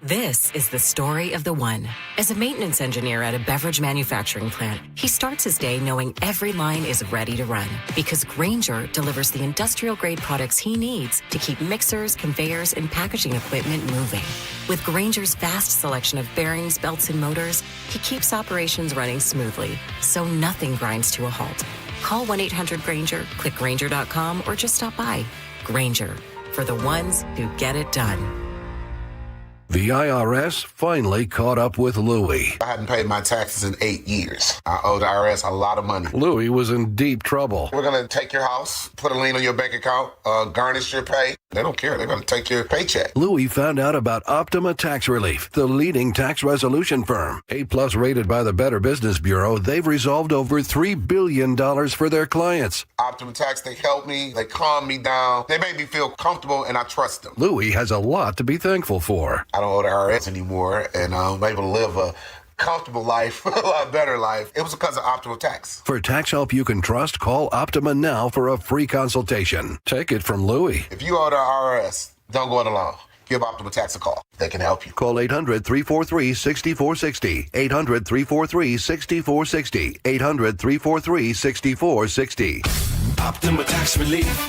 This is the story of the one. As a maintenance engineer at a beverage manufacturing plant, he starts his day knowing every line is ready to run because Grainger delivers the industrial-grade products he needs to keep mixers, conveyors, and packaging equipment moving. With Grainger's vast selection of bearings, belts, and motors, he keeps operations running smoothly, so nothing grinds to a halt. Call 1-800-GRAINGER, click Grainger.com, or just stop by. Grainger, for the ones who get it done. The IRS finally caught up with Louie. I hadn't paid my taxes in 8 years. I owe the IRS a lot of money. Louie was in deep trouble. We're going to take your house, put a lien on your bank account, garnish your pay. They don't care. They're going to take your paycheck. Louie found out about Optima Tax Relief, the leading tax resolution firm. A+ rated by the Better Business Bureau, they've resolved over $3 billion for their clients. Optima Tax, they help me. They calm me down. They make me feel comfortable, and I trust them. Louie has a lot to be thankful for. I don't owe the IRS anymore, and I'm able to live a comfortable life, a lot better life. It was because of Optima Tax. For tax help you can trust, call Optima now for a free consultation. Take it from Louie. If you owe the IRS, don't go it alone. Give Optima Tax a call. They can help you. Call 800-343-6460. 800-343-6460. 800-343-6460. Optima Tax Relief.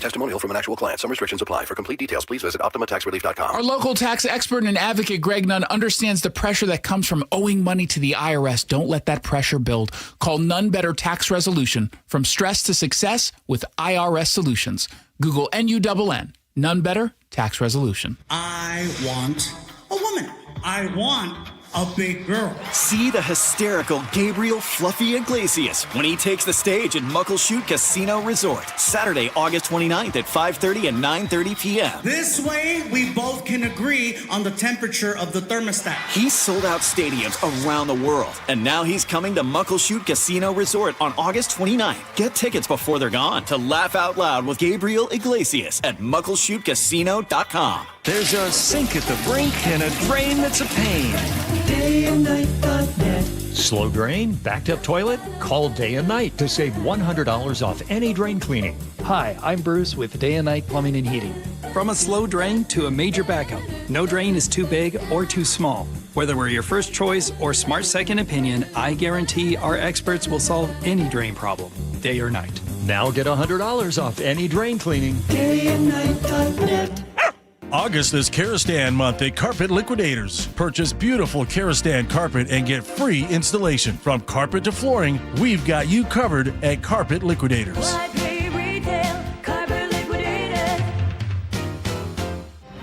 Testimonial from an actual client. Some restrictions apply. For complete details, please visit OptimaTaxRelief.com. Our local tax expert and advocate, Greg Nunn, understands the pressure that comes from owing money to the IRS. Don't let that pressure build. Call None Better Tax Resolution. From stress to success with IRS Solutions. Google NUNN. None Better Tax Resolution. I want a woman. I want a big girl. See the hysterical Gabriel Fluffy Iglesias when he takes the stage at Muckleshoot Casino Resort. Saturday, August 29th at 5:30 and 9:30 p.m. This way, we both can agree on the temperature of the thermostat. He's sold out stadiums around the world, and now he's coming to Muckleshoot Casino Resort on August 29th. Get tickets before they're gone to laugh out loud with Gabriel Iglesias at muckleshootcasino.com. There's a sink at the brink and a drain that's a pain. DayandNight.net. Slow drain? Backed up toilet? Call Day and Night to save $100 off any drain cleaning. Hi, I'm Bruce with Day and Night Plumbing and Heating. From a slow drain to a major backup, no drain is too big or too small. Whether we're your first choice or smart second opinion, I guarantee our experts will solve any drain problem, day or night. Now get $100 off any drain cleaning. DayandNight.net. August is Karastan month at Carpet Liquidators. Purchase beautiful Karastan carpet and get free installation. From carpet to flooring, we've got you covered at Carpet Liquidators.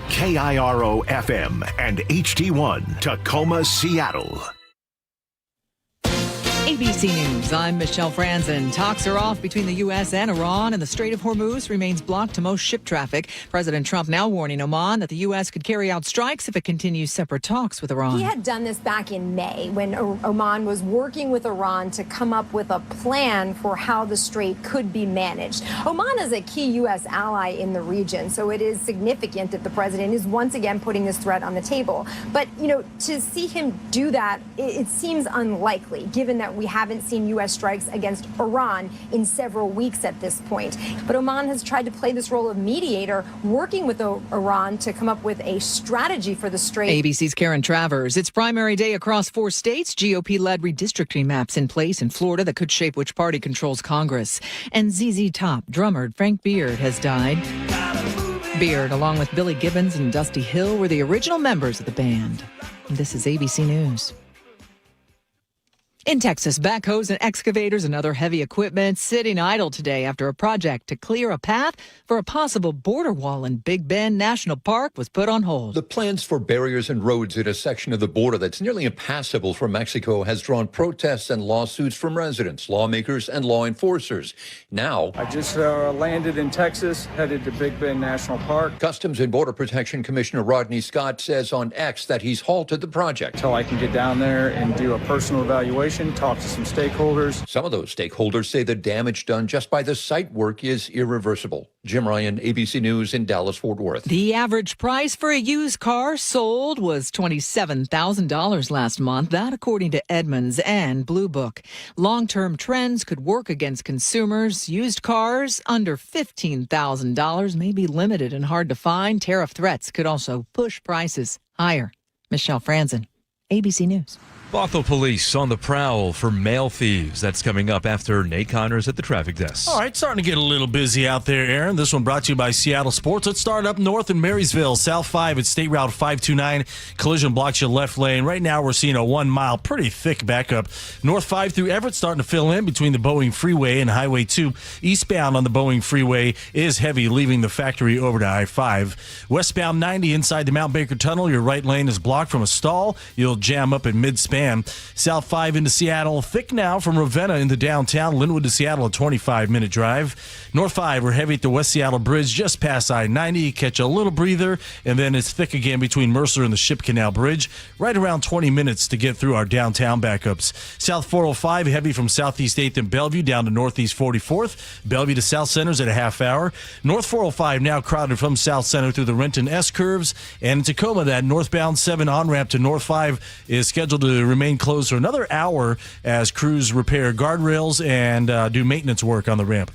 KIRO FM and HD1 Tacoma, Seattle. ABC News, I'm Michelle Franzen. Talks are off between the U.S. and Iran, and the Strait of Hormuz remains blocked to most ship traffic. President Trump now warning Oman that the U.S. could carry out strikes if it continues separate talks with Iran. He had done this back in May when Oman was working with Iran to come up with a plan for how the strait could be managed. Oman is a key U.S. ally in the region, so it is significant that the president is once again putting this threat on the table. But, to see him do that, it seems unlikely, given that we haven't seen U.S. strikes against Iran in several weeks at this point. But Oman has tried to play this role of mediator, working with Iran to come up with a strategy for the strait. ABC's Karen Travers. It's primary day across 4 states. GOP-led redistricting maps in place in Florida that could shape which party controls Congress. And ZZ Top drummer Frank Beard has died. Beard, along with Billy Gibbons and Dusty Hill, were the original members of the band. This is ABC News. In Texas, backhoes and excavators and other heavy equipment sitting idle today after a project to clear a path for a possible border wall in Big Bend National Park was put on hold. The plans for barriers and roads in a section of the border that's nearly impassable for Mexico has drawn protests and lawsuits from residents, lawmakers, and law enforcers. Now, I just landed in Texas, headed to Big Bend National Park. Customs and Border Protection Commissioner Rodney Scott says on X that he's halted the project. Until I can get down there and do a personal evaluation, talk to some stakeholders. Some of those stakeholders say the damage done just by the site work is irreversible. Jim Ryan, ABC News in Dallas-Fort Worth. The average price for a used car sold was $27,000 last month. That according to Edmunds and Blue Book. Long-term trends could work against consumers. Used cars under $15,000 may be limited and hard to find. Tariff threats could also push prices higher. Michelle Franzen, ABC News. Bothell police on the prowl for mail thieves. That's coming up after Nate Connors at the traffic desk. All right, starting to get a little busy out there, Aaron. This one brought to you by Seattle Sports. Let's start up north in Marysville. South 5 at State Route 529. Collision blocks your left lane. Right now we're seeing a 1 mile, pretty thick backup. North 5 through Everett starting to fill in between the Boeing Freeway and Highway 2. Eastbound on the Boeing Freeway is heavy, leaving the factory over to I-5. Westbound 90 inside the Mount Baker Tunnel. Your right lane is blocked from a stall. You'll jam up at mid-span. South 5 into Seattle, thick now from Ravenna into downtown. Linwood to Seattle, a 25-minute drive. North 5, we're heavy at the West Seattle Bridge, just past I-90. Catch a little breather, and then it's thick again between Mercer and the Ship Canal Bridge. Right around 20 minutes to get through our downtown backups. South 405, heavy from Southeast 8th and Bellevue down to Northeast 44th. Bellevue to South Center's at a half hour. North 405 now crowded from South Center through the Renton S-curves. And in Tacoma, that northbound 7 on-ramp to North 5 is scheduled to remain closed for another hour as crews repair guardrails and do maintenance work on the ramp.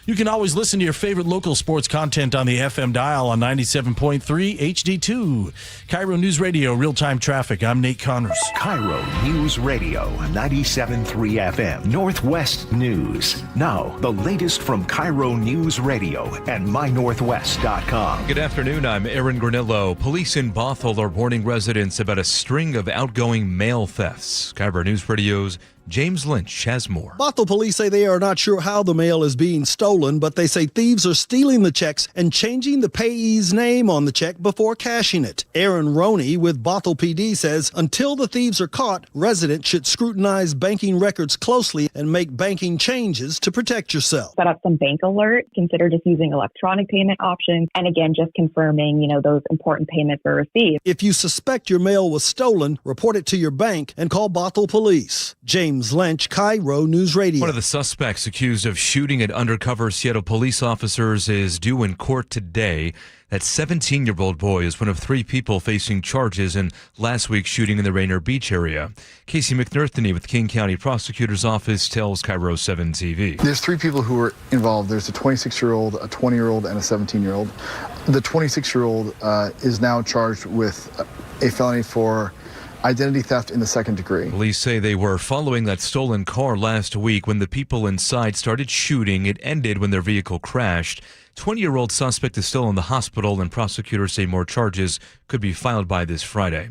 You can always listen to your favorite local sports content on the FM dial on 97.3 HD2. KIRO News Radio, real-time traffic. I'm Nate Connors. KIRO News Radio, 97.3 FM, Northwest News. Now, the latest from KIRO News Radio and mynorthwest.com. Good afternoon, I'm Aaron Granillo. Police in Bothell are warning residents about a string of outgoing mail thefts. KIRO News Radio's James Lynch has more. Bothell police say they are not sure how the mail is being stolen, but they say thieves are stealing the checks and changing the payee's name on the check before cashing it. Aaron Roney with Bothell PD says until the thieves are caught, residents should scrutinize banking records closely and make banking changes to protect yourself. Set up some bank alert, consider just using electronic payment options, and again, just confirming, those important payments are received. If you suspect your mail was stolen, report it to your bank and call Bothell Police. James Lynch, KIRO News Radio. One of the suspects accused of shooting at undercover Seattle police officers is due in court today. That 17-year-old boy is one of 3 people facing charges in last week's shooting in the Rainier Beach area. Casey McNerthany with King County Prosecutor's Office tells KIRO 7 TV. There's 3 people who were involved. There's a 26-year-old, a 20-year-old, and a 17-year-old. The 26-year-old is now charged with a felony for identity theft in the 2nd degree. Police say they were following that stolen car last week when the people inside started shooting. It ended when their vehicle crashed. 20-year-old suspect is still in the hospital, and prosecutors say more charges could be filed by this Friday.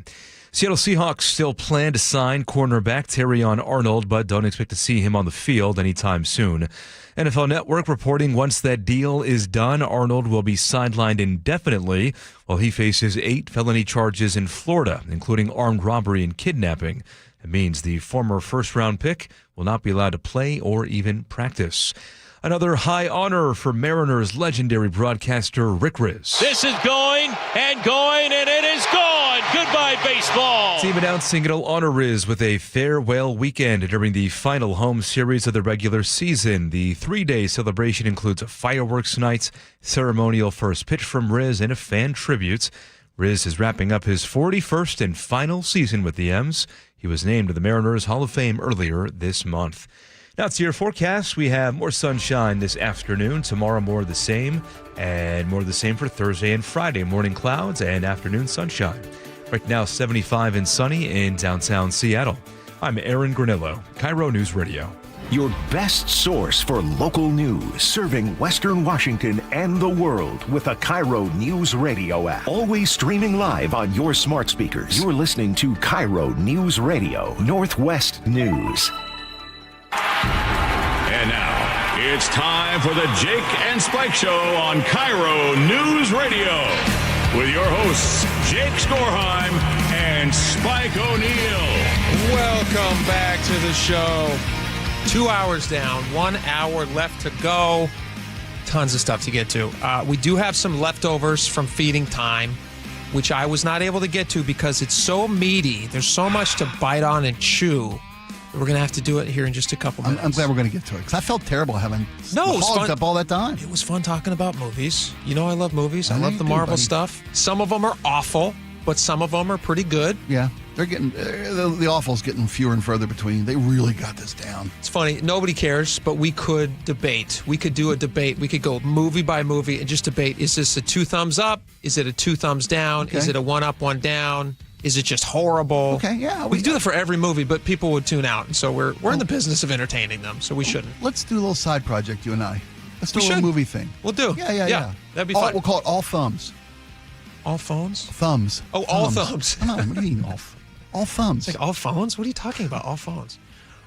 Seattle Seahawks still plan to sign cornerback Terrion Arnold, but don't expect to see him on the field anytime soon. NFL Network reporting once that deal is done, Arnold will be sidelined indefinitely while he faces 8 felony charges in Florida, including armed robbery and kidnapping. It means the former first-round pick will not be allowed to play or even practice. Another high honor for Mariners legendary broadcaster Rick Riz. This is going, and it is gone. Goodbye, baseball. Team announcing it'll honor Riz with a farewell weekend during the final home series of the regular season. The 3-day celebration includes a fireworks night, ceremonial first pitch from Riz, and a fan tribute. Riz is wrapping up his 41st and final season with the M's. He was named to the Mariners Hall of Fame earlier this month. Now it's your forecast. We have more sunshine this afternoon. Tomorrow, more of the same. And more of the same for Thursday and Friday. Morning clouds and afternoon sunshine. Right now, 75 and sunny in downtown Seattle. I'm Aaron Granillo, KIRO News Radio. Your best source for local news, serving Western Washington and the world with a KIRO News Radio app. Always streaming live on your smart speakers. You're listening to KIRO News Radio, Northwest News. And now, it's time for the Jake and Spike Show on KIRO News Radio with your hosts, Jake Skorheim and Spike O'Neill. Welcome back to the show. 2 hours down, 1 hour left to go. Tons of stuff to get to. We do have some leftovers from feeding time, which I was not able to get to because it's so meaty. There's so much to bite on and chew. We're going to have to do it here in just a couple minutes. I'm glad we're going to get to it because I felt terrible having it was fun. Up all that time. It was fun talking about movies. I love movies. I love the Marvel stuff. Some of them are awful, but some of them are pretty good. Yeah, they're getting the awful's getting fewer and further between. They really got this down. It's funny. Nobody cares, but we could debate. We could do a debate. We could go movie by movie and just debate. Is this a 2 thumbs up? Is it a 2 thumbs down? Okay. Is it a 1 up, 1 down? Is it just horrible? Okay, yeah. We do that for every movie, but people would tune out. And so we're in the business of entertaining them, so we shouldn't. Let's do a little side project, you and I. Let's do a little movie thing. We'll do. Yeah. That'd be fun. We'll call it All Thumbs. All phones? Thumbs. Oh, all thumbs. Come on, what do you mean all thumbs? It's like all phones? What are you talking about? All phones.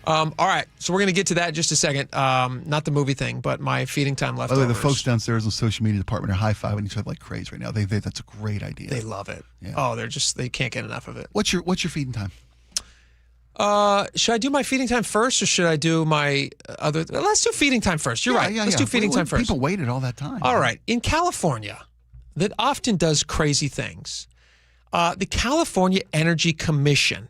All right, so we're going to get to that in just a second. Not the movie thing, but my feeding time leftovers. By the way, the folks downstairs in the social media department are high-fiving each other like crazy right now. That's a great idea. They love it. Yeah. Oh, they can't get enough of it. What's your feeding time? Should I do my feeding time first, or should I do my other? Let's do feeding time first. You're right. Let's do feeding time first. People waited all that time. All right. In California, that often does crazy things. The California Energy Commission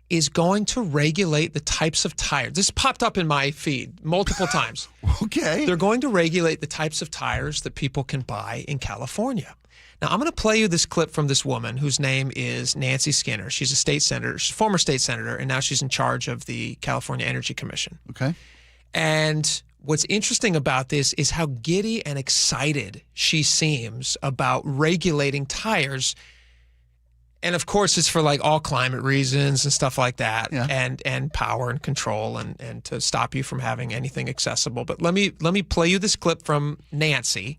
is going to regulate the types of tires. This popped up in my feed multiple times. Okay. They're going to regulate the types of tires that people can buy in California. Now, I'm going to play you this clip from this woman whose name is Nancy Skinner. She's a state senator. She's a former state senator, and now she's in charge of the California Energy Commission. Okay. And what's interesting about this is how giddy and excited she seems about regulating tires. And of course, it's for like all climate reasons and stuff like that, and power and control and to stop you from having anything accessible. But let me play you this clip from Nancy,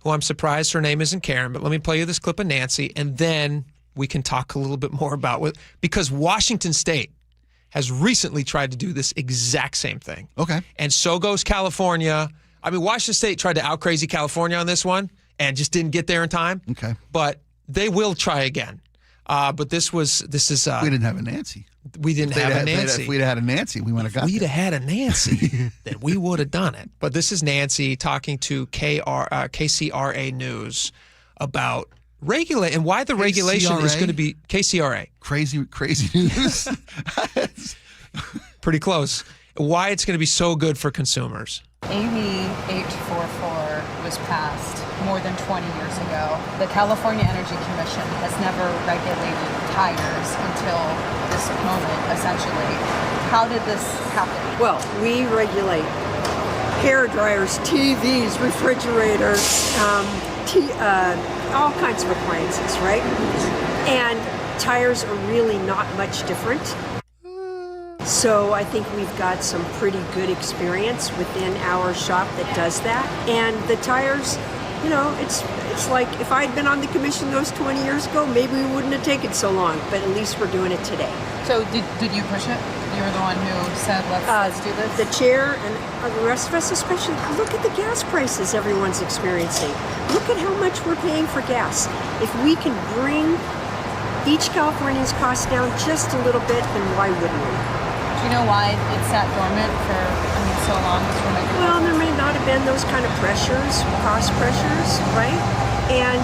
who I'm surprised her name isn't Karen. But let me play you this clip of Nancy, and then we can talk a little bit more about because Washington State has recently tried to do this exact same thing. Okay, and so goes California. I mean, Washington State tried to out-crazy California on this one and just didn't get there in time. Okay, but they will try again. But this is. We didn't have a Nancy. We didn't have a Nancy. If we'd have had a Nancy, we would have got If we'd have had a Nancy, then we would have done it. But this is Nancy talking to KCRA News about regulate and why the regulation is going to be KCRA. Crazy news. Pretty close. Why it's going to be so good for consumers. AB 844 was passed more than 20 years ago. The California Energy Commission has never regulated tires until this moment, essentially. How did this happen? Well, we regulate hair dryers, TVs, refrigerators, all kinds of appliances, right? And tires are really not much different. So I think we've got some pretty good experience within our shop that does that. And the tires, it's like if I'd been on the commission those 20 years ago, maybe we wouldn't have taken so long, but at least we're doing it today. So did you push it? You were the one who said, let's do this? The chair and the rest of us especially, look at the gas prices everyone's experiencing. Look at how much we're paying for gas. If we can bring each Californian's costs down just a little bit, then why wouldn't we? Do you know why it sat dormant for so long? Well, there may not have been those kind of pressures, cost pressures, right? And,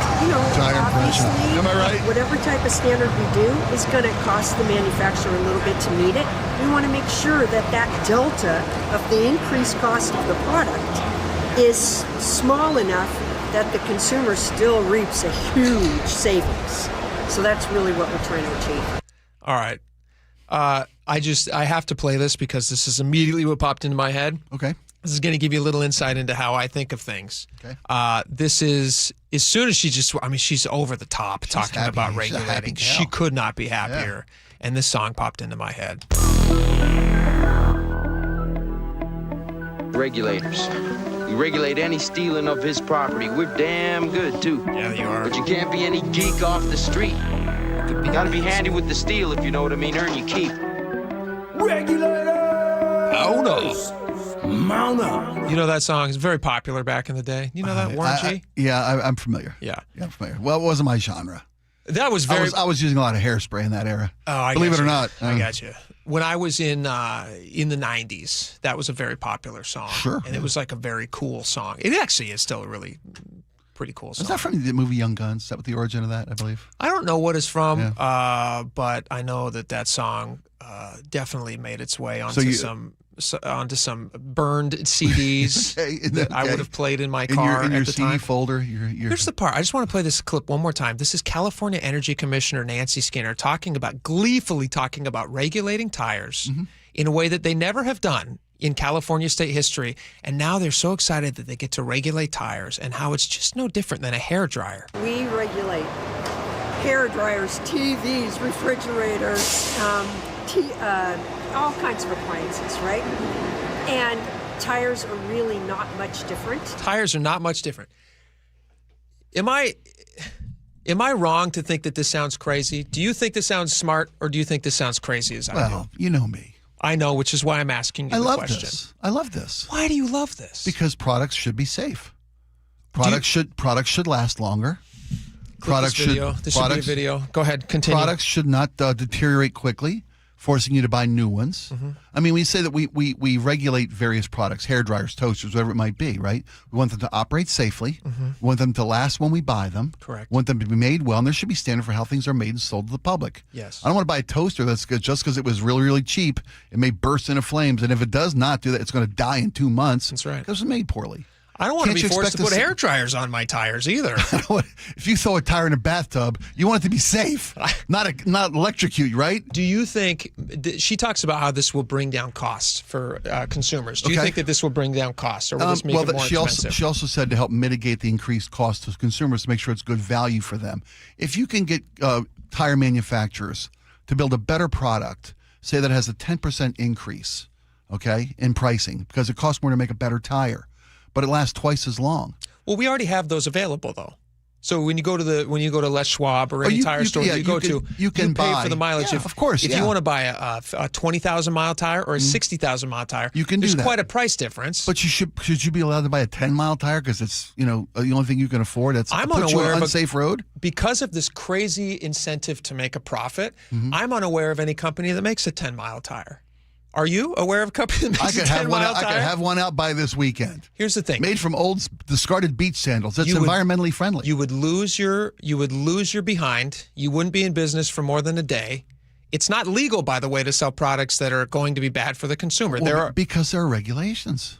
obviously, am I right? Whatever type of standard we do is going to cost the manufacturer a little bit to meet it. We want to make sure that delta of the increased cost of the product is small enough that the consumer still reaps a huge savings. So that's really what we're trying to achieve. All right. I have to play this because this is immediately what popped into my head. Okay. This is going to give you a little insight into how I think of things. Okay. This is, as soon as she's over the top talking about regulating. She could not be happier. Yeah. And this song popped into my head. Regulators. We regulate any stealing of his property. We're damn good, too. Yeah, you are. But you can't be any geek off the street. You gotta be handy with the steel, if you know what I mean. Earn your keep. Regulators! Mount up. You know that song is very popular back in the day. You know that, Warren G? I'm familiar. Yeah, I'm familiar. Well, it wasn't my genre. That was very. I was using a lot of hairspray in that era. Oh, Believe it or not. I got you. When I was in the 90s, that was a very popular song. Sure. And it was like a very cool song. It actually is still a really pretty cool song. Is that from the movie Young Guns? Is that what the origin of that, I believe? I don't know what it's from, but I know that song definitely made its way onto some burned CDs that I would have played in my car in your at the CD time. folder. Here's the part. I just want to play this clip one more time. This is California Energy Commissioner Nancy Skinner gleefully talking about regulating tires in a way that they never have done in California state history. And now they're so excited that they get to regulate tires and how it's just no different than a hairdryer. We regulate hair dryers, TVs, refrigerators, all kinds of appliances, right? And tires are really not much different. Tires are not much different. Am I wrong to think that this sounds crazy? Do you think this sounds smart, or do you think this sounds crazy as I do? Well, you know me. I know, which is why I'm asking you the question. I love this. Why do you love this? Because products should be safe. Products should last longer. This should be a video. Go ahead, continue. Products should not deteriorate quickly, forcing you to buy new ones. Mm-hmm. I mean, we say that we regulate various products, hair dryers, toasters, whatever it might be, right? We want them to operate safely. Mm-hmm. We want them to last when we buy them. Correct. We want them to be made well, and there should be standard for how things are made and sold to the public. Yes. I don't want to buy a toaster that's good just because it was really, really cheap. It may burst into flames, and if it does not do that, it's going to die in 2 months. That's right. Because it was made poorly. I don't want to be forced to put hair dryers on my tires either. If you throw a tire in a bathtub, you want it to be safe, not electrocute you, right? Do you think she talks about how this will bring down costs for consumers? Do you think that this will bring down costs, or will this make it more expensive? She also said to help mitigate the increased cost to consumers to make sure it's good value for them. If you can get tire manufacturers to build a better product, say that has a 10% increase, okay, in pricing because it costs more to make a better tire, but it lasts twice as long. Well, we already have those available though. So when you go to Les Schwab or any tire store you can pay for the mileage. Yeah, of course. If you want to buy a 20,000 mile tire or a 60,000 mile tire, you can do that. There's quite a price difference. But should you be allowed to buy a 10-mile tire because it's the only thing you can afford? I'm puts you on unaware an of unsafe road. Because of this crazy incentive to make a profit. I'm unaware of any company that makes a 10-mile tire. Are you aware of a company that makes a 10-mile tire? I could have one out by this weekend. Here's the thing: made from old discarded beach sandals. It's environmentally friendly. You would lose your behind. You wouldn't be in business for more than a day. It's not legal, by the way, to sell products that are going to be bad for the consumer. Because there are regulations.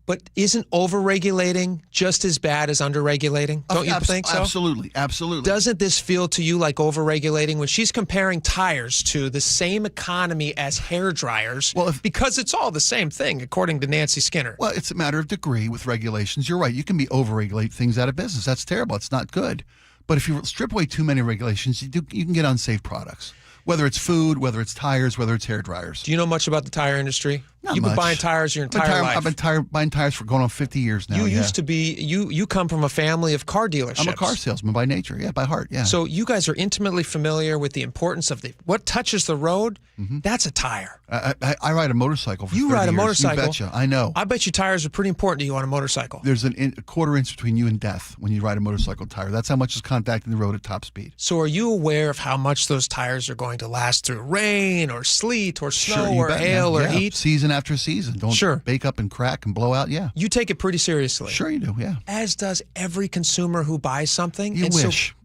But isn't over-regulating just as bad as under-regulating? Don't you think so? Absolutely. Doesn't this feel to you like over-regulating when she's comparing tires to the same economy as hair dryers? Well, because it's all the same thing, according to Nancy Skinner. Well, it's a matter of degree with regulations. You're right. You can be over-regulate things out of business. That's terrible. It's not good. But if you strip away too many regulations, you can get unsafe products. Whether it's food, whether it's tires, whether it's hair dryers. Do you know much about the tire industry? You've been buying tires your entire life. I've been buying tires for going on 50 years now. You used to be, you come from a family of car dealerships. I'm a car salesman by nature, by heart, So you guys are intimately familiar with the importance of what touches the road. That's a tire. I ride a motorcycle for 30 years. You ride a motorcycle? You betcha, I know. I bet you tires are pretty important to you on a motorcycle. There's a quarter inch between you and death when you ride a motorcycle tire. That's how much is contacting the road at top speed. So are you aware of how much those tires are going to last through rain or sleet or snow or hail or heat? Season after season. Don't bake up and crack and blow out, You take it pretty seriously. Sure you do, As does every consumer who buys something.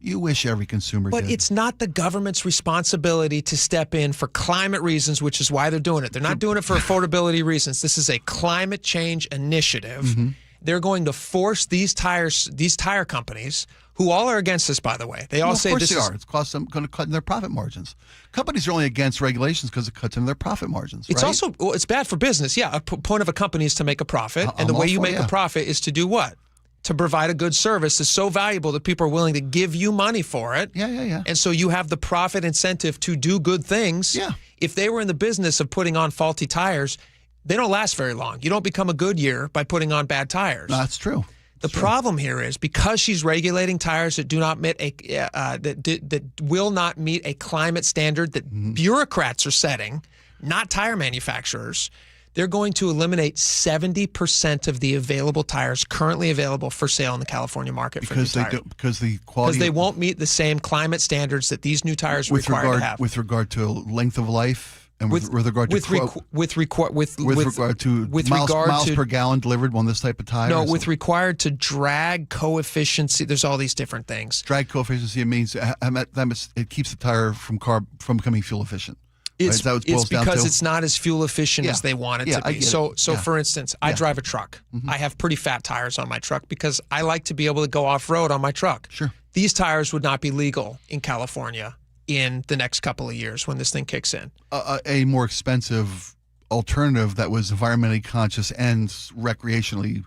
You wish every consumer did. But it's not the government's responsibility to step in for climate reasons, which is why they're doing it. They're not doing it for affordability reasons. This is a climate change initiative. They're going to force these tire companies, who all are against this, by the way. They all say this is... It's going to cut in their profit margins. Companies are only against regulations because it cuts into their profit margins. It's also, it's bad for business. A point of a company is to make a profit. And the way you make a profit is to do what? To provide a good service that's so valuable that people are willing to give you money for it. Yeah. And so you have the profit incentive to do good things. Yeah. If they were in the business of putting on faulty tires, they don't last very long. You don't become a Goodyear by putting on bad tires. No, that's true. The problem here is because she's regulating tires that do not meet that will not meet a climate standard that bureaucrats are setting, not tire manufacturers. They're going to eliminate 70% of the available tires currently available for sale in the California market because the quality they won't meet the same climate standers that these new tires require to have. With regard to length of life. And with regard to miles per gallon delivered on this type of tire? No, with regard to drag coefficiency, there's all these different things. Drag coefficiency means it keeps the tire from becoming fuel efficient. It's because it's not as fuel efficient as they want it to be. So for instance, I drive a truck. I have pretty fat tires on my truck because I like to be able to go off-road on my truck. Sure. These tires would not be legal in California in the next couple of years when this thing kicks in. A more expensive alternative that was environmentally conscious and recreationally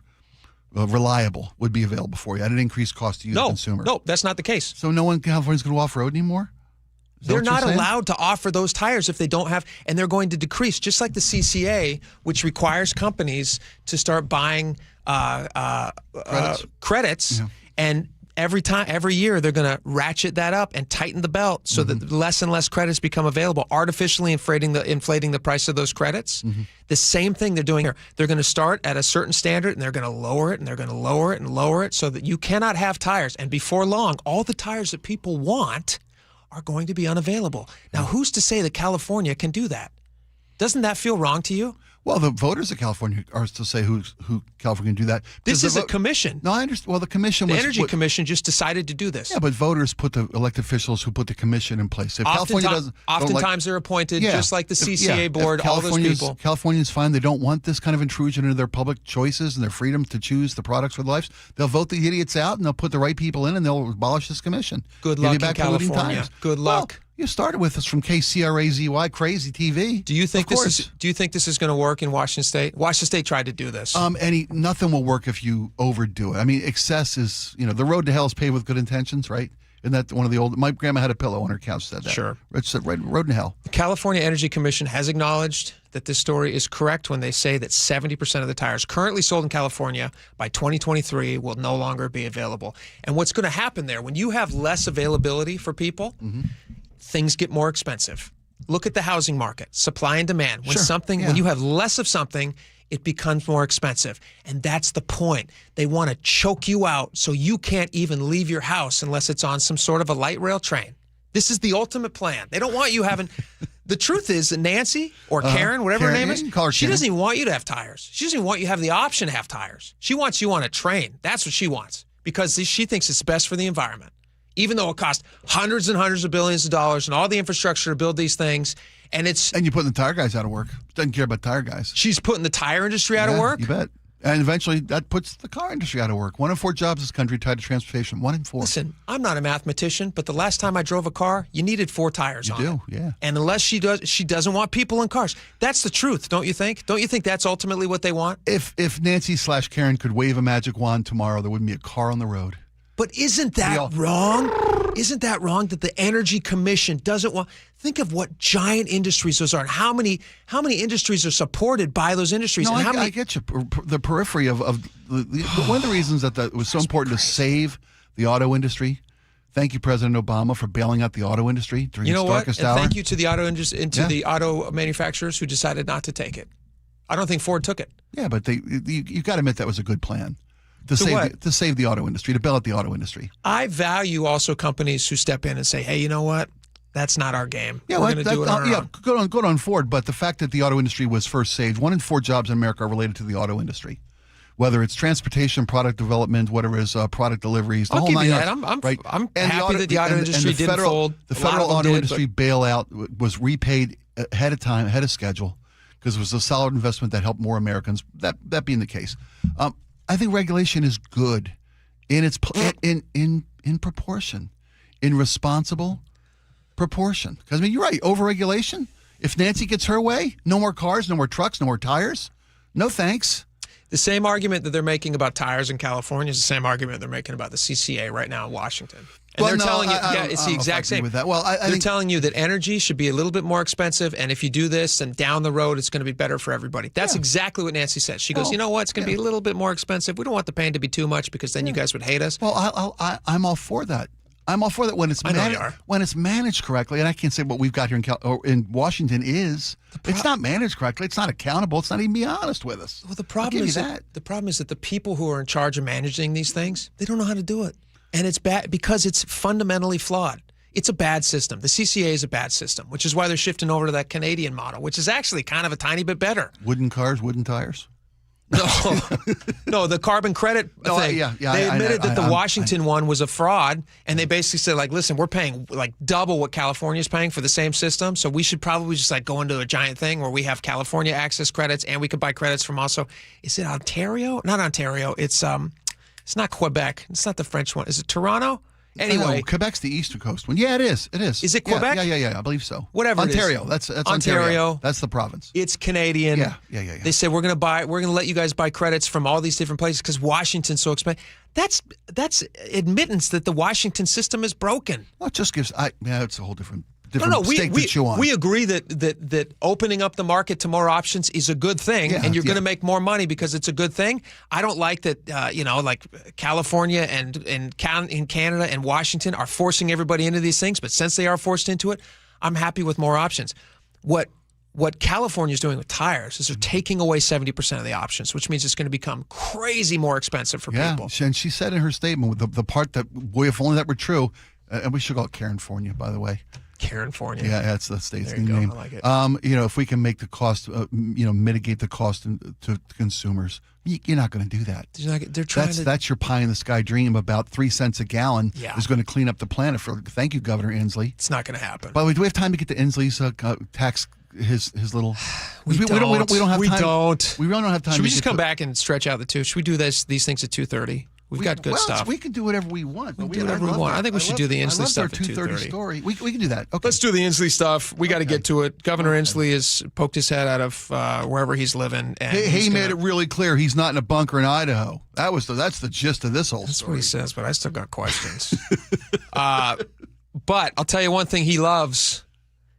reliable would be available for you at an increased cost to you, the consumer. No, that's not the case. So no one in California is going to off-road anymore? They're not allowed to offer those tires if they don't have, and they're going to decrease, just like the CCA, which requires companies to start buying credits. And every year they're going to ratchet that up and tighten the belt so that less and less credits become available, artificially inflating the price of those credits. The same thing they're doing here. They're going to start at a certain standard and they're going to lower it and they're going to lower it and lower it so that you cannot have tires. And before long, all the tires that people want are going to be unavailable. Now, who's to say that California can do that? Doesn't that feel wrong to you? Well, the voters of California are to say who California can do that. This is a commission. No, I understand. Well, the commission the Energy Commission just decided to do this. Yeah, but voters put the elected officials who put the commission in place. If California doesn't, oftentimes they're appointed, just like the CCA board, all those people. Californians find they don't want this kind of intrusion into their public choices and their freedom to choose the products for their lives. They'll vote the idiots out and they'll put the right people in and they'll abolish this commission. Good luck in California. Good luck. Well, you started with us from KCRAZY, Crazy TV. Do you think this is going to work in Washington State? Washington State tried to do this. Nothing will work if you overdo it. I mean, excess is, the road to hell is paved with good intentions, right? Isn't that one of the old? My grandma had a pillow on her couch that said that. Sure. It said road to hell. The California Energy Commission has acknowledged that this story is correct when they say that 70% of the tires currently sold in California by 2023 will no longer be available. And what's going to happen there, when you have less availability for people, things get more expensive. Look at the housing market, supply and demand. When you have less of something, it becomes more expensive. And that's the point. They want to choke you out so you can't even leave your house unless it's on some sort of a light rail train. This is the ultimate plan. They don't want you having... The truth is that Nancy or Karen, whatever her name is, she doesn't even want you to have tires. She doesn't even want you to have the option to have tires. She wants you on a train. That's what she wants because she thinks it's best for the environment. Even though it costs hundreds and hundreds of billions of dollars and all the infrastructure to build these things, and you're putting the tire guys out of work. Doesn't care about tire guys. She's putting the tire industry out of work? You bet. And eventually that puts the car industry out of work. 1 in 4 jobs in this country tied to transportation. 1 in 4. Listen, I'm not a mathematician, but the last time I drove a car, you needed 4 tires on it. You do, yeah. And unless she doesn't want people in cars. That's the truth, don't you think? Don't you think that's ultimately what they want? If Nancy/Karen could wave a magic wand tomorrow, there wouldn't be a car on the road. But isn't that wrong? Isn't that wrong that the Energy Commission doesn't want? Think of what giant industries those are, and how many industries are supported by those industries. No, and I get you. The periphery of one of the reasons that it was so important to save the auto industry. Thank you, President Obama, for bailing out the auto industry during its darkest hour. And thank you to the auto industry and to the auto manufacturers who decided not to take it. I don't think Ford took it. Yeah, but you got to admit that was a good plan. To save the auto industry, to bail out the auto industry. I value also companies who step in and say, hey, you know what? That's not our game. Yeah, we're going to do it on our own. Good on Ford, but the fact that the auto industry was first saved, 1 in 4 jobs in America are related to the auto industry. Whether it's transportation, product development, whatever it is, product deliveries, the whole 9 yards. I'm happy that the auto industry didn't fold. The federal auto industry bailout was repaid ahead of schedule because it was a solid investment that helped more Americans. That being the case. I think regulation is good in proportion, in responsible proportion. Because you're right, overregulation. If Nancy gets her way, no more cars, no more trucks, no more tires. No thanks. The same argument that they're making about tires in California is the same argument they're making about the CCA right now in Washington. And they're telling you, it's the exact same. With that. Well, they're telling you that energy should be a little bit more expensive, and if you do this, then down the road, it's going to be better for everybody. That's exactly what Nancy says. She goes, you know what? It's going to be a little bit more expensive. We don't want the pain to be too much because then you guys would hate us. Well, I'm all for that. I'm all for that when it's managed correctly. And I can't say what we've got here in Washington is. It's not managed correctly. It's not accountable. It's not even being honest with us. Well, the problem is that the people who are in charge of managing these things, they don't know how to do it. And it's bad because it's fundamentally flawed. It's a bad system. The CCA is a bad system, which is why they're shifting over to that Canadian model, which is actually kind of a tiny bit better. Wooden cars, wooden tires? No, the carbon credit thing. They admitted that the Washington one was a fraud, and they basically said, listen, we're paying double what California's paying for the same system, so we should probably just go into a giant thing where we have California access credits, and we could buy credits from also, is it Ontario? Not Ontario. It's not Quebec. It's not the French one. Is it Toronto? Anyway, Quebec's the eastern coast one. Yeah, it is. It is. Is it Quebec? Yeah. I believe so. Whatever. Ontario. It is. That's Ontario. That's the province. It's Canadian. Yeah. They said we're going to let you guys buy credits from all these different places because Washington's so expensive. That's admittance that the Washington system is broken. Well, it just gives. It's a whole different. We agree that opening up the market to more options is a good thing, and you're going to make more money because it's a good thing. I don't like that, like California and in Canada and Washington are forcing everybody into these things, but since they are forced into it, I'm happy with more options. What California is doing with tires is they're taking away 70% of the options, which means it's going to become crazy more expensive for people. And she said in her statement, the part that, boy, if only that were true, and we should call it California, by the way. California. Yeah, that's the state's new name. I like it. If we can make the cost, mitigate the cost to consumers, you're not going to do that. They're trying that's your pie in the sky dream about 3 cents a gallon is going to clean up the planet. Thank you, Governor Inslee. It's not going to happen. By the way, do we have time to get to Inslee's tax? His little. We don't have time. We really don't have time. Should we just come back and stretch out the two? Should we do these things at 2:30? We've got good stuff. We can do whatever we want. We do whatever we want. I think we should do the Inslee stuff at 2:30 story. We can do that. Okay. Let's do the Inslee stuff. We got to get to it. Governor Inslee has poked his head out of wherever he's living. And he made it really clear he's not in a bunker in Idaho. That's the gist of this whole story. That's what he says, but I still got questions. But I'll tell you one thing he loves.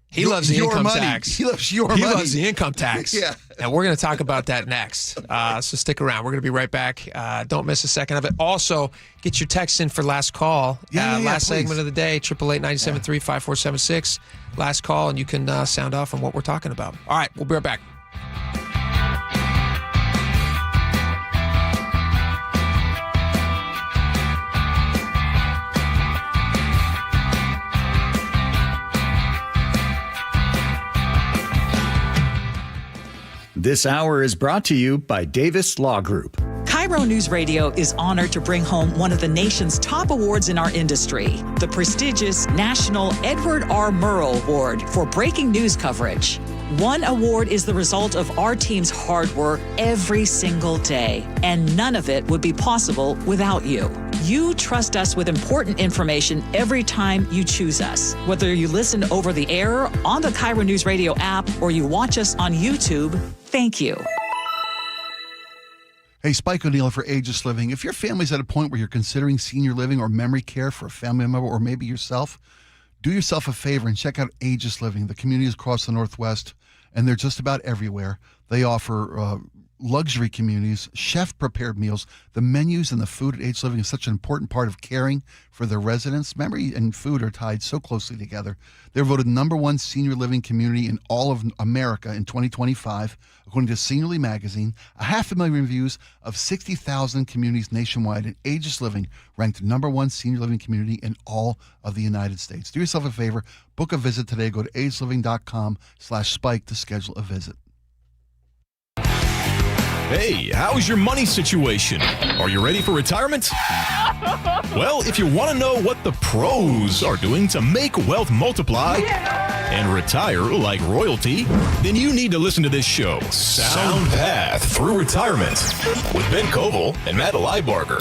He loves the income tax. He loves your money. He loves the income tax. Yeah. And we're going to talk about that next. So stick around. We're going to be right back. Don't miss a second of it. Also, get your texts in for last call. Last segment of the day, 888-973-5476. Last call, and you can sound off on what we're talking about. All right, we'll be right back. This hour is brought to you by Davis Law Group. KIRO Newsradio is honored to bring home one of the nation's top awards in our industry, the prestigious National Edward R. Murrow Award for breaking news coverage. One award is the result of our team's hard work every single day, and none of it would be possible without you. You trust us with important information every time you choose us. Whether you listen over the air, on the KIRO Newsradio app, or you watch us on YouTube, thank you. Hey, Spike O'Neill for Aegis Living. If your family's at a point where you're considering senior living or memory care for a family member or maybe yourself, do yourself a favor and check out Aegis Living. The communities across the Northwest, and they're just about everywhere. They offer luxury communities, chef-prepared meals. The menus and the food at Aegis Living is such an important part of caring for their residents. Memory and food are tied so closely together. They're voted #1 senior living community in all of America in 2025, according to Seniorly Magazine. 500,000 reviews of 60,000 communities nationwide, and Aegis Living ranked #1 senior living community in all of the United States. Do yourself a favor, book a visit today. Go to agesliving.com/spike to schedule a visit. Hey, how's your money situation? Are you ready for retirement? Well, if you want to know what the pros are doing to make wealth multiply and retire like royalty, then you need to listen to this show, Sound Path Through Retirement, with Ben Koval and Matt Leibarger.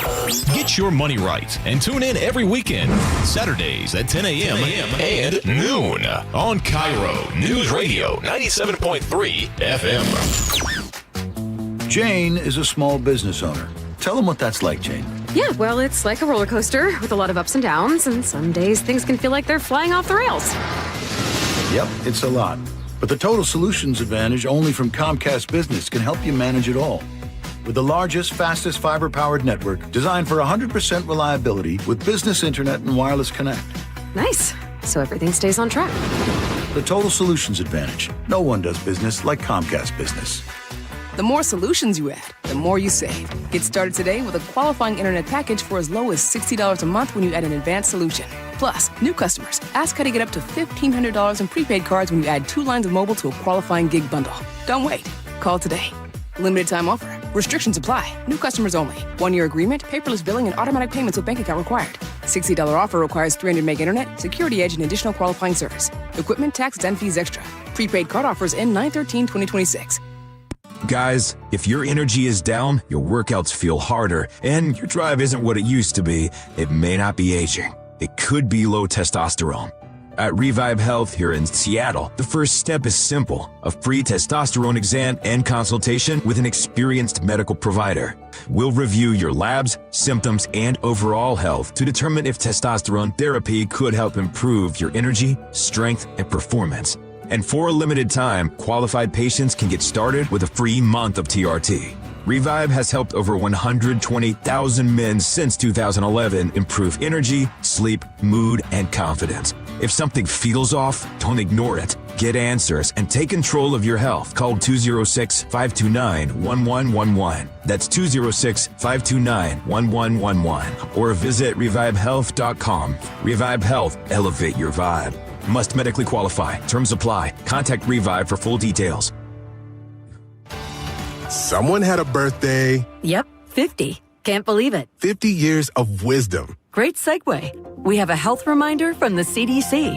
Get your money right and tune in every weekend, Saturdays at 10 a.m. and noon on KIRO Newsradio 97.3 FM. Jane is a small business owner. Tell them what that's like, Jane. Yeah, well, it's like a roller coaster with a lot of ups and downs, and some days things can feel like they're flying off the rails. Yep, it's a lot. But the Total Solutions Advantage only from Comcast Business can help you manage it all. With the largest, fastest fiber-powered network designed for 100% reliability with business internet and wireless connect. Nice. So everything stays on track. The Total Solutions Advantage. No one does business like Comcast Business. The more solutions you add, the more you save. Get started today with a qualifying internet package for as low as $60 a month when you add an advanced solution. Plus, new customers, ask how to get up to $1,500 in prepaid cards when you add 2 lines of mobile to a qualifying gig bundle. Don't wait. Call today. Limited time offer. Restrictions apply. New customers only. 1-year agreement, paperless billing, and automatic payments with bank account required. $60 offer requires 300 meg internet, security edge, and additional qualifying service. Equipment, taxes, and fees extra. Prepaid card offers end 9/13/2026. Guys, if your energy is down, your workouts feel harder, and your drive isn't what it used to be, it may not be aging. it could be low testosterone. At Revive Health here in Seattle, the first step is simple: a free testosterone exam and consultation with an experienced medical provider. We'll review your labs, symptoms, and overall health to determine if testosterone therapy could help improve your energy, strength, and performance. And for a limited time, qualified patients can get started with a free month of TRT. Revive has helped over 120,000 men since 2011 improve energy, sleep, mood, and confidence. If something feels off, don't ignore it. Get answers and take control of your health. Call 206-529-1111. That's 206-529-1111. Or visit revivehealth.com. Revive Health. Elevate your vibe. Must medically qualify. Terms apply. Contact Revive for full details. Someone had a birthday. Yep, 50. Can't believe it. 50 years of wisdom. Great segue. We have a health reminder from the CDC.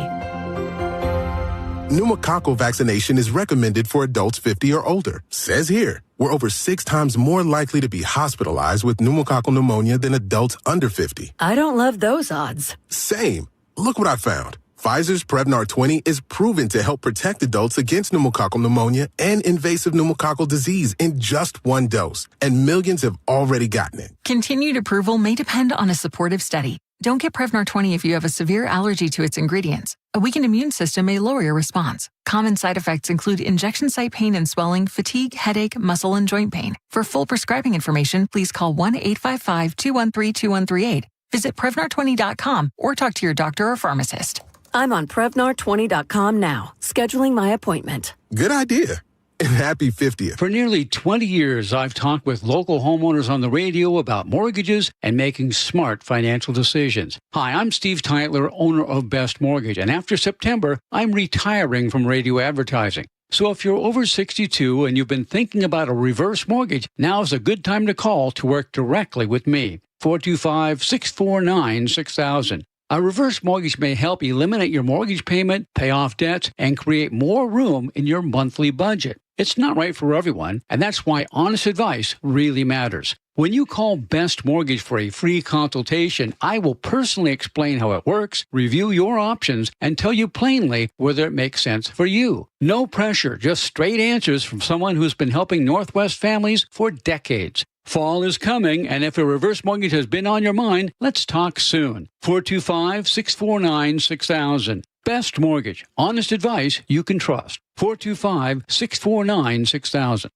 Pneumococcal vaccination is recommended for adults 50 or older. Says here, we're over 6 times more likely to be hospitalized with pneumococcal pneumonia than adults under 50. I don't love those odds. Same. Look what I found. Pfizer's Prevnar 20 is proven to help protect adults against pneumococcal pneumonia and invasive pneumococcal disease in just 1 dose. And millions have already gotten it. Continued approval may depend on a supportive study. Don't get Prevnar 20 if you have a severe allergy to its ingredients. A weakened immune system may lower your response. Common side effects include injection site pain and swelling, fatigue, headache, muscle, and joint pain. For full prescribing information, please call 1-855-213-2138. Visit Prevnar20.com or talk to your doctor or pharmacist. I'm on Prevnar20.com now, scheduling my appointment. Good idea. And happy 50th. For nearly 20 years, I've talked with local homeowners on the radio about mortgages and making smart financial decisions. Hi, I'm Steve Tytler, owner of Best Mortgage, and after September, I'm retiring from radio advertising. So if you're over 62 and you've been thinking about a reverse mortgage, now's a good time to call to work directly with me. 425-649-6000. A reverse mortgage may help eliminate your mortgage payment, pay off debts, and create more room in your monthly budget. It's not right for everyone, and that's why honest advice really matters. When you call Best Mortgage for a free consultation, I will personally explain how it works, review your options, and tell you plainly whether it makes sense for you. No pressure, just straight answers from someone who's been helping Northwest families for decades. Fall is coming, and if a reverse mortgage has been on your mind, let's talk soon. 425-649-6000. Best Mortgage. Honest advice you can trust. 425-649-6000.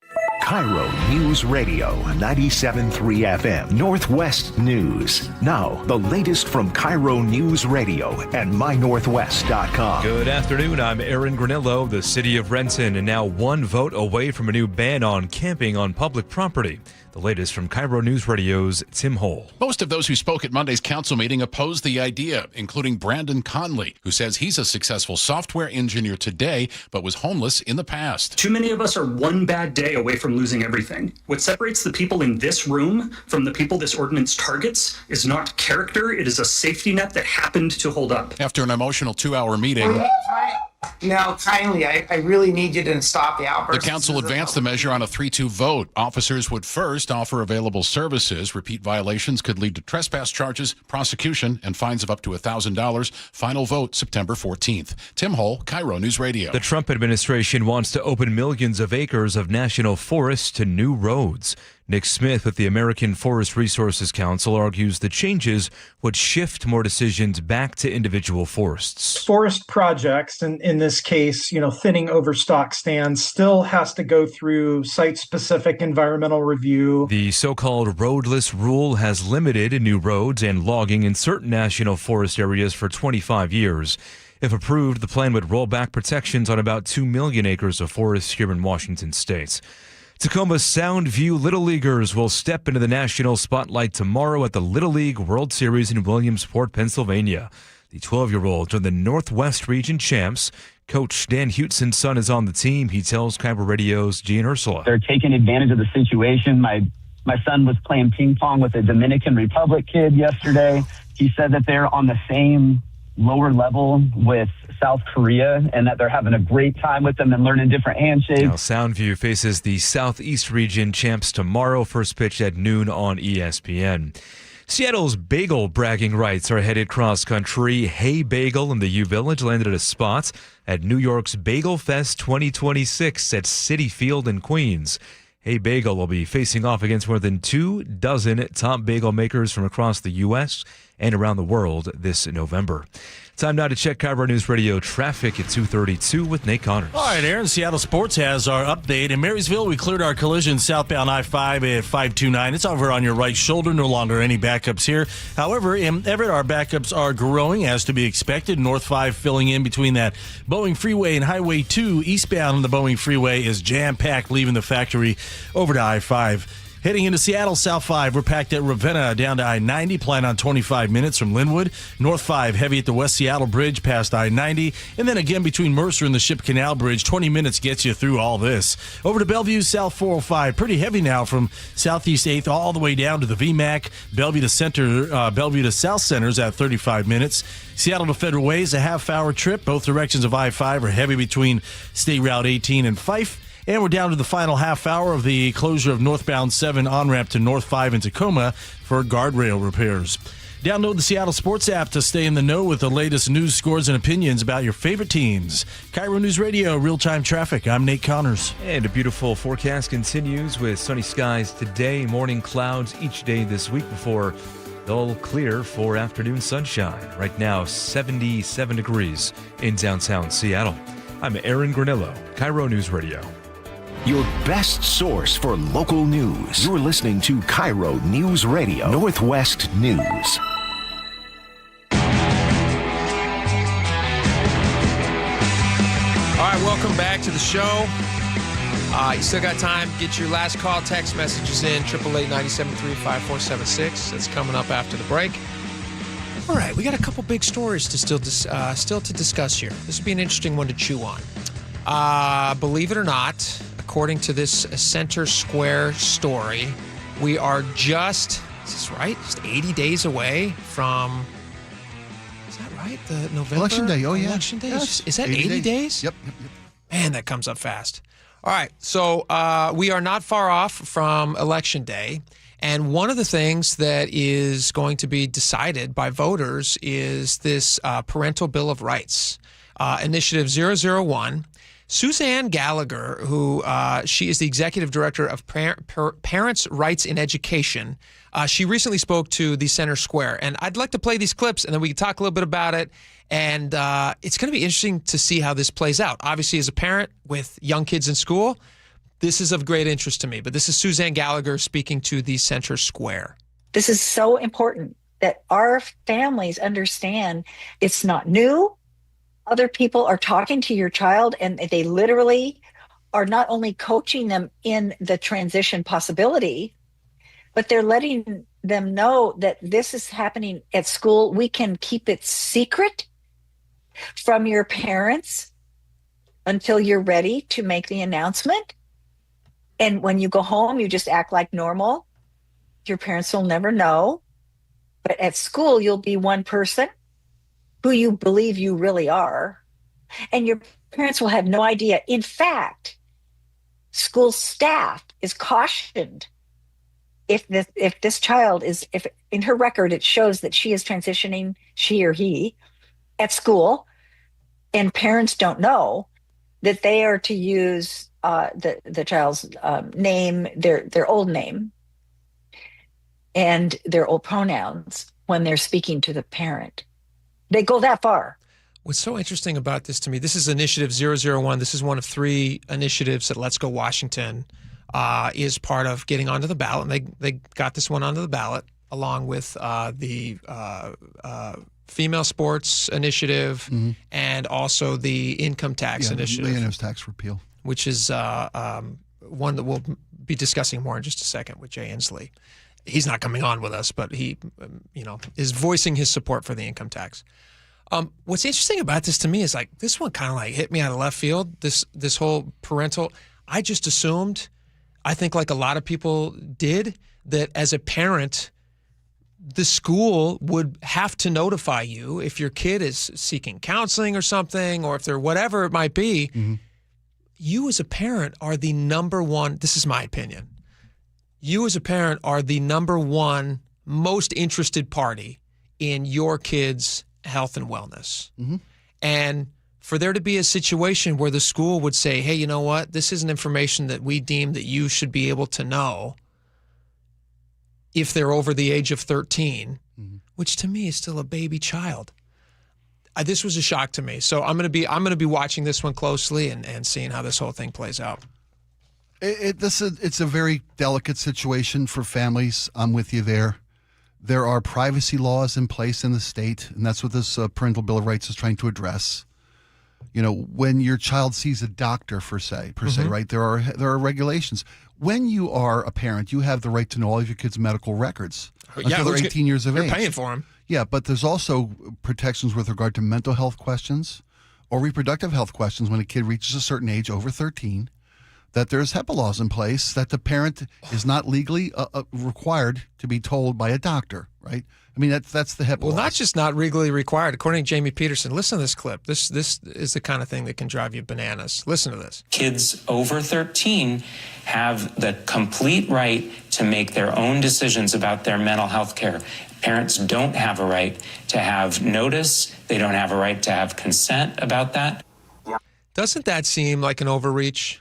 KIRO News Radio 97.3 FM Northwest News. Now, the latest from KIRO News Radio and mynorthwest.com. Good afternoon. I'm Aaron Granillo. The city of Renton and now 1 vote away from a new ban on camping on public property. The latest from KIRO News Radio's Tim Hole. Most of those who spoke at Monday's council meeting opposed the idea, including Brandon Conley, who says he's a successful software engineer today, but was homeless in the past. Too many of us are one bad day away from losing everything. What separates the people in this room from the people this ordinance targets is not character, it is a safety net that happened to hold up. After an emotional 2-hour meeting... No, kindly, I really need you to stop the outbursts. The council advanced the measure on a 3-2 vote. Officers would first offer available services. Repeat violations could lead to trespass charges, prosecution, and fines of up to $1,000. Final vote September 14th. Tim Hole, KIRO News Radio. The Trump administration wants to open millions of acres of national forests to new roads. Nick Smith with the American Forest Resources Council argues the changes would shift more decisions back to individual forests. Forest projects, and in this case, thinning overstock stands, still has to go through site-specific environmental review. The so-called roadless rule has limited new roads and logging in certain national forest areas for 25 years. If approved, the plan would roll back protections on about 2 million acres of forests here in Washington state. Tacoma Soundview Little Leaguers will step into the national spotlight tomorrow at the Little League World Series in Williamsport, Pennsylvania. The 12-year-olds are the Northwest Region champs. Coach Dan Huteson's son is on the team. He tells KIRO Radio's Gian Ursula. They're taking advantage of the situation. My son was playing ping pong with a Dominican Republic kid yesterday. He said that they're on the same lower level with South Korea and that they're having a great time with them and learning different handshakes. Now, Soundview faces the Southeast Region champs tomorrow. First pitch at noon on ESPN. Seattle's bagel bragging rights are headed cross-country. Hey Bagel in the U Village landed a spot at New York's Bagel Fest 2026 at Citi Field in Queens. Hey Bagel will be facing off against more than 24 top bagel makers from across the U.S. and around the world this November. Time now to check KIRO Newsradio traffic at 2:32 with Nate Connors. All right, Aaron, Seattle Sports has our update. In Marysville, we cleared our collision southbound I-5 at 529. It's over on your right shoulder. No longer any backups here. However, in Everett, our backups are growing as to be expected. North 5 filling in between that Boeing Freeway and Highway 2. Eastbound on the Boeing Freeway is jam-packed leaving the factory over to I-5. Heading into Seattle, South 5, we're packed at Ravenna down to I-90, plan on 25 minutes from Linwood. North 5, heavy at the West Seattle Bridge past I-90. And then again between Mercer and the Ship Canal Bridge, 20 minutes gets you through all this. Over to Bellevue, South 405, pretty heavy now from Southeast 8th all the way down to the VMAC. Bellevue to South Center's at 35 minutes. Seattle to Federal Way is a half-hour trip. Both directions of I-5 are heavy between State Route 18 and Fife. And we're down to the final half hour of the closure of northbound 7 on-ramp to North 5 in Tacoma for guardrail repairs. Download the Seattle Sports app to stay in the know with the latest news, scores, and opinions about your favorite teams. KIRO News Radio, real-time traffic. I'm Nate Connors. And a beautiful forecast continues with sunny skies today, morning clouds each day this week before they'll clear for afternoon sunshine. Right now, 77 degrees in downtown Seattle. I'm Aaron Granillo, KIRO News Radio. Your best source for local news. You're listening to KIRO News Radio, Northwest News. All right, welcome back to the show. You still got time. Get your last call text messages in, 888-973-5476. That's coming up after the break. All right, we got a couple big stories to still to discuss here. This will be an interesting one to chew on. Believe it or not, according to this Center Square story, we are just 80 days away from, is that right? The November? Election Day, oh yeah. Election Day? Yes. Is that 80 days? Yep. Man, that comes up fast. All right, so we are not far off from Election Day. And one of the things that is going to be decided by voters is this Parental Bill of Rights, Initiative 001. Suzanne Gallagher, who she is the executive director of Parents' Rights in Education, she recently spoke to the Center Square. And I'd like to play these clips, and then we can talk a little bit about it. And it's going to be interesting to see how this plays out. Obviously, as a parent with young kids in school, this is of great interest to me. But this is Suzanne Gallagher speaking to the Center Square. This is so important that our families understand it's not new. Other people are talking to your child, and they literally are not only coaching them in the transition possibility, but they're letting them know that this is happening at school. We can keep it secret from your parents until you're ready to make the announcement. And when you go home, you just act like normal. Your parents will never know. But at school, you'll be one person who you believe you really are, and your parents will have no idea. In fact, school staff is cautioned if this child is, if in her record it shows that she is transitioning, she or he, at school, and parents don't know, that they are to use the child's name, their old name, and their old pronouns when they're speaking to the parent. They go that far. What's so interesting about this to me, this is Initiative 001. This is one of 3 initiatives that Let's Go Washington is part of getting onto the ballot. And they got this one onto the ballot along with the Female Sports Initiative and also the Income Tax Initiative. The millionaire's tax repeal. Which is one that we'll be discussing more in just a second with Jay Inslee. He's not coming on with us, but he, is voicing his support for the income tax. What's interesting about this to me is this one kind of hit me out of left field. This whole parental, I just assumed, I think like a lot of people did, that as a parent, the school would have to notify you if your kid is seeking counseling or something, or if they're whatever it might be. Mm-hmm. You as a parent are the number one, this is my opinion, you as a parent are the number one most interested party in your kids' health and wellness. Mm-hmm. And for there to be a situation where the school would say, hey, you know what? This isn't information that we deem that you should be able to know if they're over the age of 13, which to me is still a baby child. This was a shock to me. So I'm going to be watching this one closely and seeing how this whole thing plays out. It's a very delicate situation for families. I'm with you there. There are privacy laws in place in the state, and that's what this Parental Bill of Rights is trying to address. You know, when your child sees a doctor, per se, right? There are regulations. When you are a parent, you have the right to know all of your kids' medical records until they're 18 years of age. You're paying for them. Yeah, but there's also protections with regard to mental health questions or reproductive health questions when a kid reaches a certain age, over 13, that there's HIPAA laws in place that the parent is not legally required to be told by a doctor, right? I mean, that's the HIPAA laws. Not just not legally required. According to Jamie Peterson, listen to this clip. This is the kind of thing that can drive you bananas. Listen to this. Kids over 13 have the complete right to make their own decisions about their mental health care. Parents don't have a right to have notice. They don't have a right to have consent about that. Doesn't that seem like an overreach?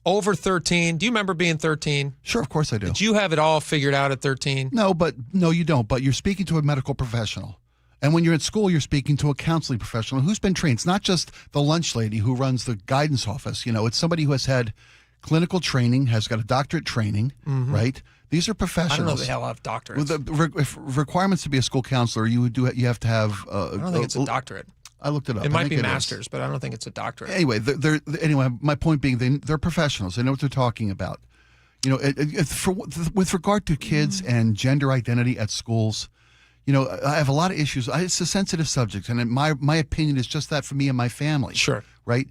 Over 13. Do you remember being 13? Sure, of course I do. Did you have it all figured out at 13? No, you don't. But you're speaking to a medical professional. And when you're at school, you're speaking to a counseling professional who's been trained. It's not just the lunch lady who runs the guidance office. You know, it's somebody who has had clinical training, has got a doctorate training, right? These are professionals. I don't know if they all have doctorates. With the requirements to be a school counselor, you have to have. I don't think it's a doctorate. I looked it up. It might be master's, but I don't think it's a doctorate. Anyway, my point being, they're professionals. They know what they're talking about. You know, with regard to kids and gender identity at schools, you know, I have a lot of issues. It's a sensitive subject, and my opinion is just that for me and my family. Sure. Right?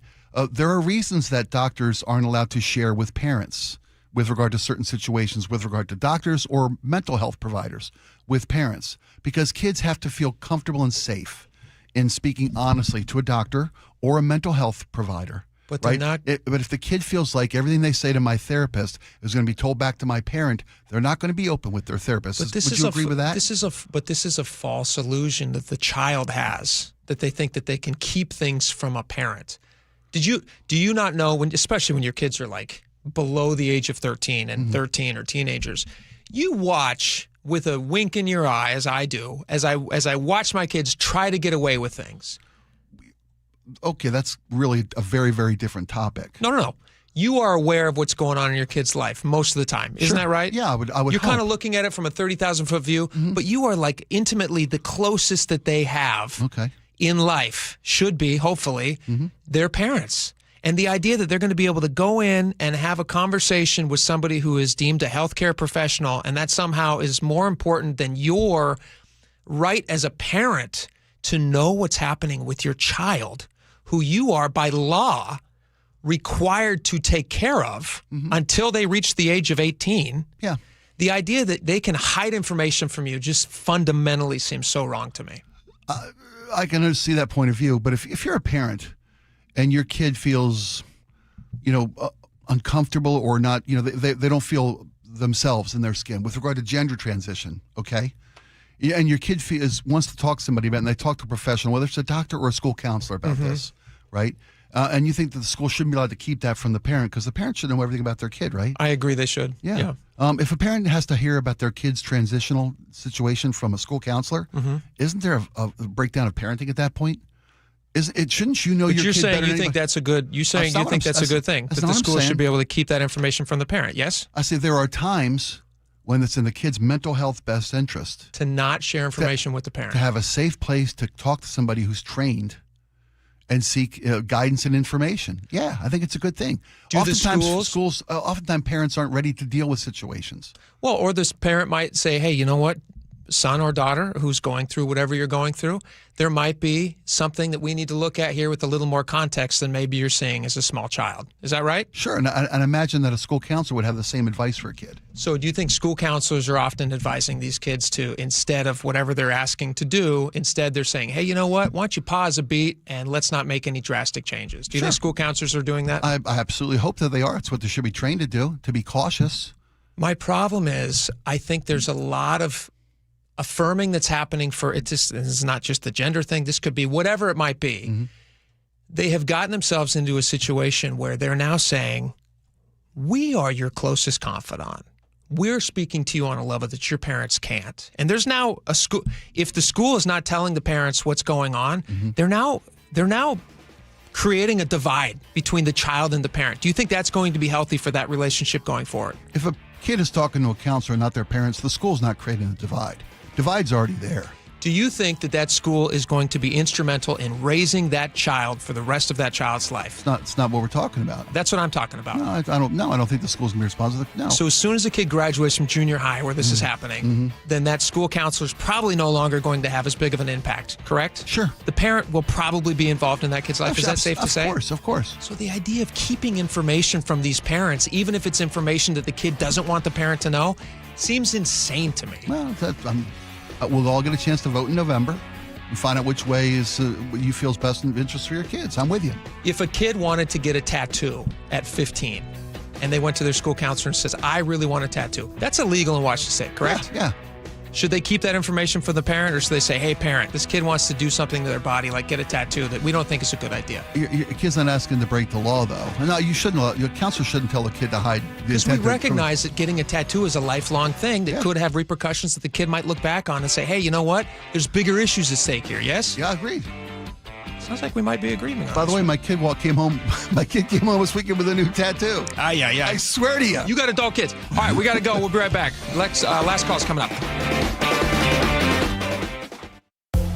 There are reasons that doctors aren't allowed to share with parents with regard to certain situations, with regard to doctors or mental health providers with parents, because kids have to feel comfortable and safe in speaking honestly to a doctor or a mental health provider. But right? they're not. But if the kid feels like everything they say to my therapist is going to be told back to my parent, they're not going to be open with their therapist. Would you agree with that? This is a false illusion that the child has, that they think that they can keep things from a parent. Do you not know, especially when your kids are like below the age of 13 and 13 or teenagers, you watch with a wink in your eye, as I do, as I watch my kids try to get away with things. Okay, that's really a very, very different topic. No. You are aware of what's going on in your kid's life most of the time. Isn't that right? Yeah, I would You're kind of looking at it from a 30,000-foot view, but you are like intimately the closest that they have in life, should be, hopefully, their parents. And the idea that they're going to be able to go in and have a conversation with somebody who is deemed a healthcare professional, and that somehow is more important than your right as a parent to know what's happening with your child, who you are by law required to take care of until they reach the age of 18. Yeah. The idea that they can hide information from you just fundamentally seems so wrong to me. I can see that point of view, but if you're a parent and your kid feels, you know, uncomfortable or not, you know, they don't feel themselves in their skin with regard to gender transition, okay? And your kid wants to talk to somebody about it, and they talk to a professional, whether it's a doctor or a school counselor about this, right? And you think that the school shouldn't be allowed to keep that from the parent because the parent should know everything about their kid, right? I agree they should. Yeah. If a parent has to hear about their kid's transitional situation from a school counselor, isn't there a breakdown of parenting at that point? Shouldn't you know your kid better? You think that's a good thing, that the school should be able to keep that information from the parent, yes? I say there are times when it's in the kid's mental health best interest to not share information with the parent, to have a safe place to talk to somebody who's trained and seek guidance and information. Yeah, I think it's a good thing. Oftentimes parents aren't ready to deal with situations. Well, or this parent might say, hey, you know what, son or daughter who's going through whatever you're going through, there might be something that we need to look at here with a little more context than maybe you're seeing as a small child. Is that right? Sure, and I imagine that a school counselor would have the same advice for a kid. So do you think school counselors are often advising these kids to, instead of whatever they're asking to do, instead they're saying, hey, you know what, why don't you pause a beat and let's not make any drastic changes? Do you think school counselors are doing that? I absolutely hope that they are. It's what they should be trained to do, to be cautious. My problem is I think there's a lot of affirming that's happening for this is not just the gender thing. This could be whatever it might be. Mm-hmm. They have gotten themselves into a situation where they're now saying, we are your closest confidant. We're speaking to you on a level that your parents can't. And there's now a school. If the school is not telling the parents what's going on, mm-hmm. they're now creating a divide between the child and the parent. Do you think that's going to be healthy for that relationship going forward? If a kid is talking to a counselor, not their parents, the school's not creating a divide. Divide's already there. Do you think that school is going to be instrumental in raising that child for the rest of that child's life? It's not what we're talking about. That's what I'm talking about. No, I don't think the school's going to be responsible. No. So as soon as a kid graduates from junior high where this is happening, then that school counselor is probably no longer going to have as big of an impact, correct? Sure. The parent will probably be involved in that kid's life. Is that safe to say? Of course. So the idea of keeping information from these parents, even if it's information that the kid doesn't want the parent to know, seems insane to me. Well, we'll all get a chance to vote in November and find out which way is what you feel is best in interest for your kids. I'm with you. If a kid wanted to get a tattoo at 15 and they went to their school counselor and says, I really want a tattoo, that's illegal in Washington State, correct? Yeah. Should they keep that information for the parent, or should they say, hey, parent, this kid wants to do something to their body, like get a tattoo, that we don't think is a good idea? Your kid's not asking to break the law, though. No, you shouldn't. Your counselor shouldn't tell a kid to hide. Because we recognize that getting a tattoo is a lifelong thing that could have repercussions that the kid might look back on and say, hey, you know what? There's bigger issues at stake here, yes? Yeah, I agree. Sounds like we might be agreeing on By the way, my kid came home this weekend with a new tattoo. Yeah. I swear to you. You got adult kids. All right, we got to go. We'll be right back. Last call's coming up.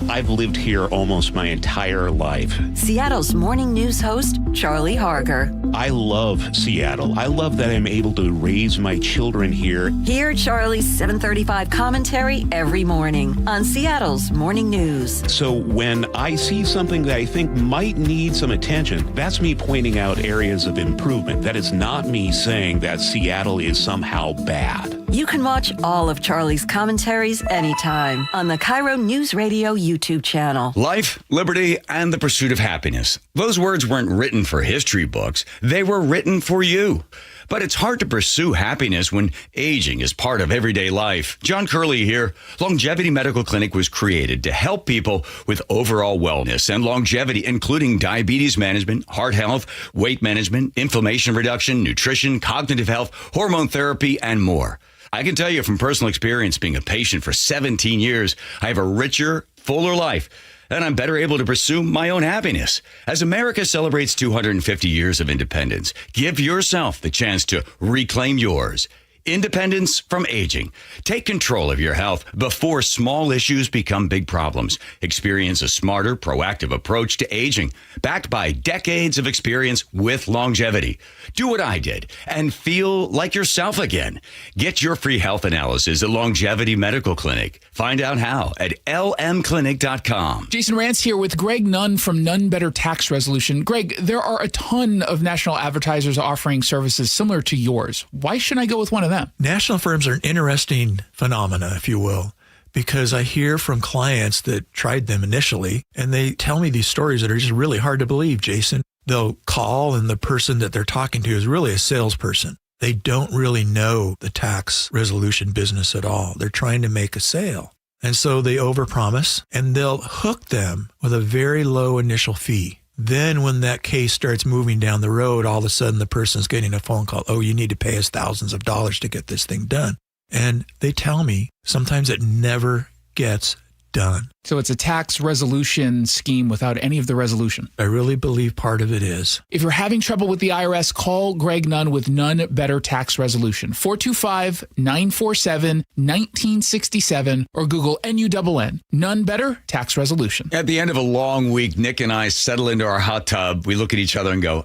I've lived here almost my entire life. Seattle's morning news host, Charlie Harger. I love Seattle. I love that I'm able to raise my children here. Hear Charlie's 7:35 commentary every morning on Seattle's morning news. So when I see something that I think might need some attention, that's me pointing out areas of improvement. That is not me saying that Seattle is somehow bad. You can watch all of Charlie's commentaries anytime on the KIRO Newsradio YouTube channel. Life, liberty, and the pursuit of happiness. Those words weren't written for history books. They were written for you. But it's hard to pursue happiness when aging is part of everyday life. John Curley here. Longevity Medical Clinic was created to help people with overall wellness and longevity, including diabetes management, heart health, weight management, inflammation reduction, nutrition, cognitive health, hormone therapy, and more. I can tell you from personal experience, being a patient for 17 years, I have a richer, fuller life, and I'm better able to pursue my own happiness. As America celebrates 250 years of independence, give yourself the chance to reclaim yours. Independence from aging. Take control of your health before small issues become big problems. Experience a smarter, proactive approach to aging, backed by decades of experience with longevity. Do what I did and feel like yourself again. Get your free health analysis at Longevity Medical Clinic. Find out how at lmclinic.com. Jason Rance here with Greg Nunn from None Better Tax Resolution. Greg, there are a ton of national advertisers offering services similar to yours. Why shouldn't I go with one of them? National firms are an interesting phenomena, if you will, because I hear from clients that tried them initially, and they tell me these stories that are just really hard to believe, Jason. They'll call, and the person that they're talking to is really a salesperson. They don't really know the tax resolution business at all. They're trying to make a sale. And so they overpromise, and they'll hook them with a very low initial fee. Then when that case starts moving down the road, all of a sudden the person's getting a phone call. Oh, you need to pay us thousands of dollars to get this thing done. And they tell me sometimes it never gets done. So it's a tax resolution scheme without any of the resolution. I really believe part of it is. If you're having trouble with the IRS, call Greg Nunn with None Better Tax Resolution. 425-947-1967 or Google NUNN. None Better Tax Resolution. At the end of a long week, Nick and I settle into our hot tub. We look at each other and go,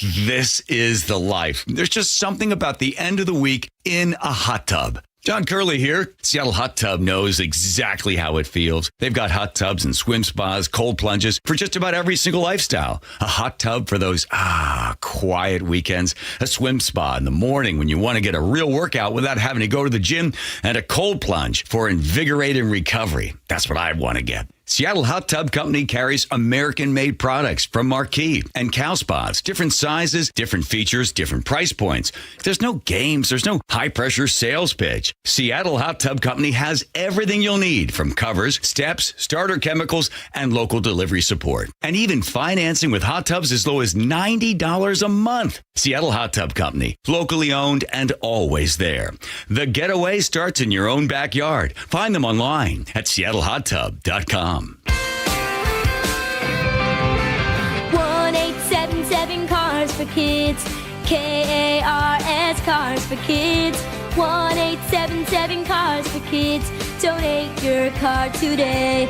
this is the life. There's just something about the end of the week in a hot tub. John Curley here. Seattle Hot Tub knows exactly how it feels. They've got hot tubs and swim spas, cold plunges for just about every single lifestyle. A hot tub for those, quiet weekends. A swim spa in the morning when you want to get a real workout without having to go to the gym. And a cold plunge for invigorating recovery. That's what I want to get. Seattle Hot Tub Company carries American-made products from Marquee and Cow Spots. Different sizes, different features, different price points. There's no games. There's no high-pressure sales pitch. Seattle Hot Tub Company has everything you'll need, from covers, steps, starter chemicals, and local delivery support. And even financing with hot tubs as low as $90 a month. Seattle Hot Tub Company, locally owned and always there. The getaway starts in your own backyard. Find them online at seattlehottub.com. 1-877 Cars for Kids. KARS Cars for Kids. 1-877 Cars for Kids. Donate your car today.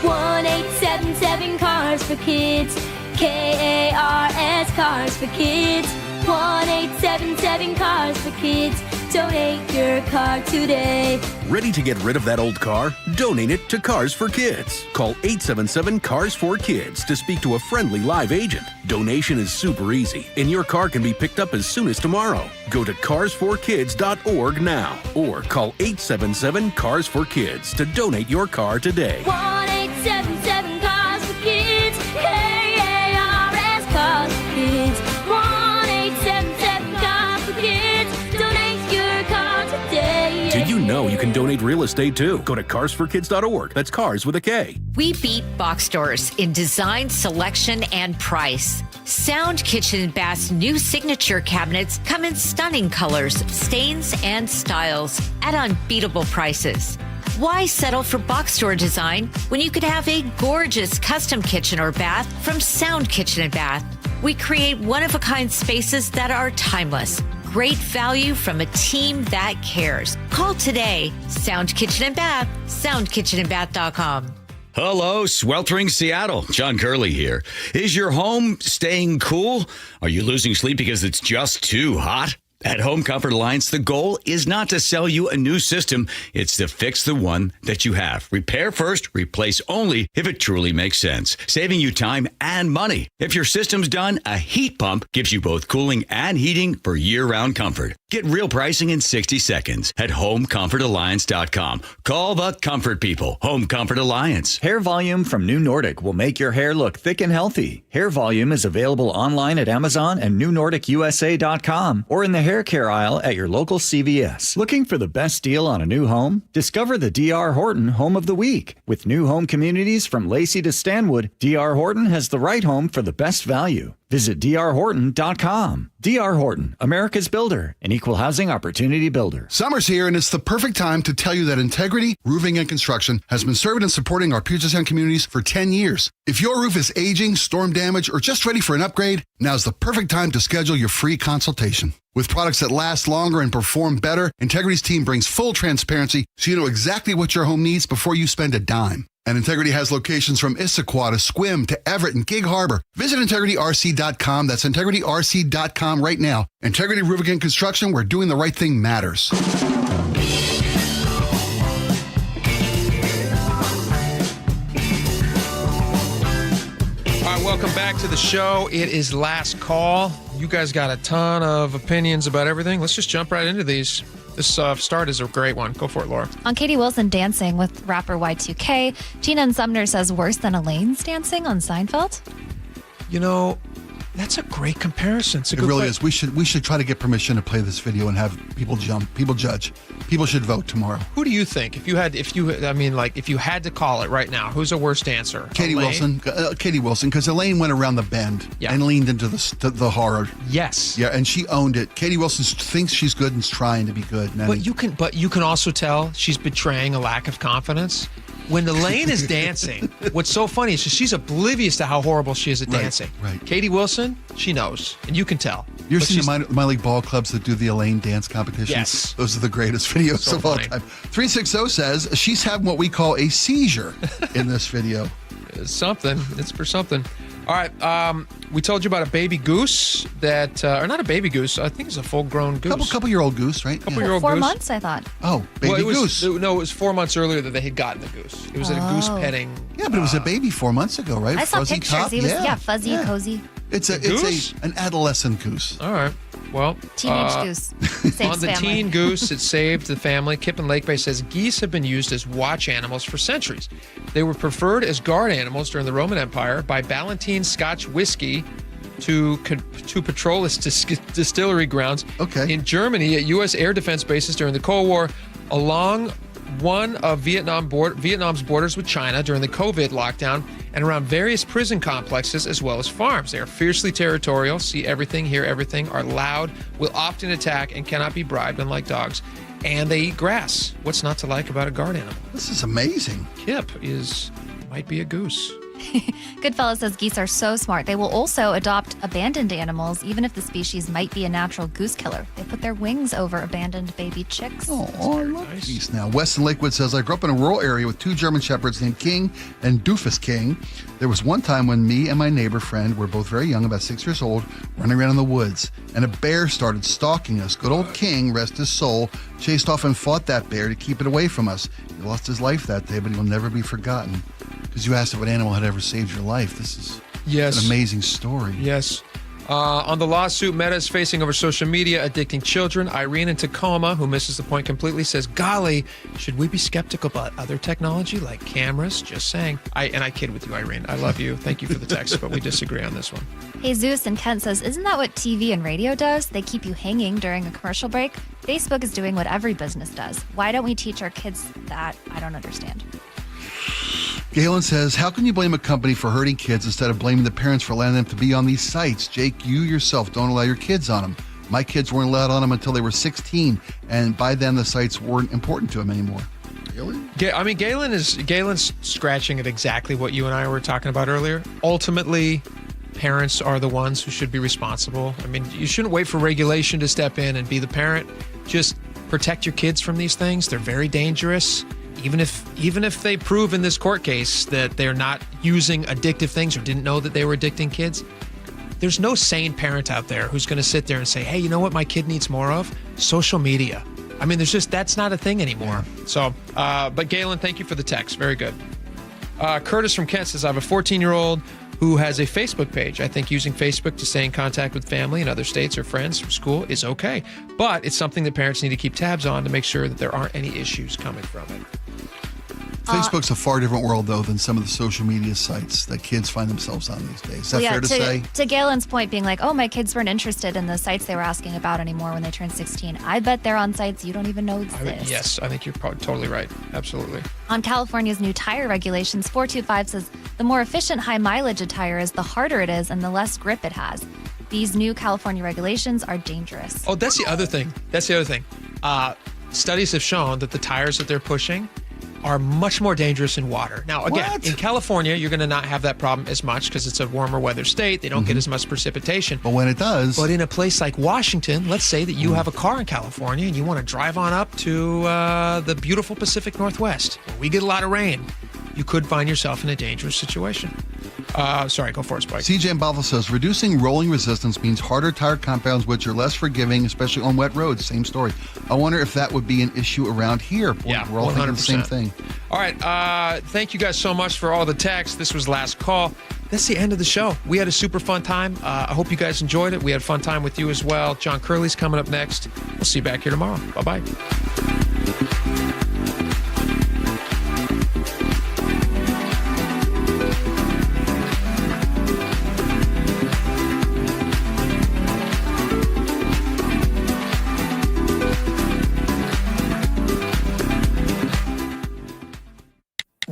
1-877 Cars for Kids. KARS Cars for Kids. 1-877 Cars for Kids. Donate your car today. Ready to get rid of that old car? Donate it to Cars for Kids. Call 877-CARS-4-KIDS to speak to a friendly live agent. Donation is super easy, and your car can be picked up as soon as tomorrow. Go to carsforkids.org now, or call 877-CARS-4-KIDS to donate your car today. 1-877 Cars for Kids. KARS Cars for Kids. 1-877 Cars for Kids. Donate your car today. Did you know you can donate real estate too? Go to carsforkids.org. That's cars with a K. We beat box stores in design, selection, and price. Sound Kitchen and Bath's new signature cabinets come in stunning colors, stains, and styles at unbeatable prices. Why settle for box store design when you could have a gorgeous custom kitchen or bath from Sound Kitchen and Bath? We create one-of-a-kind spaces that are timeless. Great value from a team that cares. Call today. Sound Kitchen and Bath, soundkitchenandbath.com. Hello, sweltering Seattle. John Curley here. Is your home staying cool? Are you losing sleep because it's just too hot? At Home Comfort Alliance, the goal is not to sell you a new system. It's to fix the one that you have. Repair first, replace only if it truly makes sense, saving you time and money. If your system's done, a heat pump gives you both cooling and heating for year-round comfort. Get real pricing in 60 seconds at HomeComfortAlliance.com. Call the comfort people. Home Comfort Alliance. Hair Volume from New Nordic will make your hair look thick and healthy. Hair Volume is available online at Amazon and NewNordicUSA.com or in the hair care aisle at your local CVS. Looking for the best deal on a new home? Discover the D.R. Horton Home of the Week. With new home communities from Lacey to Stanwood, D.R. Horton has the right home for the best value. Visit drhorton.com. D.R. Horton, America's builder, an equal housing opportunity builder. Summer's here, and it's the perfect time to tell you that Integrity Roofing and Construction has been serving and supporting our Puget Sound communities for 10 years. If your roof is aging, storm damage, or just ready for an upgrade, now's the perfect time to schedule your free consultation. With products that last longer and perform better, Integrity's team brings full transparency so you know exactly what your home needs before you spend a dime. And Integrity has locations from Issaquah to Sequim to Everett and Gig Harbor. Visit IntegrityRC.com. That's IntegrityRC.com right now. Integrity Roofing and Construction, where doing the right thing matters. All right, welcome back to the show. It is last call. You guys got a ton of opinions about everything. Let's just jump right into these. This start is a great one. Go for it, Laura. On Katie Wilson dancing with rapper Y2K, Gina and Sumner says worse than Elaine's dancing on Seinfeld. You know, that's a great comparison. It's a it good really play. is. We should try to get permission to play this video and have people judge. People should vote tomorrow. Who do you think? If you had to call it right now, who's a worse dancer? Katie Wilson, because Elaine went around the bend and leaned into the horror. Yes. Yeah, and she owned it. Katie Wilson thinks she's good and is trying to be good. But you can also tell she's betraying a lack of confidence. When Elaine is dancing, what's so funny is she's oblivious to how horrible she is at dancing. Right. Katie Wilson, she knows, and you can tell. You've seen the minor league ball clubs that do the Elaine dance competitions? Yes. Those are the greatest videos of all time. 360 says she's having what we call a seizure in this video. It's something. It's for something. All right. We told you about a baby goose that, or not a baby goose. I think it's a full-grown goose. Couple-year-old goose, right? Couple-year-old goose. 4 goose. months, I thought. Oh, baby goose. It was 4 months earlier that they had gotten the goose. It was at a goose petting. Yeah, but it was a baby 4 months ago, right? I saw Fuzzy pictures. top. He was fuzzy, cozy. It's an adolescent goose. All right. Well, Teenage goose. On the teen goose, it saved the family. Kip in Lake Bay says geese have been used as watch animals for centuries. They were preferred as guard animals during the Roman Empire by Ballantine Scotch whiskey to patrol its distillery grounds. In Germany, at U.S. air defense bases during the Cold War, along one of Vietnam's borders with China during the COVID lockdown, and around various prison complexes as well as farms. They are fiercely territorial, see everything, hear everything, are loud, will often attack, and cannot be bribed, unlike dogs. And they eat grass. What's not to like about a guard animal? This is amazing. Kip might be a goose. Goodfellas says geese are so smart. They will also adopt abandoned animals, even if the species might be a natural goose killer. They put their wings over abandoned baby chicks. Oh, I love geese now. Weston Lakewood says, I grew up in a rural area with 2 German shepherds named King and Doofus King. There was one time when me and my neighbor friend were both very young, about 6 years old, running around in the woods, and a bear started stalking us. Good old King, rest his soul, chased off and fought that bear to keep it away from us. He lost his life that day, but he will never be forgotten. Because you asked if an animal had ever saved your life. This is an amazing story. Yes. On the lawsuit Meta is facing over social media addicting children, Irene in Tacoma, who misses the point completely, says, golly, should we be skeptical about other technology like cameras? Just saying. I kid with you, Irene. I love you. Thank you for the text, but we disagree on this one. Jesus in Kent says, isn't that what TV and radio does? They keep you hanging during a commercial break. Facebook is doing what every business does. Why don't we teach our kids that? I don't understand. Galen says, how can you blame a company for hurting kids instead of blaming the parents for allowing them to be on these sites? Jake, you yourself don't allow your kids on them. My kids weren't allowed on them until they were 16, and by then the sites weren't important to them anymore. Really? I mean, Galen's scratching at exactly what you and I were talking about earlier. Ultimately, parents are the ones who should be responsible. I mean, you shouldn't wait for regulation to step in and be the parent. Just protect your kids from these things. They're very dangerous. Even if they prove in this court case that they're not using addictive things or didn't know that they were addicting kids, there's no sane parent out there who's going to sit there and say, hey, you know what my kid needs more of? Social media. I mean, that's not a thing anymore. So, but Galen, thank you for the text. Very good. Curtis from Kent says, I have a 14-year-old who has a Facebook page. I think using Facebook to stay in contact with family in other states or friends from school is okay. But it's something that parents need to keep tabs on to make sure that there aren't any issues coming from it. Facebook's a far different world, though, than some of the social media sites that kids find themselves on these days. Is that fair to say? To Galen's point being like, oh, my kids weren't interested in the sites they were asking about anymore when they turned 16. I bet they're on sites you don't even know exist. Yes, I think you're probably totally right. Absolutely. On California's new tire regulations, 425 says the more efficient high mileage a tire is, the harder it is and the less grip it has. These new California regulations are dangerous. Oh, that's the other thing. Studies have shown that the tires that they're pushing are much more dangerous in water. Now, again, in California, you're going to not have that problem as much because it's a warmer weather state. They don't get as much precipitation. But when it does. But in a place like Washington, let's say that you have a car in California and you want to drive on up to the beautiful Pacific Northwest, where we get a lot of rain. You could find yourself in a dangerous situation. Sorry, go for it, Spike. CJ in Bothell says, reducing rolling resistance means harder tire compounds, which are less forgiving, especially on wet roads. Same story. I wonder if that would be an issue around here. Boy, yeah, we're all 100%. thinking the same thing. All right. Thank you guys so much for all the texts. This was Last Call. That's the end of the show. We had a super fun time. I hope you guys enjoyed it. We had a fun time with you as well. John Curley's coming up next. We'll see you back here tomorrow. Bye-bye.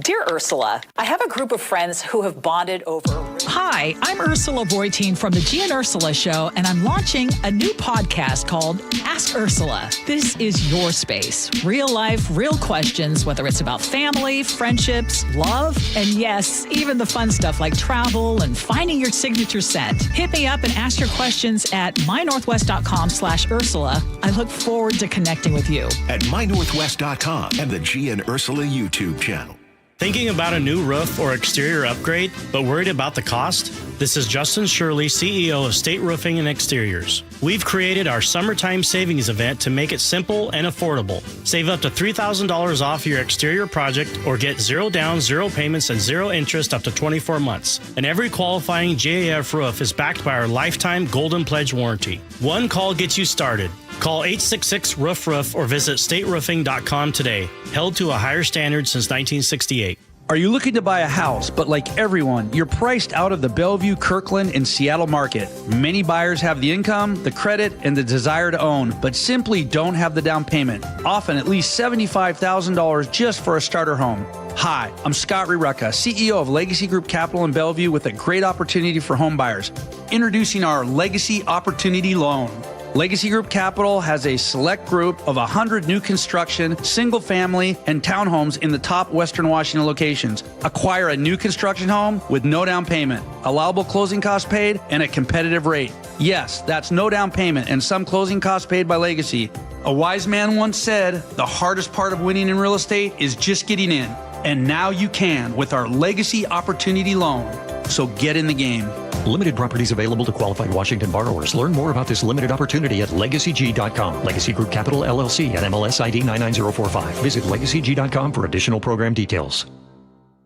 Dear Ursula, I have a group of friends who have bonded over... Hi, I'm Ursula Voitin from The G and Ursula Show, and I'm launching a new podcast called Ask Ursula. This is your space. Real life, real questions, whether it's about family, friendships, love, and yes, even the fun stuff like travel and finding your signature scent. Hit me up and ask your questions at mynorthwest.com/Ursula. I look forward to connecting with you. At mynorthwest.com and the G and Ursula YouTube channel. Thinking about a new roof or exterior upgrade, but worried about the cost? This is Justin Shirley, CEO of State Roofing and Exteriors. We've created our summertime savings event to make it simple and affordable. Save up to $3,000 off your exterior project or get 0 down, 0 payments, and 0 interest up to 24 months. And every qualifying GAF roof is backed by our lifetime Golden Pledge warranty. One call gets you started. Call 866-ROOF-ROOF or visit stateroofing.com today. Held to a higher standard since 1968. Are you looking to buy a house, but like everyone, you're priced out of the Bellevue, Kirkland, and Seattle market? Many buyers have the income, the credit, and the desire to own, but simply don't have the down payment, often at least $75,000 just for a starter home. Hi, I'm Scott Rirucka, CEO of Legacy Group Capital in Bellevue with a great opportunity for home buyers. Introducing our Legacy Opportunity Loan. Legacy Group Capital has a select group of 100 new construction, single-family, and townhomes in the top Western Washington locations. Acquire a new construction home with no down payment, allowable closing costs paid, and a competitive rate. Yes, that's no down payment and some closing costs paid by Legacy. A wise man once said, the hardest part of winning in real estate is just getting in. And now you can with our Legacy Opportunity Loan. So get in the game. Limited properties available to qualified Washington borrowers. Learn more about this limited opportunity at LegacyG.com. Legacy Group Capital LLC and MLS ID 99045. Visit LegacyG.com for additional program details.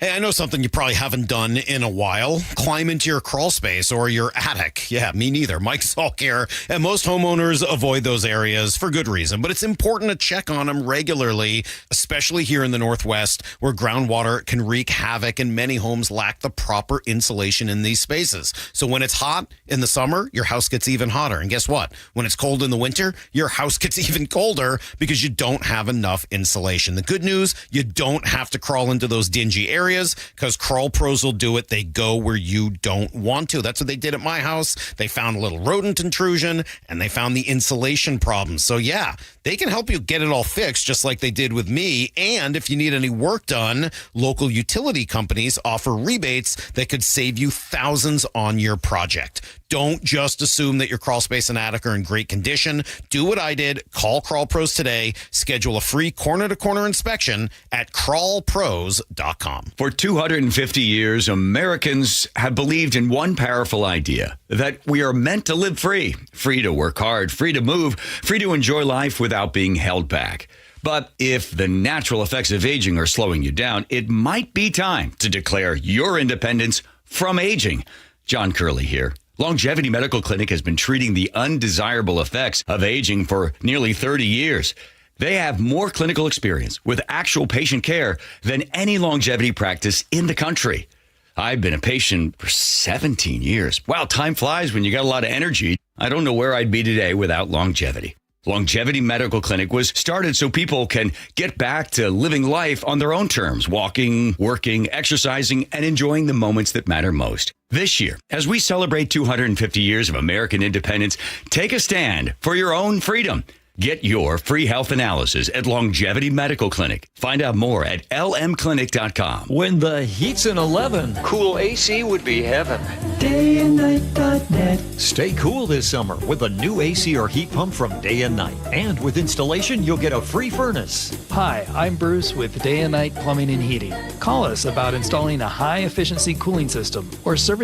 Hey, I know something you probably haven't done in a while. Climb into your crawl space or your attic. Yeah, me neither. Mike Salk here. And most homeowners avoid those areas for good reason. But it's important to check on them regularly, especially here in the Northwest, where groundwater can wreak havoc and many homes lack the proper insulation in these spaces. So when it's hot in the summer, your house gets even hotter. And guess what? When it's cold in the winter, your house gets even colder because you don't have enough insulation. The good news, you don't have to crawl into those dingy areas, because Crawl Pros will do it. They go where you don't want to. That's what they did at my house. They found a little rodent intrusion and they found the insulation problem. So yeah, they can help you get it all fixed just like they did with me. And if you need any work done, local utility companies offer rebates that could save you thousands on your project. Don't just assume that your crawl space and attic are in great condition. Do what I did. Call Crawl Pros today. Schedule a free corner-to-corner inspection at crawlpros.com. For 250 years, Americans have believed in one powerful idea, that we are meant to live free. Free to work hard, free to move, free to enjoy life without being held back. But if the natural effects of aging are slowing you down, it might be time to declare your independence from aging. John Curley here. Longevity Medical Clinic has been treating the undesirable effects of aging for nearly 30 years. They have more clinical experience with actual patient care than any longevity practice in the country. I've been a patient for 17 years. Wow, time flies when you got a lot of energy. I don't know where I'd be today without longevity. Longevity Medical Clinic was started so people can get back to living life on their own terms, walking, working, exercising, and enjoying the moments that matter most. This year, as we celebrate 250 years of American independence, take a stand for your own freedom. Get your free health analysis at Longevity Medical Clinic. Find out more at lmclinic.com. When the heat's in 11, cool AC would be heaven. DayandNight.net. Stay cool this summer with a new AC or heat pump from Day and Night. And with installation, you'll get a free furnace. Hi, I'm Bruce with Day and Night Plumbing and Heating. Call us about installing a high-efficiency cooling system or servicing